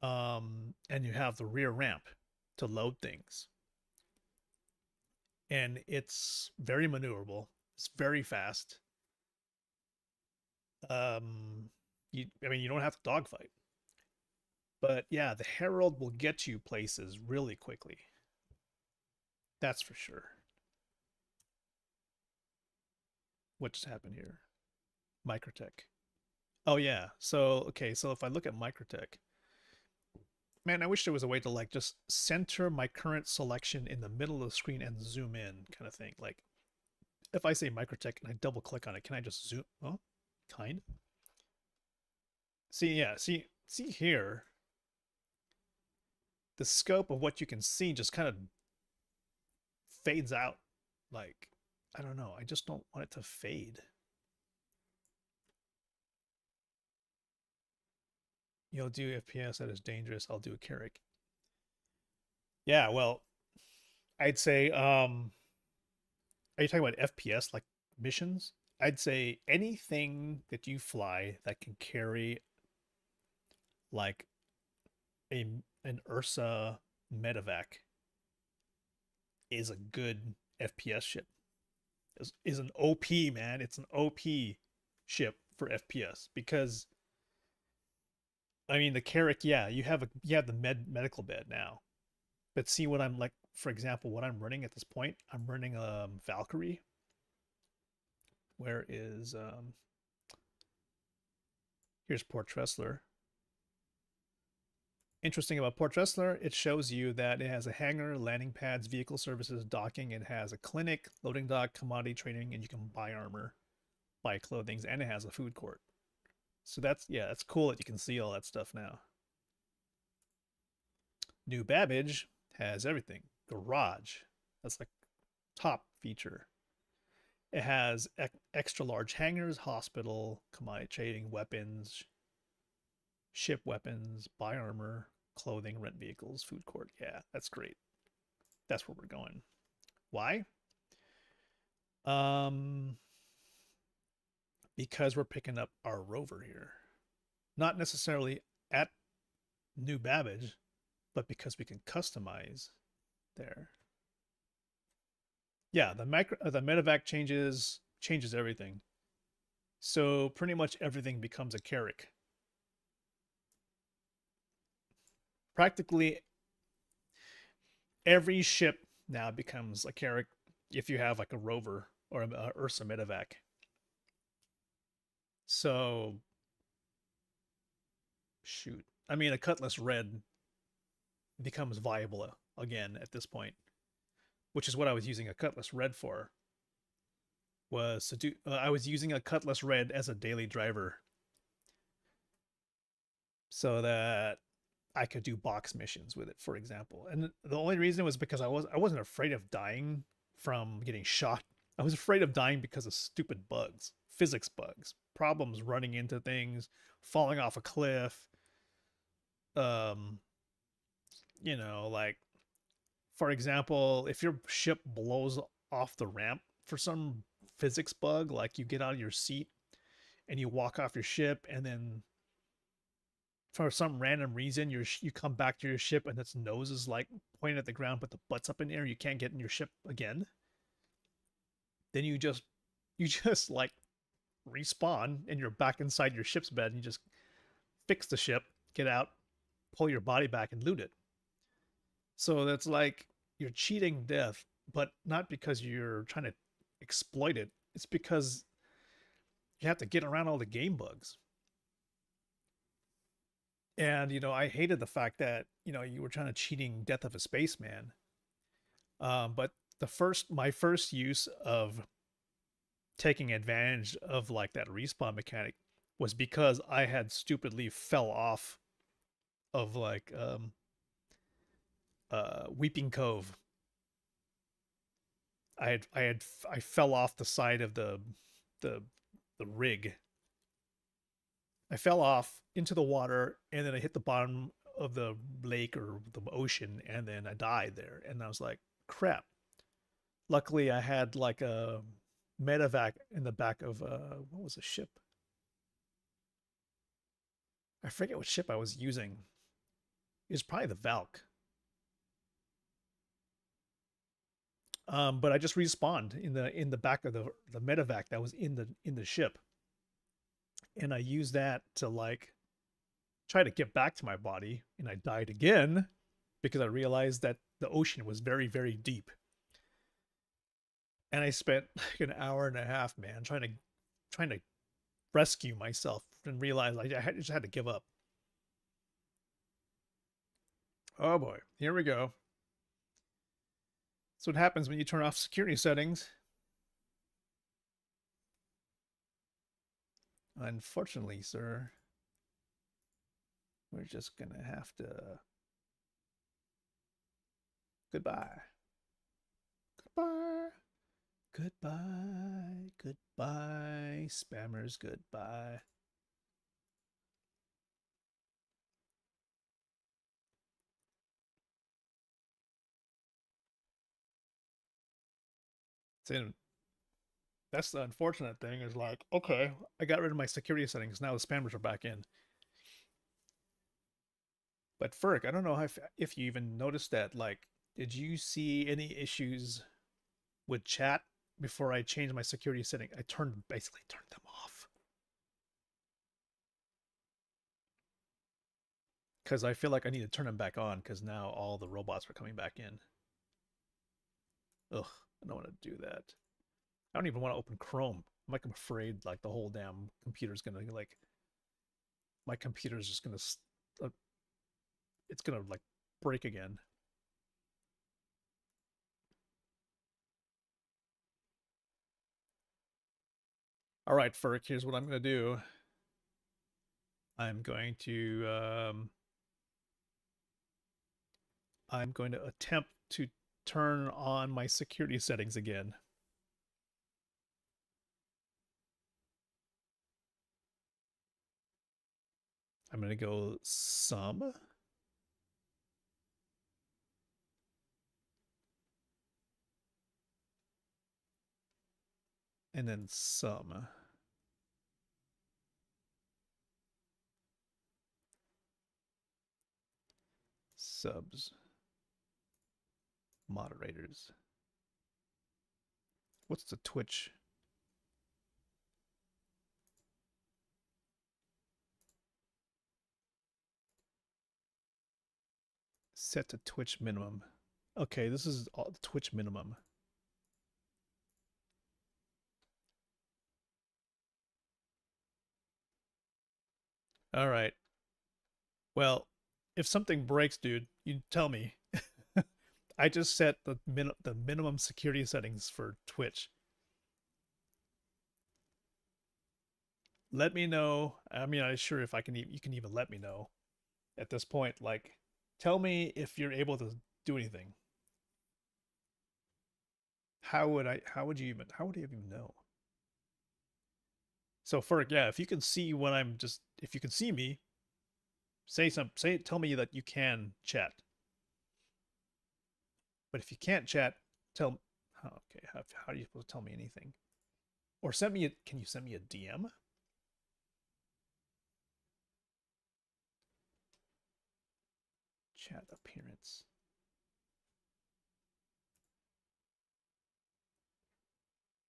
And you have the rear ramp to load things. And it's very maneuverable. It's very fast. You don't have to dogfight. But yeah, the Herald will get you places really quickly. That's for sure. What just happened here? Microtech. Oh yeah. So if I look at Microtech, man, I wish there was a way to like just center my current selection in the middle of the screen and zoom in kind of thing. Like if I say Microtech and I double click on it, can I just zoom? Oh, kind. See here. The scope of what you can see just kind of fades out. Like, I don't know. I just don't want it to fade. You'll do FPS that is dangerous. I'll do a Carrick. Yeah, well, I'd say, are you talking about FPS, like missions? I'd say anything that you fly that can carry like an Ursa medevac is a good FPS ship. Is an OP, man. It's an OP ship for FPS because I mean the Carrick, yeah, you have the medical bed now. But see what I'm like, for example, what I'm running at this point, I'm running Valkyrie. Where is here's Port Tressler. Interesting about Port Tressler, it shows you that it has a hangar, landing pads, vehicle services, docking. It has a clinic, loading dock, commodity trading, and you can buy armor, buy clothing, and it has a food court. So that's cool that you can see all that stuff now. New Babbage has everything. Garage, that's like top feature. It has extra large hangars, hospital, commodity trading, weapons, ship weapons, buy armor, clothing, rent vehicles, food court. Yeah, that's great. That's where we're going. Why? Because we're picking up our rover here. Not necessarily at New Babbage, but because we can customize there. Yeah, the medevac changes everything. So pretty much everything becomes a Carrack. Practically every ship now becomes a Carrack if you have like a rover or a Ursa medevac. So shoot. I mean, a Cutlass Red becomes viable again at this point, which is what I was using a Cutlass Red for. Was to do I was using a Cutlass Red as a daily driver so that I could do box missions with it, for example. And the only reason was because I wasn't afraid of dying from getting shot. I was afraid of dying because of stupid bugs, physics bugs, problems running into things, falling off a cliff. You know, like for example, if your ship blows off the ramp for some physics bug, like you get out of your seat and you walk off your ship, and then for some random reason you come back to your ship and its nose is like pointing at the ground, but the butt's up in the air, you can't get in your ship again. Then you just like respawn and you're back inside your ship's bed, and you just fix the ship, get out, pull your body back, and loot it. So that's like you're cheating death, but not because you're trying to exploit it. It's because you have to get around all the game bugs. And you know, I hated the fact that you were trying to cheating Death of a Spaceman. But my first use of taking advantage of like that respawn mechanic was because I had stupidly fell off of like Weeping Cove. I fell off the side of the rig. I fell off into the water, and then I hit the bottom of the lake or the ocean, and then I died there. And I was like, crap. Luckily, I had like a medevac in the back of what was the ship? I forget what ship I was using. It was probably the Valk. But I just respawned in the back of the medevac that was in the ship, and I used that to like try to get back to my body, and I died again because I realized that the ocean was very, very deep. And I spent like an hour and a half, man, trying to rescue myself, and realized I just had to give up. Oh boy, here we go. That's what happens when you turn off security settings. Unfortunately, sir, we're just gonna have to. Goodbye. Goodbye. Goodbye. Goodbye. Spammers, goodbye. So that's the unfortunate thing, is like, okay, I got rid of my security settings. Now the spammers are back in. But Ferk, I don't know if you even noticed that. Like, did you see any issues with chat before I changed my security setting? I basically turned them off. Because I feel like I need to turn them back on, because now all the robots are coming back in. Ugh, I don't want to do that. I don't even want to open Chrome. I'm like, I'm afraid like the whole damn computer's gonna like, my computer's just gonna it's gonna like break again. All right, Ferk, here's what I'm gonna do. I'm going to I'm going to attempt to turn on my security settings again. I'm going to go some. And then some. Subs. Moderators. What's the Twitch? Set to Twitch minimum. Okay, this is all the Twitch minimum. All right. Well, if something breaks, dude, you tell me. I just set the minimum security settings for Twitch. Let me know. I mean, I'm sure if I can, you can even let me know at this point. Like, tell me if you're able to do anything. How would you even know? So Ferg, yeah, if you can see when I'm just, if you can see me, tell me that you can chat. But if you can't chat, tell, okay, how are you supposed to tell me anything? Or can you send me a DM? Chat appearance.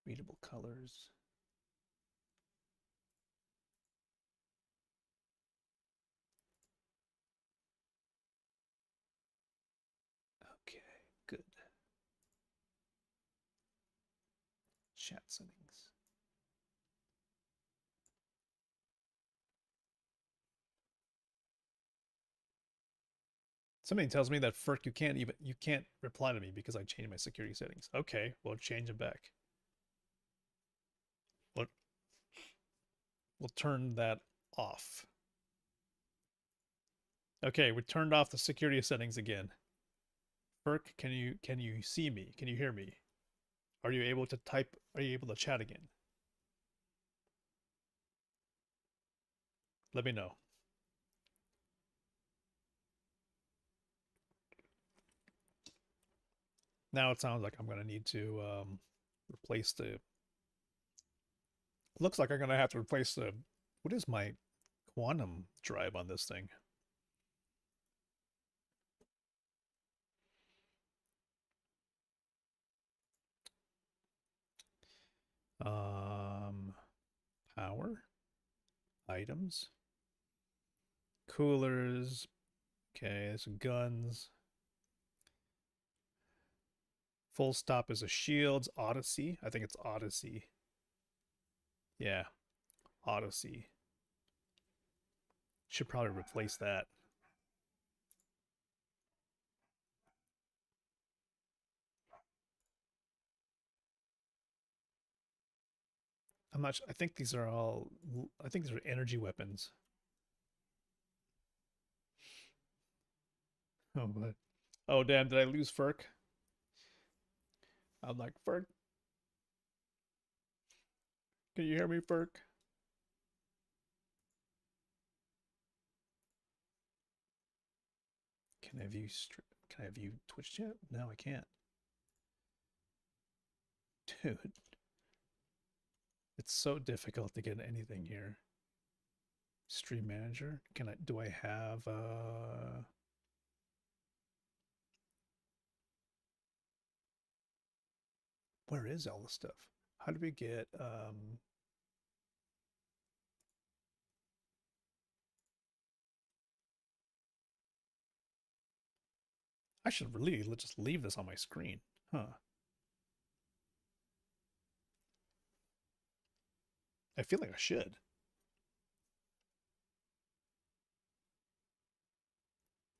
Readable colors. Okay, good. Chat settings. Something tells me that Ferk, you can't reply to me because I changed my security settings. Okay, we'll change them back. We'll turn that off. Okay, we turned off the security settings again. Ferk, can you see me? Can you hear me? Are you able to type? Are you able to chat again? Let me know. Now it sounds like I'm going to need to replace the... Looks like I'm going to have to replace the... What is my quantum drive on this thing? Power, items, coolers. Okay, some guns. Full stop is a shields. Odyssey. I think it's Odyssey. Yeah, Odyssey. Should probably replace that. I'm not. I think these are all. I think these are energy weapons. Oh, but. Oh damn! Did I lose Ferk? I'm like Ferk. Can you hear me, Ferk? Can I view? Can I view Twitch chat? No, I can't. Dude, it's so difficult to get anything here. Stream manager. Can I? Do I have? Where is all the stuff? How do we get I should really just leave this on my screen. Huh. I feel like I should.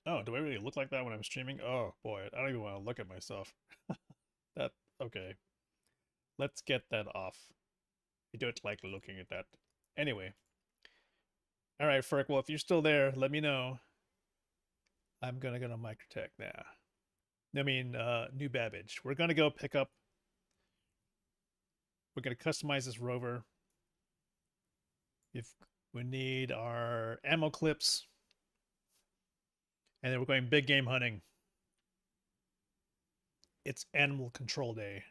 Oh, do I really look like that when I'm streaming? Oh boy, I don't even want to look at myself. That okay. Let's get that off. I don't like looking at that. Anyway. Alright, Ferk, well if you're still there, let me know. I'm gonna go to Microtech now. New Babbage. We're gonna go pick up. We're gonna customize this rover. If we need our ammo clips, and then we're going big game hunting. It's Animal Control Day.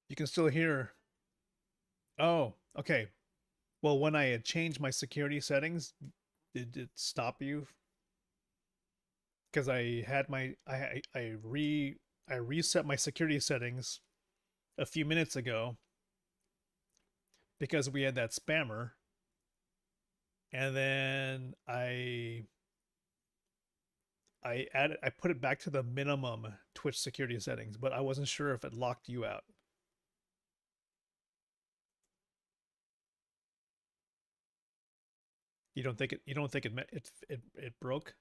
You can still hear. Oh, okay. Well, when I had changed my security settings, did it stop you? Because I had my I reset my security settings a few minutes ago because we had that spammer, and then I put it back to the minimum Twitch security settings, but I wasn't sure if it locked you out. You don't think it broke?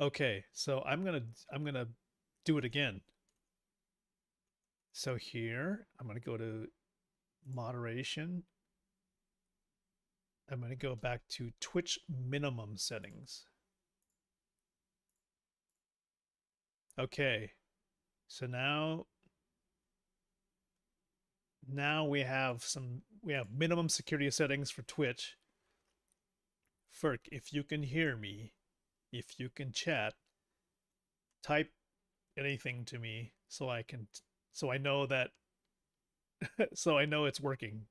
Okay, so I'm gonna do it again. So here I'm gonna go to moderation. I'm gonna go back to Twitch minimum settings. Okay, so now we have minimum security settings for Twitch. Ferk, if you can hear me, if you can chat, type anything to me so I know that so I know it's working.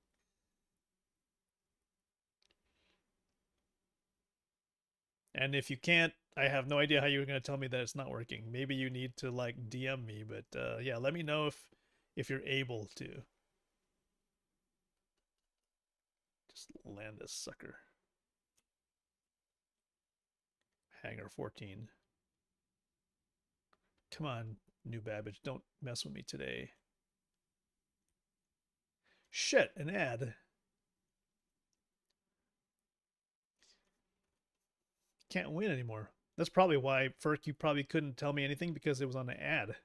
And if you can't, I have no idea how you're going to tell me that it's not working. Maybe you need to like DM me, but yeah, let me know if you're able to. Just land this sucker. Hangar 14. Come on, New Babbage, don't mess with me today. Shit, an ad. Can't win anymore. That's probably why, Ferk, you probably couldn't tell me anything because it was on the ad.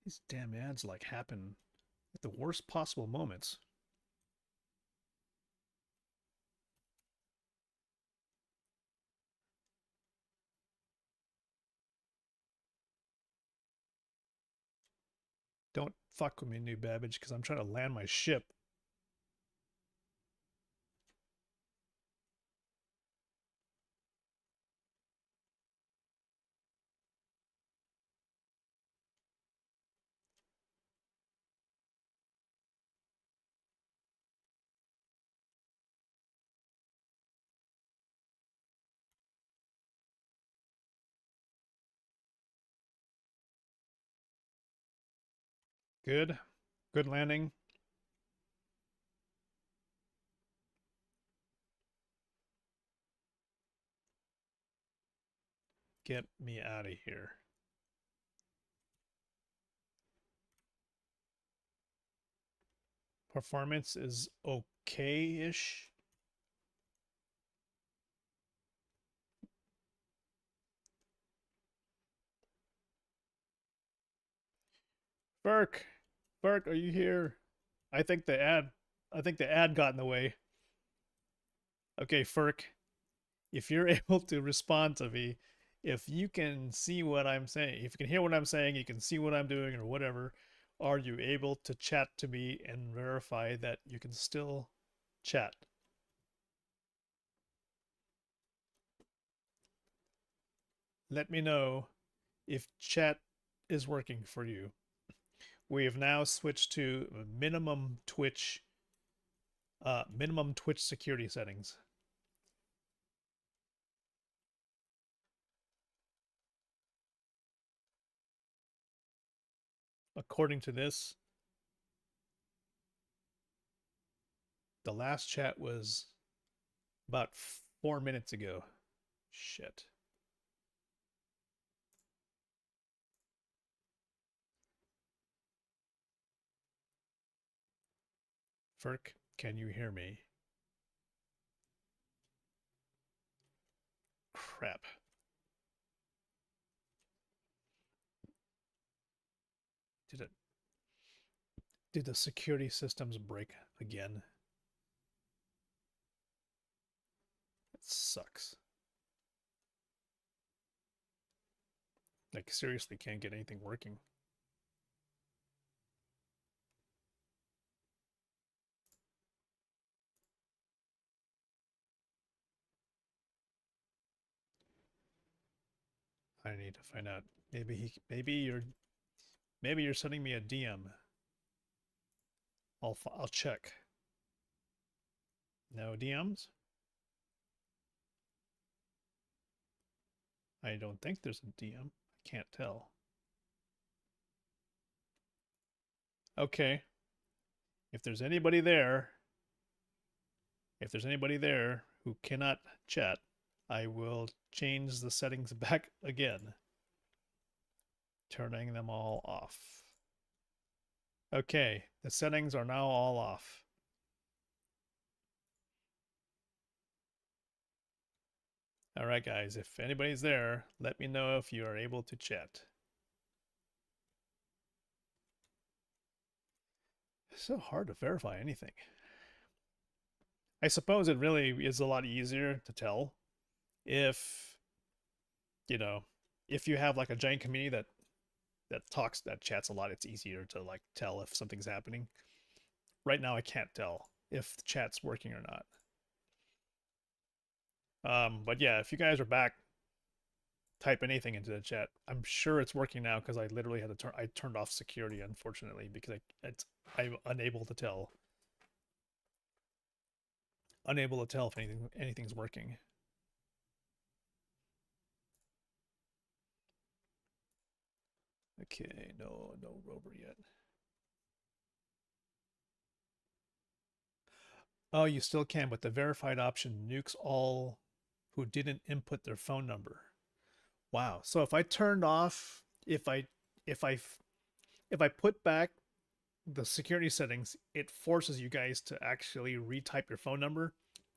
These damn ads like happen at the worst possible moments. Don't fuck with me, New Babbage, because I'm trying to land my ship. Good. Good landing. Get me out of here. Performance is okay-ish. Burke, Burke, are you here? I think the ad got in the way. Okay, Ferk, if you're able to respond to me, if you can see what I'm saying, if you can hear what I'm saying, you can see what I'm doing or whatever, are you able to chat to me and verify that you can still chat? Let me know if chat is working for you. We have now switched to minimum Twitch security settings. According to this, the last chat was about 4 minutes ago. Shit. Ferk, can you hear me? Crap. Did it? Did the security systems break again? It sucks. Like, seriously, can't get anything working. I need to find out. Maybe you're sending me a DM. I'll check. No DMs? I don't think there's a DM. I can't tell. Okay. If there's anybody there who cannot chat, I will change the settings back again, turning them all off. Okay, the settings are now all off. All right, guys, if anybody's there, let me know if you are able to chat. It's so hard to verify anything. I suppose it really is a lot easier to tell if, you know, if you have like a giant community that chats a lot, it's easier to like tell if something's happening. Right now I can't tell if the chat's working or not. But yeah, if you guys are back, type anything into the chat. I'm sure it's working now because I literally had to I turned off security, unfortunately, because I'm unable to tell. Unable to tell if anything's working. Okay, no rover yet. Oh, you still can, but the verified option nukes all who didn't input their phone number. Wow. So if I turned off, if I put back the security settings, it forces you guys to actually retype your phone number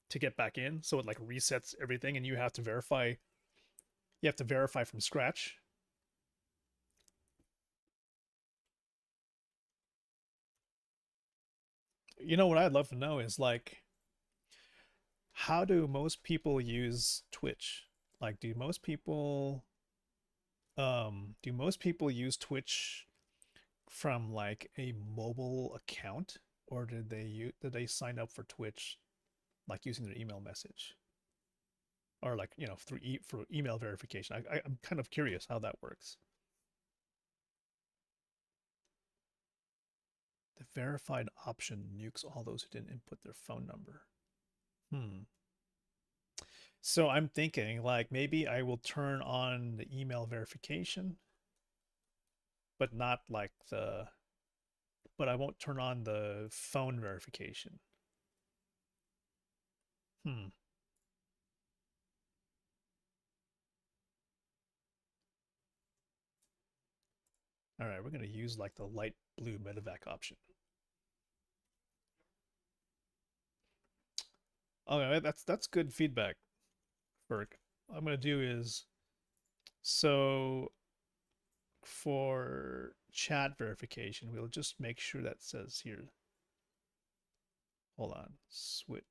to get back in. So it like resets everything, and you have to verify. You have to verify from scratch. You know what I'd love to know is like, how do most people use Twitch? Like, do most people use Twitch from like a mobile account, or did they sign up for Twitch like using their email message, or like, you know, for email verification? I'm kind of curious how that works. The verified option nukes all those who didn't input their phone number. So I'm thinking like maybe I will turn on the email verification, but not like but I won't turn on the phone verification. All right, we're going to use like the light blue medevac option. Okay, that's good feedback, Berg. What I'm going to do is, so for chat verification, we'll just make sure that says here. Hold on. Switch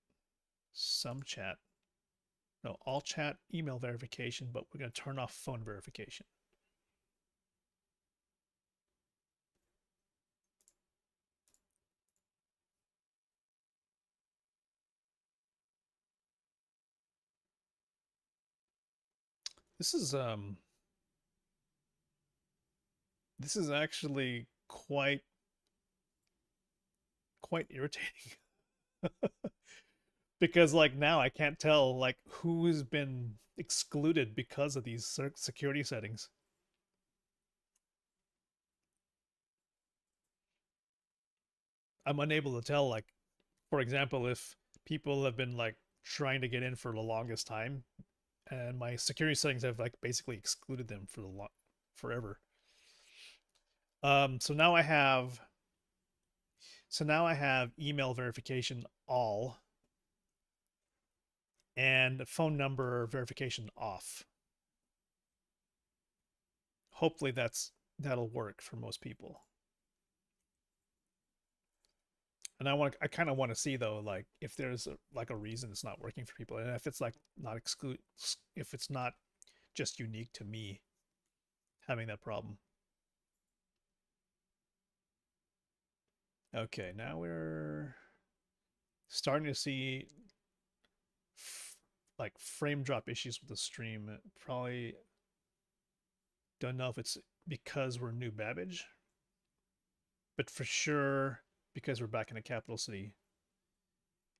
some chat. No, all chat email verification, but we're going to turn off phone verification. This is actually quite irritating. Because like now I can't tell like who's been excluded because of these security settings. I'm unable to tell, like, for example, if people have been like trying to get in for the longest time, and my security settings have like basically excluded them for forever. So now I have email verification all and phone number verification off. Hopefully that'll work for most people. And I kind of want to see though, like if there's like a reason it's not working for people, and if it's like not if it's not just unique to me having that problem. Okay, now we're starting to see like frame drop issues with the stream. Probably don't know if it's because we're New Babbage, but for sure because we're back in the capital city,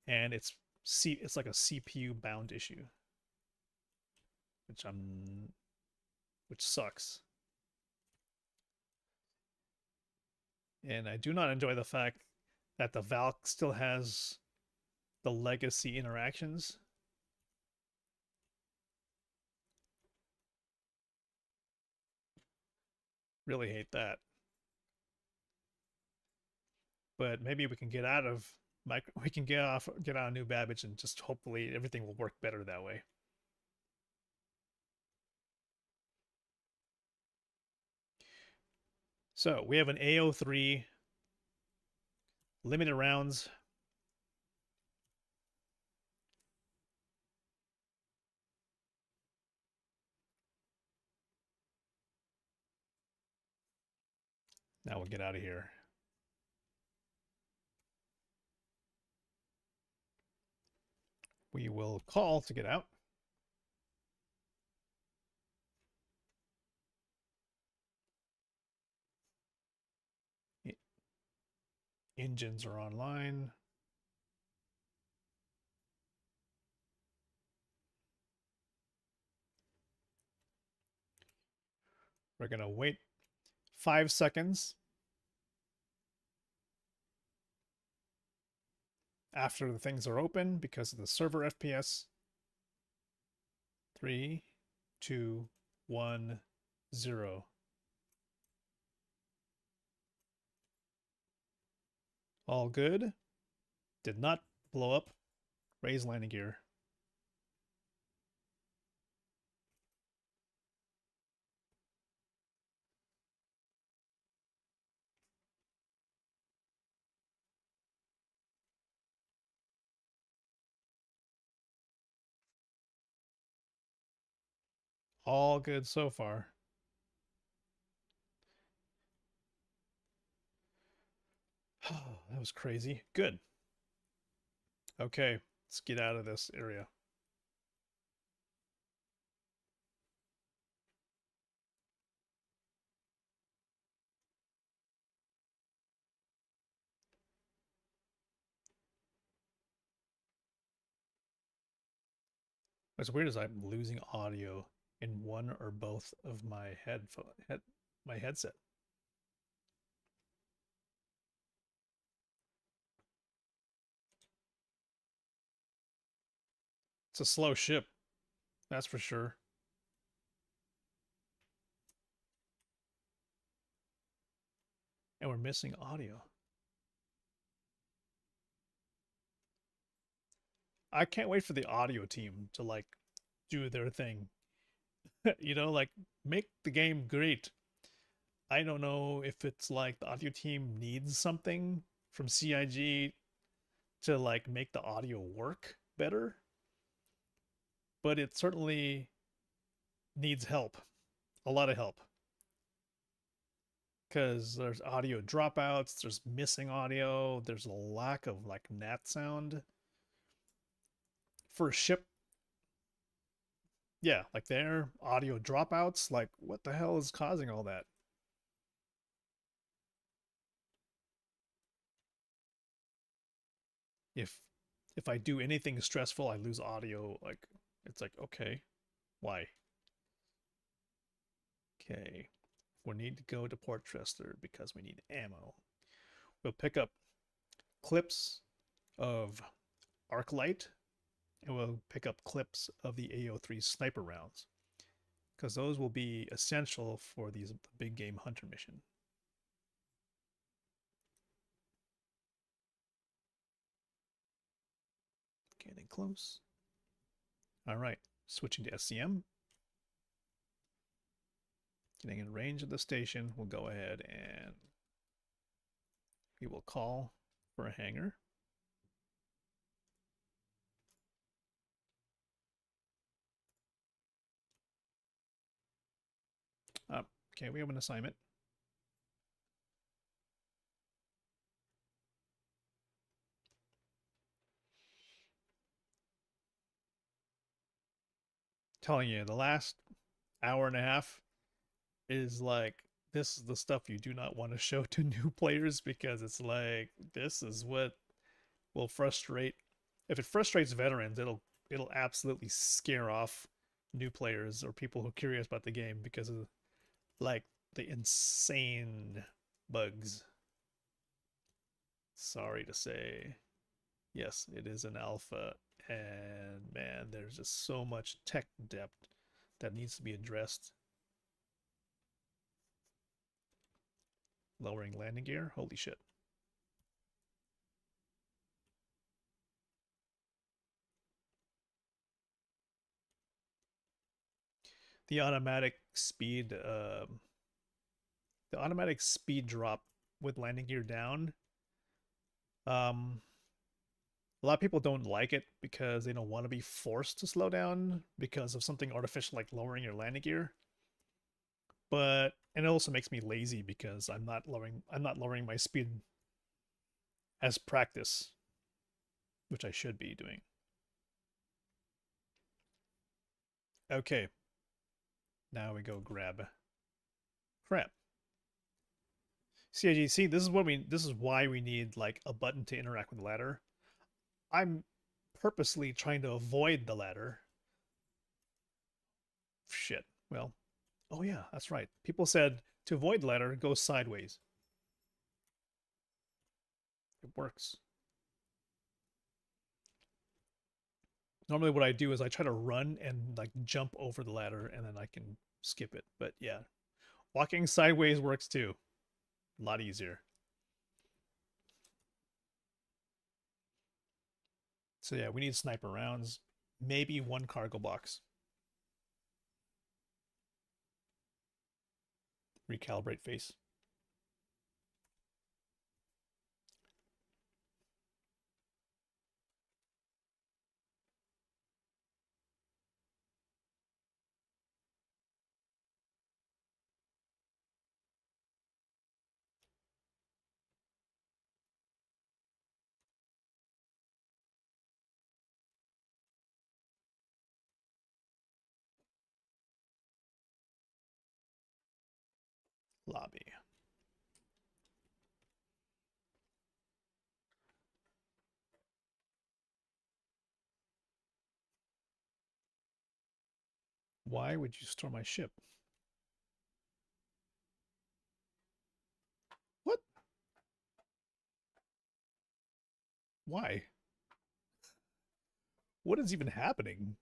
and it's like a CPU bound issue, which sucks. And I do not enjoy the fact that the Valk still has the legacy interactions. Really hate that. But maybe we can get out of we can get out of New Babbage, and just hopefully everything will work better that way. So we have an AO3 limited rounds. Now we'll get out of here. We will call to get out. Engines are online. We're going to wait 5 seconds after the things are open because of the server FPS. 3, 2, 1, 0. All good. Did not blow up. Raise landing gear. All good so far. Oh, that was crazy. Good. Okay, let's get out of this area. What's weird is I'm losing audio in one or both of my my headset. It's a slow ship, that's for sure. And we're missing audio. I can't wait for the audio team to like do their thing. You know, like make the game great. I don't know if it's like the audio team needs something from CIG to like make the audio work better, but it certainly needs help, a lot of help, because there's audio dropouts, there's missing audio, there's a lack of like nat sound for a ship. Yeah, like their audio dropouts, like what the hell is causing all that? if if I do anything stressful, I lose audio. Like it's like, okay, why? Okay, we need to go to Port Trester because we need ammo. We'll pick up clips of arc light, and we'll pick up clips of the AO3 sniper rounds, because those will be essential for the big game hunter mission. Getting close. All right, switching to SCM. Getting in range of the station, we'll go ahead and we will call for a hangar. Okay, we have an assignment. Telling you, the last hour and a half is like, this is the stuff you do not want to show to new players, because it's like, this is what will frustrate. If it frustrates veterans, it'll absolutely scare off new players or people who are curious about the game, because of like the insane bugs. Sorry to say. Yes, it is an alpha, and man, there's just so much tech debt that needs to be addressed. Lowering landing gear? Holy shit. The automatic speed drop with landing gear down, a lot of people don't like it because they don't want to be forced to slow down because of something artificial like lowering your landing gear. But and it also makes me lazy because I'm not lowering my speed as practice, which I should be doing. Okay. Now we go grab crap. CIGC, this is why we need like a button to interact with the ladder. I'm purposely trying to avoid the ladder. Shit. Well, oh yeah, that's right. People said to avoid the ladder, go sideways. It works. Normally what I do is I try to run and like jump over the ladder and then I can skip it. But yeah, walking sideways works too. A lot easier. So yeah, we need sniper rounds. Maybe one cargo box. Recalibrate face. Lobby. Why would you store my ship? What? Why? What is even happening?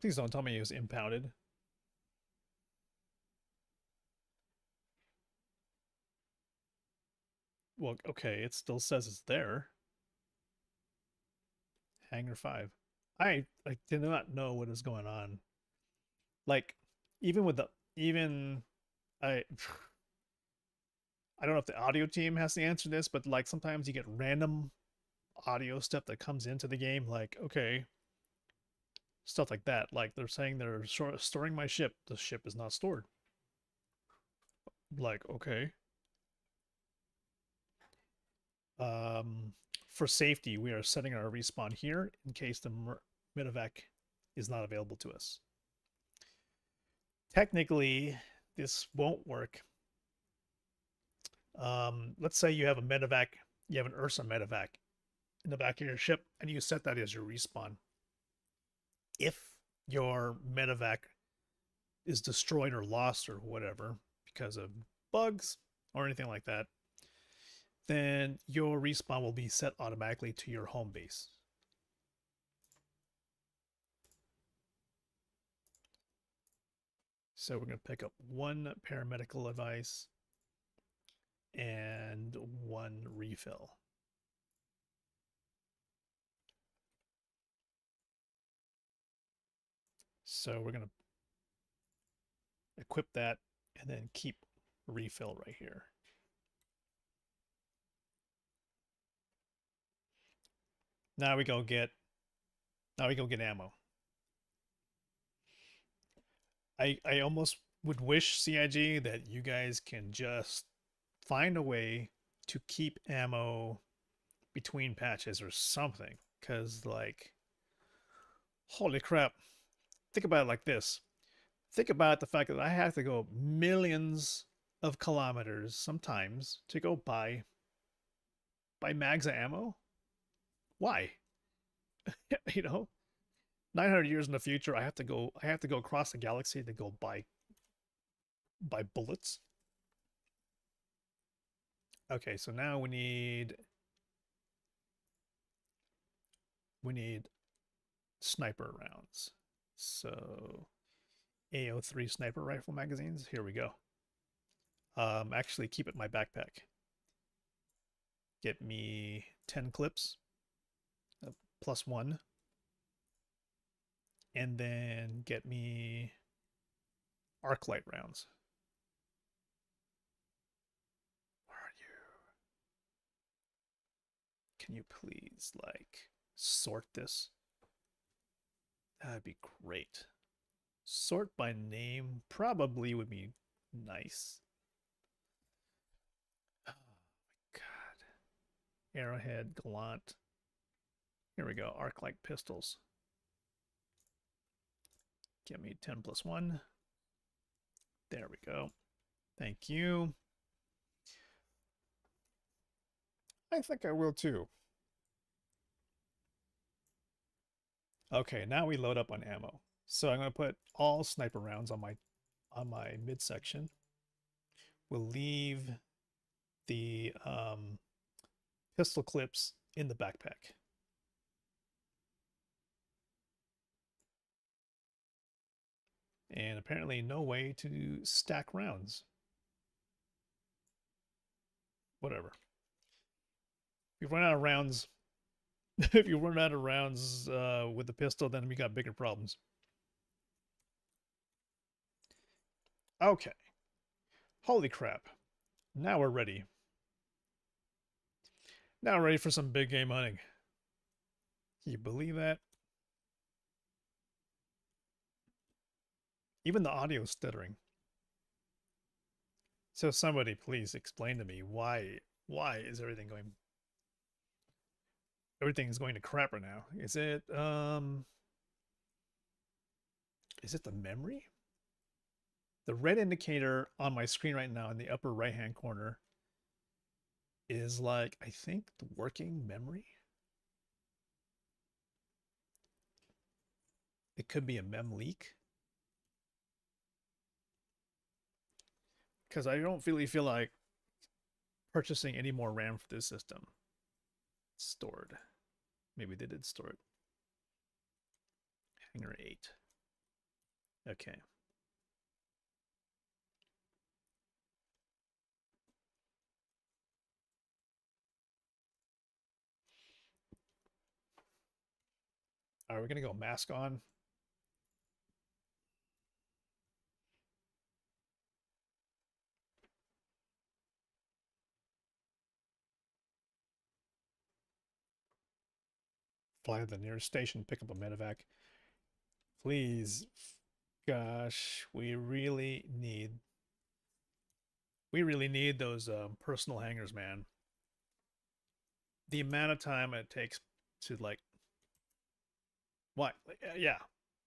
Please don't tell me it was impounded. Well, okay, it still says it's there. Hangar 5. I did not know what is going on. Like, even with the even I I don't know if the audio team has to answer this, but like sometimes you get random audio stuff that comes into the game, like, okay, stuff like that. Like they're saying they're storing my ship. The ship is not stored. Like, okay. For safety, we are setting our respawn here in case the medevac is not available to us. Technically, this won't work. Let's say you have a medevac, you have an Ursa medevac in the back of your ship, and you set that as your respawn. If your medevac is destroyed or lost or whatever because of bugs or anything like that, then your respawn will be set automatically to your home base. So we're going to pick up one paramedical advice and one refill. So we're going to equip that and then keep refill right here. Now we go get ammo. I almost would wish CIG that you guys can just find a way to keep ammo between patches or something. Cause like, holy crap. Think about it like this. Think about the fact that I have to go millions of kilometers sometimes to go buy mags of ammo. Why? You know, 900 years in the future, I have to go across the galaxy to go buy bullets. Okay, so now we need sniper rounds. So AO3 sniper rifle magazines. Here we go. Actually keep it in my backpack. Get me 10 clips, +1. And then get me arc light rounds. Where are you? Can you please, like, sort this? That'd be great. Sort by name probably would be nice. Oh my god. Arrowhead, Gallant. Here we go. Arc light pistols. Give me 10 +1. There we go. Thank you. I think I will too. Okay, now we load up on ammo. So I'm going to put all sniper rounds on my midsection. We'll leave the pistol clips in the backpack. And apparently no way to stack rounds. Whatever. If you run out of rounds, if you run out of rounds with the pistol, then we got bigger problems. Okay. Holy crap. Now we're ready. Now we're ready for some big game hunting. Can you believe that? Even the audio is stuttering. So somebody please explain to me why is everything's going to crap right now? Is it the memory? The red indicator on my screen right now in the upper right hand corner is like, I think, the working memory. It could be a mem leak. Because I don't really feel like purchasing any more RAM for this system. It's stored. Maybe they did store it. Hanger 8. Okay. Are we going to go mask on? Fly to the nearest station, pick up a medevac. Please. Gosh, we really need those personal hangers, man. The amount of time it takes to, like, what? Yeah,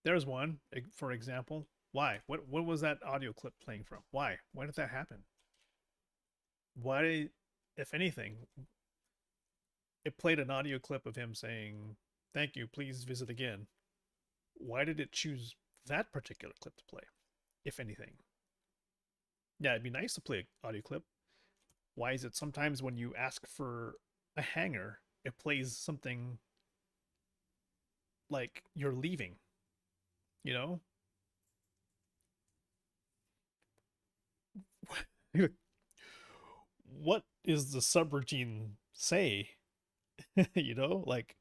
there's one, for example. Why? What was that audio clip playing from? Why did that happen? Why, if anything, it played an audio clip of him saying, "Thank you, please visit again." Why did it choose that particular clip to play, if anything? Yeah, it'd be nice to play an audio clip. Why is it sometimes when you ask for a hanger, it plays something like you're leaving, you know? What is the subroutine say? You know, like,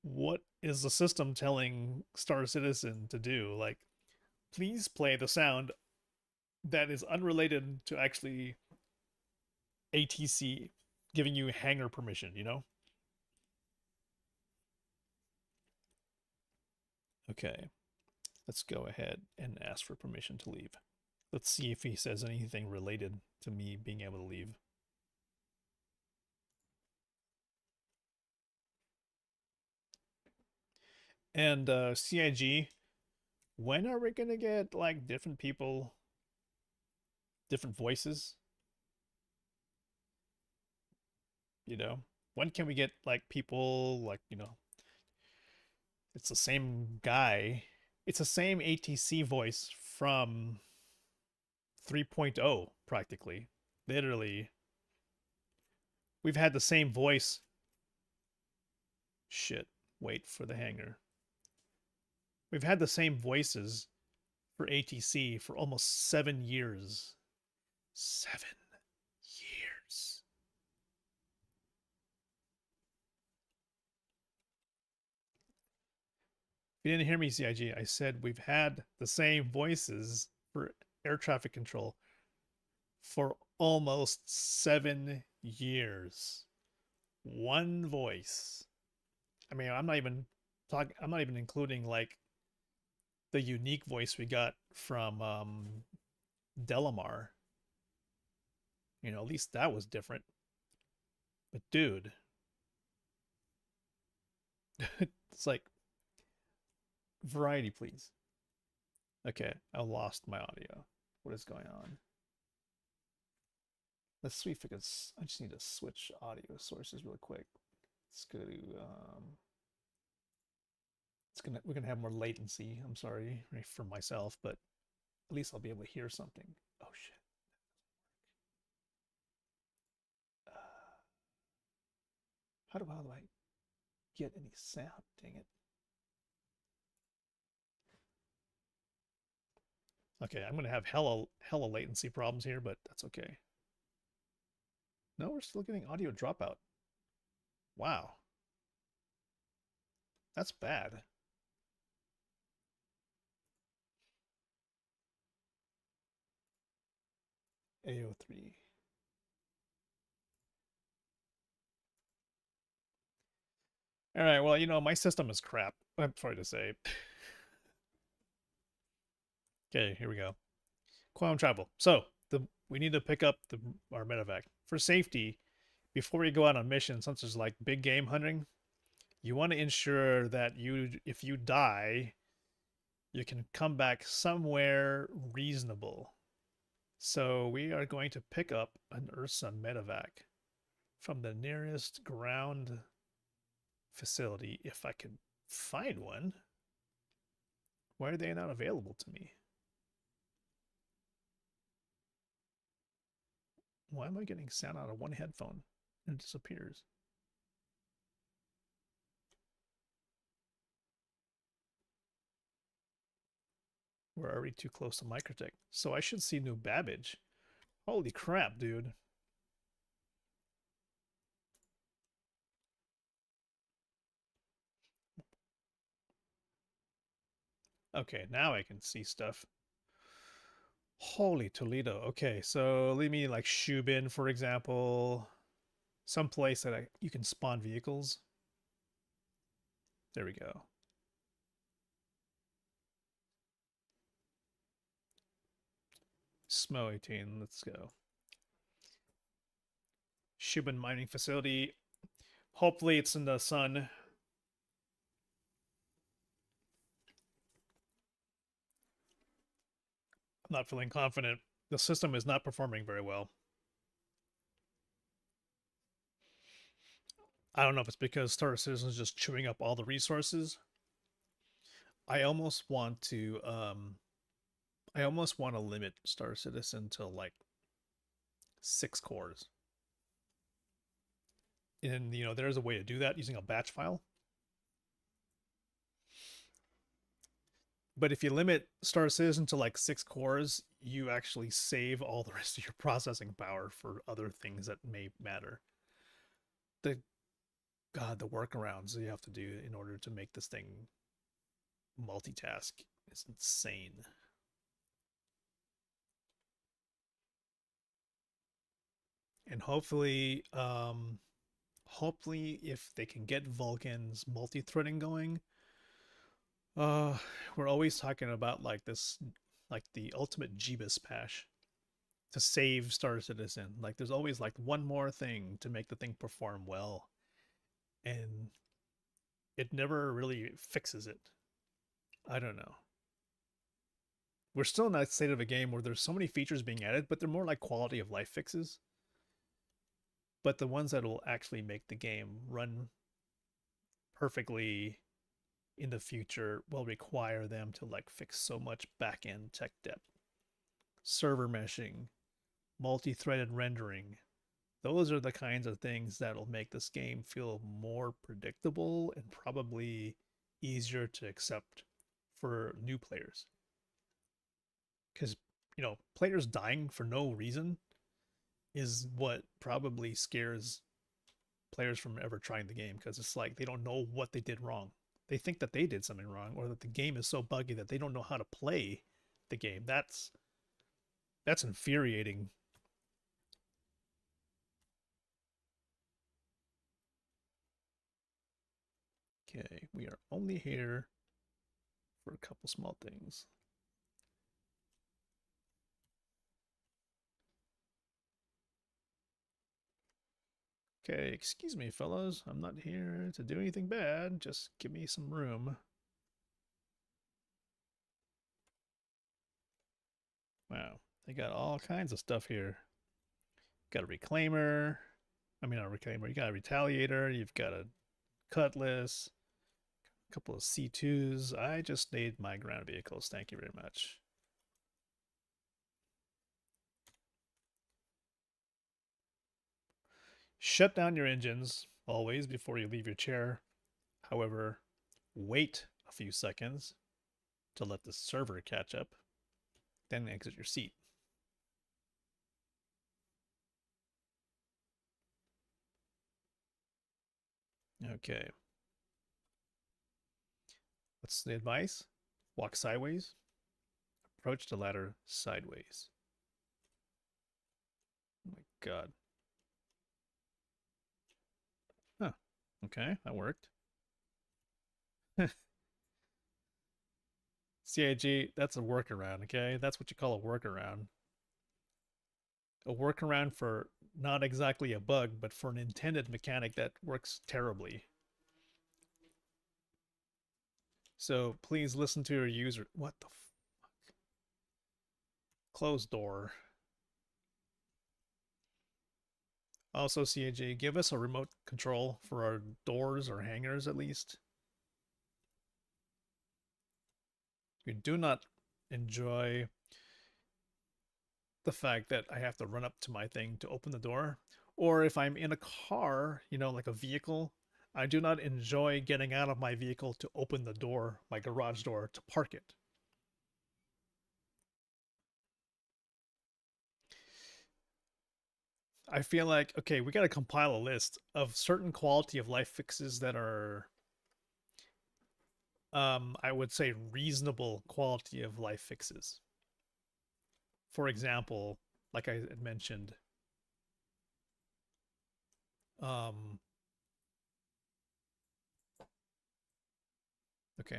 what is the system telling Star Citizen to do? Like, please play the sound that is unrelated to actually ATC giving you hangar permission, you know? Okay, let's go ahead and ask for permission to leave. Let's see if he says anything related to me being able to leave. And CIG, when are we gonna get like different people, different voices? You know, when can we get like people like, you know, it's the same guy, it's the same ATC voice from 3.0 practically. Literally, we've had the same voice. Shit, wait for the hangar. We've had the same voices for ATC for almost 7 years. 7 years. If you didn't hear me, CIG, I said we've had the same voices for air traffic control for almost 7 years. One voice. I mean, I'm not even including like the unique voice we got from Delamar. You know, at least that was different. But dude, it's like variety, please. Okay, I lost my audio. What is going on? Let's see if I can. I just need to switch audio sources real quick. Let's go to. We're gonna have more latency. I'm sorry for myself, but at least I'll be able to hear something. Oh shit. How do I get any sound? Dang it. Okay, I'm gonna have hella latency problems here, but that's okay. No, we're still getting audio dropout. Wow. That's bad. AO3. All right, well, you know, my system is crap. I'm sorry to say. Okay, here we go. Quantum travel. So, we need to pick up our medevac. For safety, before you go out on missions, such as like big game hunting, you want to ensure that if you die, you can come back somewhere reasonable. So we are going to pick up an Ursa medevac from the nearest ground facility, if I can find one. Why are they not available to me? Why am I getting sound out of one headphone and it disappears? We're already too close to Microtech. So I should see New Babbage. Holy crap, dude. Okay, now I can see stuff. Holy Toledo. Okay, so leave me like Shubin, for example. Some place that you can spawn vehicles. There we go. Smo 18, let's go. Shubin mining facility. Hopefully it's in the sun. I'm not feeling confident. The system is not performing very well. I don't know if it's because Star Citizen is just chewing up all the resources. I almost want to limit Star Citizen to like 6 cores. And you know, there's a way to do that using a batch file. But if you limit Star Citizen to like 6 cores, you actually save all the rest of your processing power for other things that may matter. The workarounds you have to do in order to make this thing multitask is insane. And hopefully if they can get Vulcan's multi-threading going, uh, we're always talking about like this, like the ultimate Jeebus patch to save Star Citizen. Like there's always like one more thing to make the thing perform well, and it never really fixes it. I don't know. We're still in that state of a game where there's so many features being added, but they're more like quality of life fixes. But the ones that will actually make the game run perfectly in the future will require them to like fix so much back end tech debt, server meshing, multi-threaded rendering. Those are the kinds of things that'll make this game feel more predictable and probably easier to accept for new players. Because, players dying for no reason is what probably scares players from ever trying the game, because it's like they don't know what they did wrong. They think that they did something wrong, or that the game is so buggy that they don't know how to play the game. That's infuriating. Okay, we are only here for a couple small things. Okay, excuse me, fellas. I'm not here to do anything bad. Just give me some room. Wow, they got all kinds of stuff here. Got a reclaimer. I mean, not a reclaimer. You got a retaliator. You've got a cutlass. A couple of C2s. I just need my ground vehicles. Thank you very much. Shut down your engines always before you leave your chair. However, wait a few seconds to let the server catch up, then exit your seat. Okay. What's the advice? Walk sideways. Approach the ladder sideways. Oh my god. Huh. Okay, that worked. CIG, that's a workaround, okay? That's what you call a workaround. A workaround for not exactly a bug, but for an intended mechanic that works terribly. So please listen to your user. What the fuck? Closed door. Also, CAG, give us a remote control for our doors or hangars at least. We do not enjoy the fact that I have to run up to my thing to open the door. Or if I'm in a car, like a vehicle, I do not enjoy getting out of my vehicle to open the door, my garage door, to park it. I feel like, okay, we got to compile a list of certain quality of life fixes that are, I would say, reasonable quality of life fixes. For example, like I had mentioned, okay,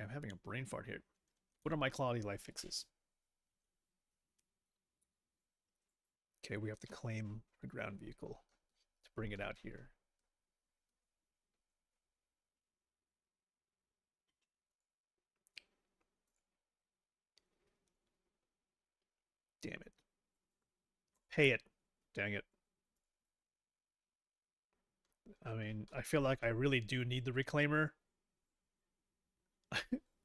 I'm having a brain fart here. What are my quality life fixes? Okay, we have to claim a ground vehicle to bring it out here. Damn it. Pay it. Dang it. I mean, I feel like I really do need the reclaimer.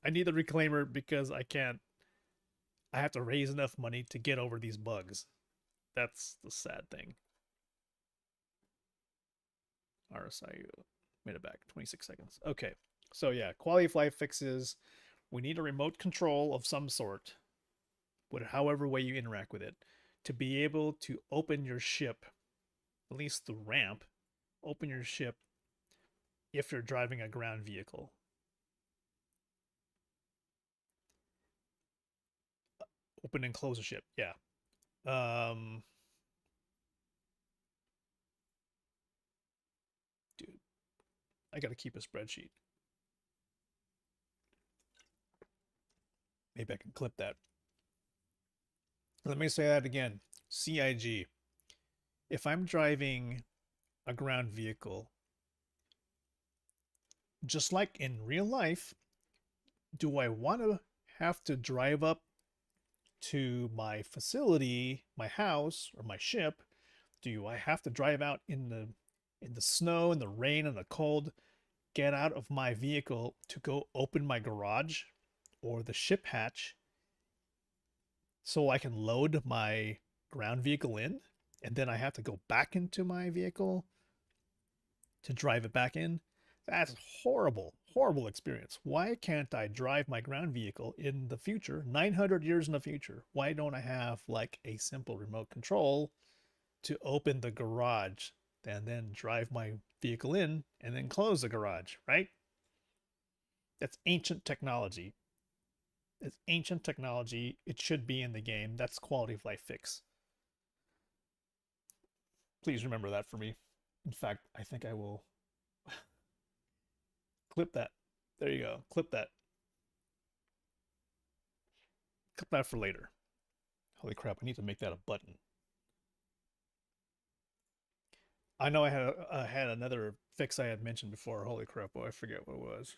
I need the reclaimer because I have to raise enough money to get over these bugs. That's the sad thing. RSIU made it back 26 seconds. Okay. So yeah, quality of life fixes. We need a remote control of some sort, however way you interact with it, to be able to open your ship, at least the ramp, open your ship if you're driving a ground vehicle. Open and close a ship, yeah. I gotta keep a spreadsheet. Maybe I can clip that. Let me say that again. CIG. If I'm driving a ground vehicle, just like in real life, do I want to have to drive up to my facility, my house, or my ship? Do I have to drive out in the snow and the rain and the cold, get out of my vehicle to go open my garage or the ship hatch so I can load my ground vehicle in, and then I have to go back into my vehicle to drive it back in? That's horrible, horrible experience. Why can't I drive my ground vehicle in the future, 900 years in the future? Why don't I have like a simple remote control to open the garage and then drive my vehicle in and then close the garage, right? That's ancient technology. It's ancient technology. It should be in the game. That's quality of life fix. Please remember that for me. In fact, I think I will clip that. There you go. Clip that. Clip that for later. Holy crap, I need to make that a button. I know I had another fix I had mentioned before. Holy crap, I forget what it was.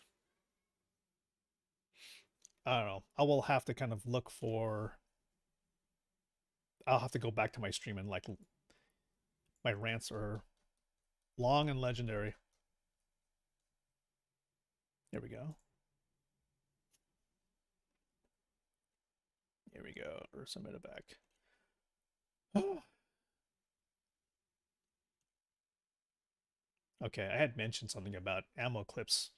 I don't know. I will have to kind of look for... I'll have to go back to my stream, and like my rants are long and legendary. There we go. Here we go. Or submit it back. Okay, I had mentioned something about ammo clips.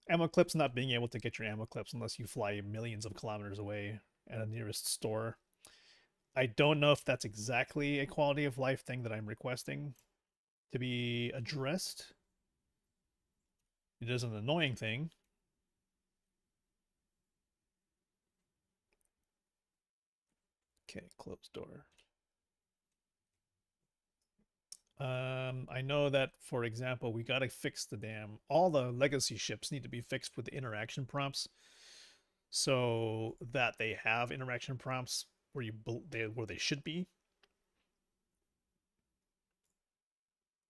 Ammo clips not being able to get your ammo clips unless you fly millions of kilometers away at a nearest store. I don't know if that's exactly a quality of life thing that I'm requesting to be addressed. It is an annoying thing. Okay, close door. I know that, for example, we got to fix all the legacy ships need to be fixed with the interaction prompts, so that they have interaction prompts where they should be.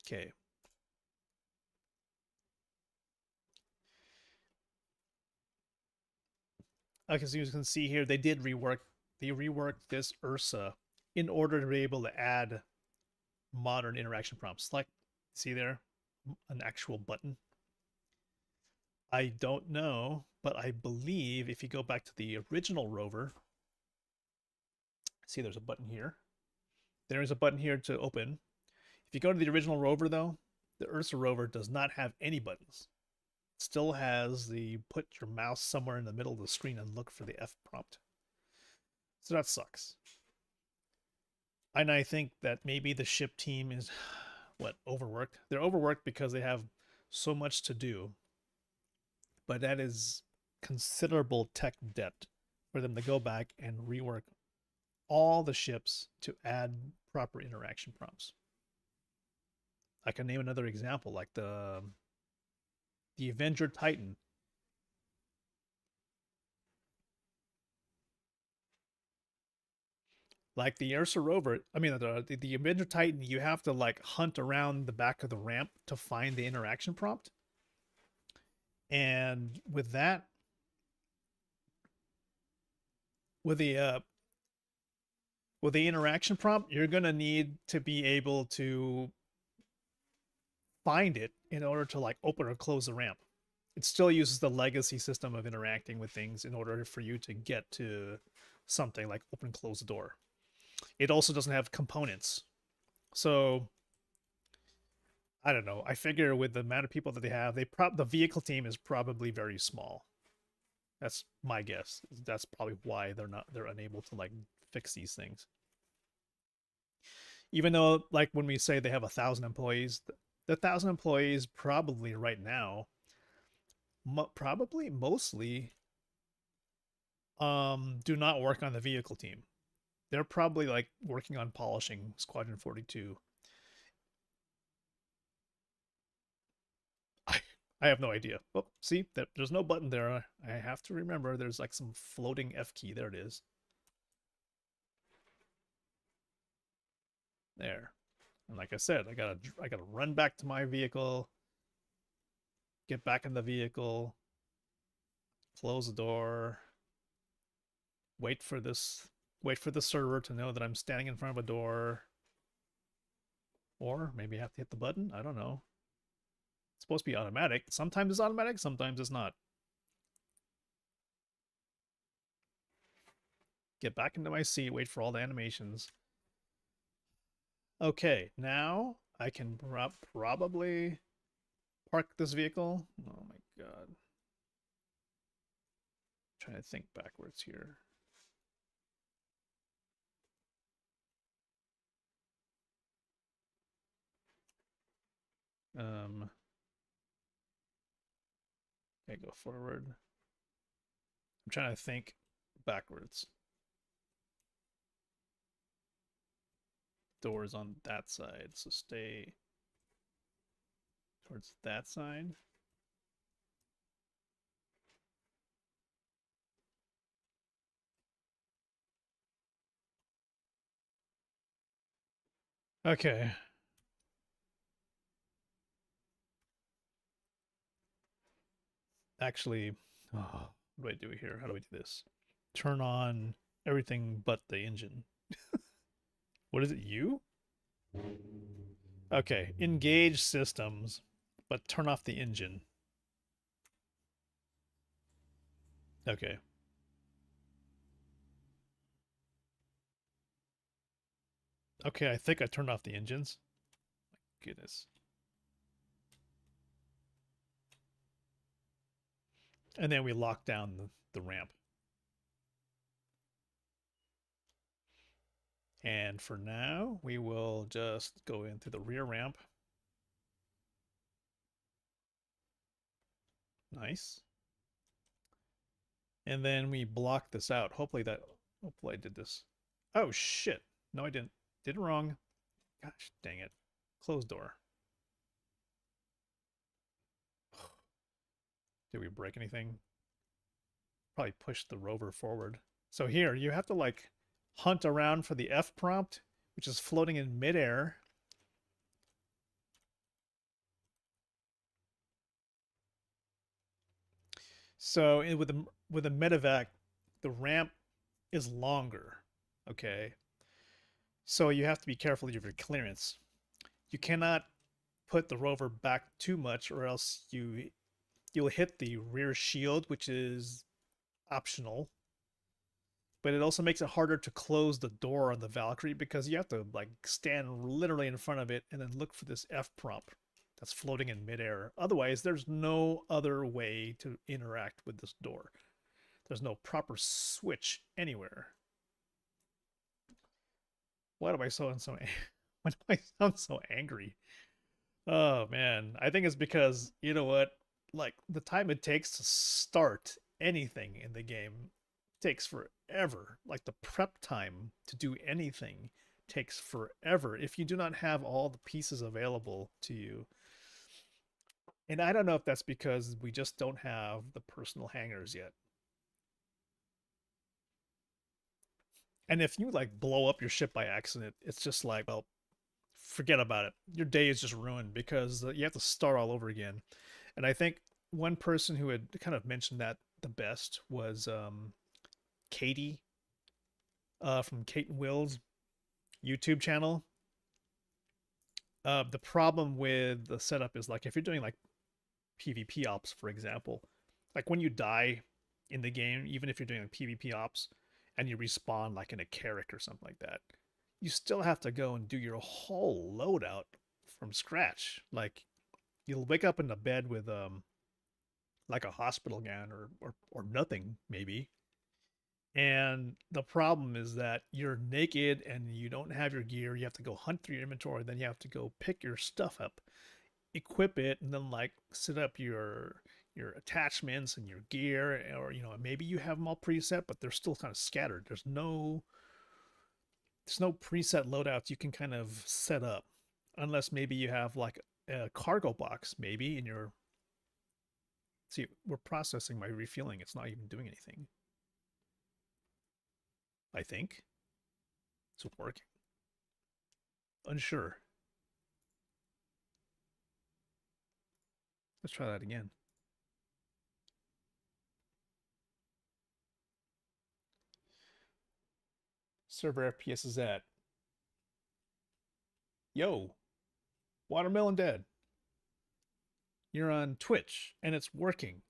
Okay. Okay, so you can see here they reworked this Ursa in order to be able to add modern interaction prompts. Like, see there, an actual button. I don't know, but I believe if you go back to the original rover, see there's a button here. There is a button here to open. If you go to the original rover though, the Ursa rover does not have any buttons. It still has the put your mouse somewhere in the middle of the screen and look for the F prompt. So that sucks. And I think that maybe the ship team is, overworked? They're overworked because they have so much to do. But that is considerable tech debt for them to go back and rework all the ships to add proper interaction prompts. I can name another example, like the Avenger Titan. Like the Ursa rover, I mean the Avenger Titan, you have to like hunt around the back of the ramp to find the interaction prompt. And with that, with the interaction prompt, you're gonna need to be able to find it in order to like open or close the ramp. It still uses the legacy system of interacting with things in order for you to get to something like open and close the door. It also doesn't have components. So I don't know. I figure with the amount of people that they have, the vehicle team is probably very small. That's my guess. That's probably why they're unable to like fix these things. Even though like when we say they have 1,000 employees, the 1,000 employees probably right now, probably mostly do not work on the vehicle team. They're probably like working on polishing Squadron 42. I have no idea. Oh, see, there's no button there. I have to remember there's like some floating F key. There it is. There. And like I said, I gotta run back to my vehicle, get back in the vehicle, close the door, wait for the server to know that I'm standing in front of a door. Or maybe I have to hit the button. I don't know. It's supposed to be automatic. Sometimes it's automatic, sometimes it's not. Get back into my seat, wait for all the animations. Okay, now I can probably park this vehicle. Oh my god. Trying to think backwards here. Okay, go forward. I'm trying to think backwards. Doors on that side, so stay towards that side. Okay. Actually, what do I do here? How do I do this? Turn on everything but the engine. What is it? You? Okay. Engage systems, but turn off the engine. Okay. Okay, I think I turned off the engines. My goodness. And then we lock down the ramp. And for now, we will just go into the rear ramp. Nice. And then we block this out. Hopefully I did this. Oh, shit. No, I didn't. Did it wrong. Gosh, dang it. Closed door. Did we break anything? Probably pushed the rover forward. So here, you have to like hunt around for the F prompt, which is floating in midair. So with the medevac, the ramp is longer. Okay. So you have to be careful of your clearance. You cannot put the rover back too much, or else you'll hit the rear shield, which is optional. But it also makes it harder to close the door on the Valkyrie because you have to like stand literally in front of it and then look for this F prompt that's floating in midair. Otherwise, there's no other way to interact with this door. There's no proper switch anywhere. Why do I sound so why do I sound so angry? Oh man, I think it's because you know what? Like the time it takes to start anything in the game takes forever. Like the prep time to do anything takes forever if you do not have all the pieces available to you. And I don't know if that's because we just don't have the personal hangars yet. And if you like blow up your ship by accident, it's just like, well, forget about it. Your day is just ruined because you have to start all over again. And I think one person who had kind of mentioned that the best was Katie from Kate and Will's YouTube channel. The problem with the setup is like if you're doing like PvP ops, for example, like when you die in the game, even if you're doing like PvP ops and you respawn like in a Carrack or something like that, you still have to go and do your whole loadout from scratch. Like you'll wake up in the bed with like a hospital gown or nothing maybe. And the problem is that you're naked and you don't have your gear. You have to go hunt through your inventory, then you have to go pick your stuff up, equip it, and then like set up your attachments and your gear, or you know maybe you have them all preset, but they're still kind of scattered. There's no preset loadouts you can kind of set up, unless maybe you have like a cargo box maybe in your See, we're processing my refueling. It's not even doing anything. I think. Is it working? Unsure. Let's try that again. Server FPS is at. Yo, Watermelon Dead. You're on Twitch and it's working.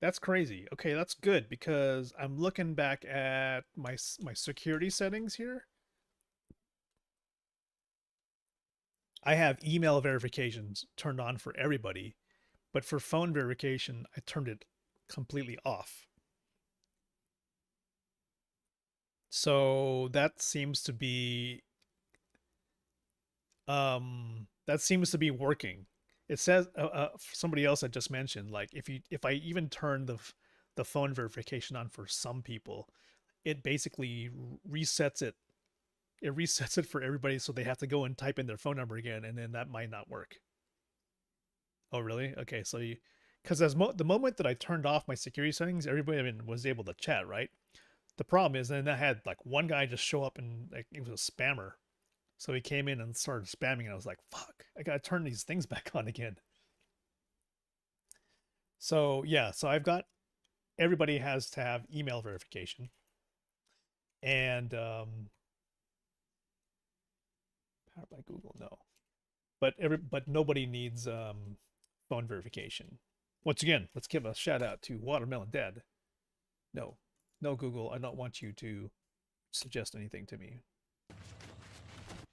That's crazy. Okay, that's good because I'm looking back at my security settings here. I have email verifications turned on for everybody, but for phone verification, I turned it completely off. So that seems to be working. It says somebody else had just mentioned, like, if I even turn the phone verification on for some people, it basically resets it. It resets it for everybody, so they have to go and type in their phone number again, and then that might not work. Oh, really? Okay, so because the moment that I turned off my security settings, everybody was able to chat, right? The problem is, then I had like one guy just show up and like he was a spammer. So he came in and started spamming, and I was like, fuck, I gotta turn these things back on again. So yeah, so I've got, everybody has to have email verification. And powered by Google, no. But nobody needs phone verification. Once again, let's give a shout out to Watermelon Dead. No, Google, I don't want you to suggest anything to me.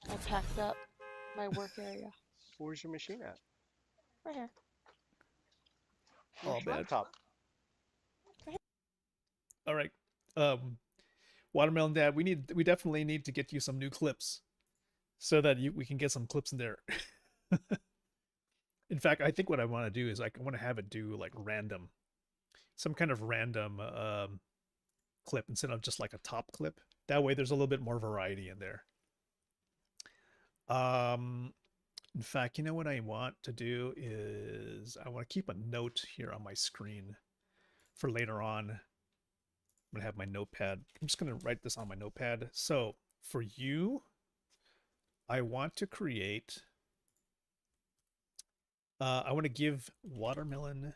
I packed up my work area. Where's your machine at? Right here. Where's your bad. laptop? All right, Watermelon Dad, we definitely need to get you some new clips so that we can get some clips in there. In fact, I think what I want to do is, like, I want to have it do like some kind of random clip instead of just like a top clip. That way there's a little bit more variety in there. In fact, you know what I want to do is I want to keep a note here on my screen for later on. I'm going to have my notepad. I'm just going to write this on my notepad. So for you, I want to create, I want to give Watermelon.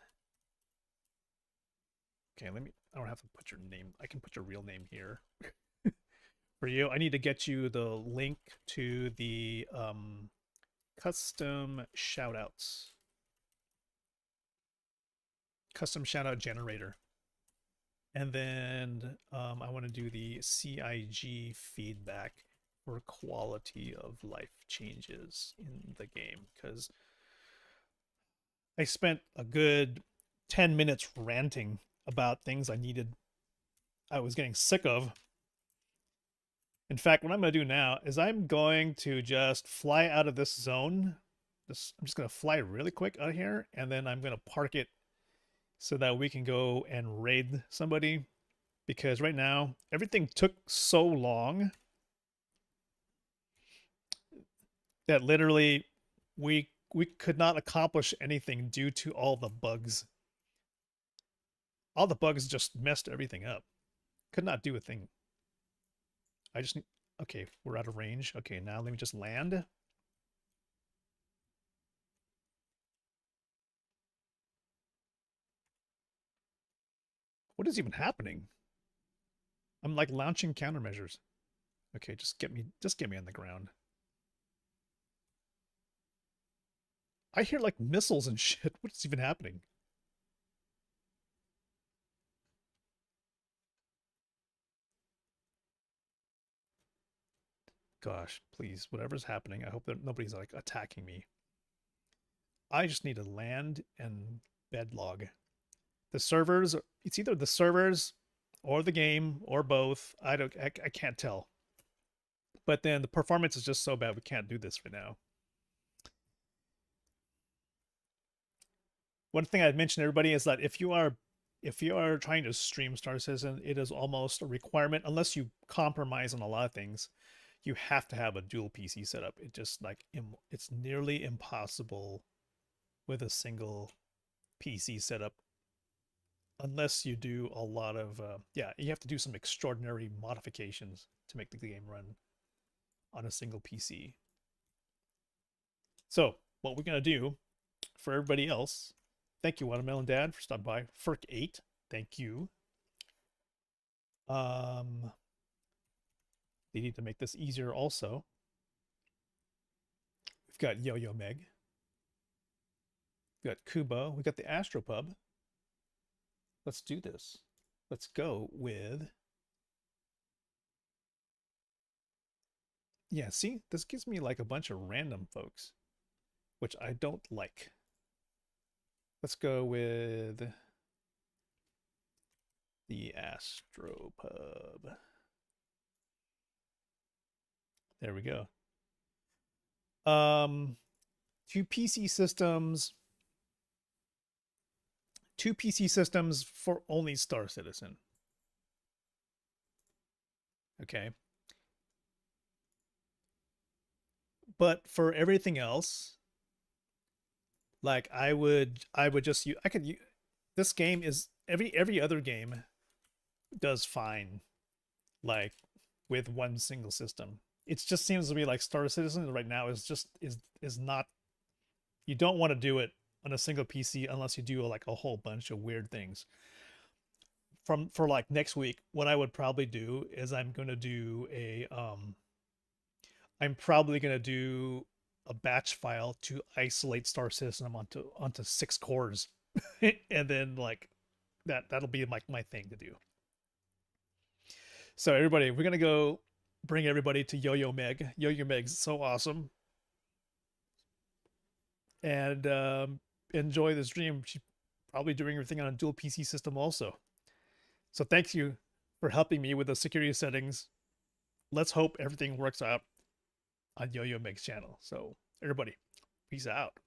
Okay, I don't have to put your name. I can put your real name here. For you, I need to get you the link to the custom shoutouts. Custom shoutout generator. And then I want to do the CIG feedback for quality of life changes in the game, because I spent a good 10 minutes ranting about things I was getting sick of. In fact, what I'm going to do now is I'm going to just fly out of this zone. I'm just going to fly really quick out of here, and then I'm going to park it so that we can go and raid somebody. Because right now, everything took so long that literally we could not accomplish anything due to all the bugs. All the bugs just messed everything up. Could not do a thing. I just need... Okay, we're out of range. Okay, now let me just land. What is even happening? I'm like launching countermeasures. Okay, just get me on the ground. I hear like missiles and shit. What is even happening? Gosh, please, whatever's happening, I hope that nobody's like attacking me. I just need to land and bedlog. The servers, it's either the servers or the game or both. I can't tell. But then the performance is just so bad we can't do this right now. One thing I'd mention to everybody is that if you are trying to stream Star Citizen, it is almost a requirement, unless you compromise on a lot of things. You have to have a dual PC setup. It just like it's nearly impossible with a single PC setup unless you do a lot of yeah, you have to do some extraordinary modifications to make the game run on a single PC. So what we're gonna do for everybody else, thank you Watermelon Dad for stopping by. Ferk8, thank you. They need to make this easier also. We've got Yo-Yo Meg. We've got Kubo. We've got the Astropub. Let's do this. Let's go with... Yeah, see? This gives me like a bunch of random folks, which I don't like. Let's go with the Astropub. There we go. 2 PC systems. 2 PC systems for only Star Citizen. Okay. But for everything else, like I would just use, this game is every other game does fine, like with one single system. It just seems to be like Star Citizen right now is not, you don't want to do it on a single PC unless you do like a whole bunch of weird things. For like next week, what I would probably do is I'm probably going to do a batch file to isolate Star Citizen onto 6 cores. And then like that'll be like my thing to do. So everybody, we're going to go bring everybody to Yo-Yo Meg. Yo-Yo Meg's so awesome. And enjoy the stream. She's probably doing everything on a dual PC system also. So thank you for helping me with the security settings. Let's hope everything works out on Yo-Yo Meg's channel. So everybody, peace out.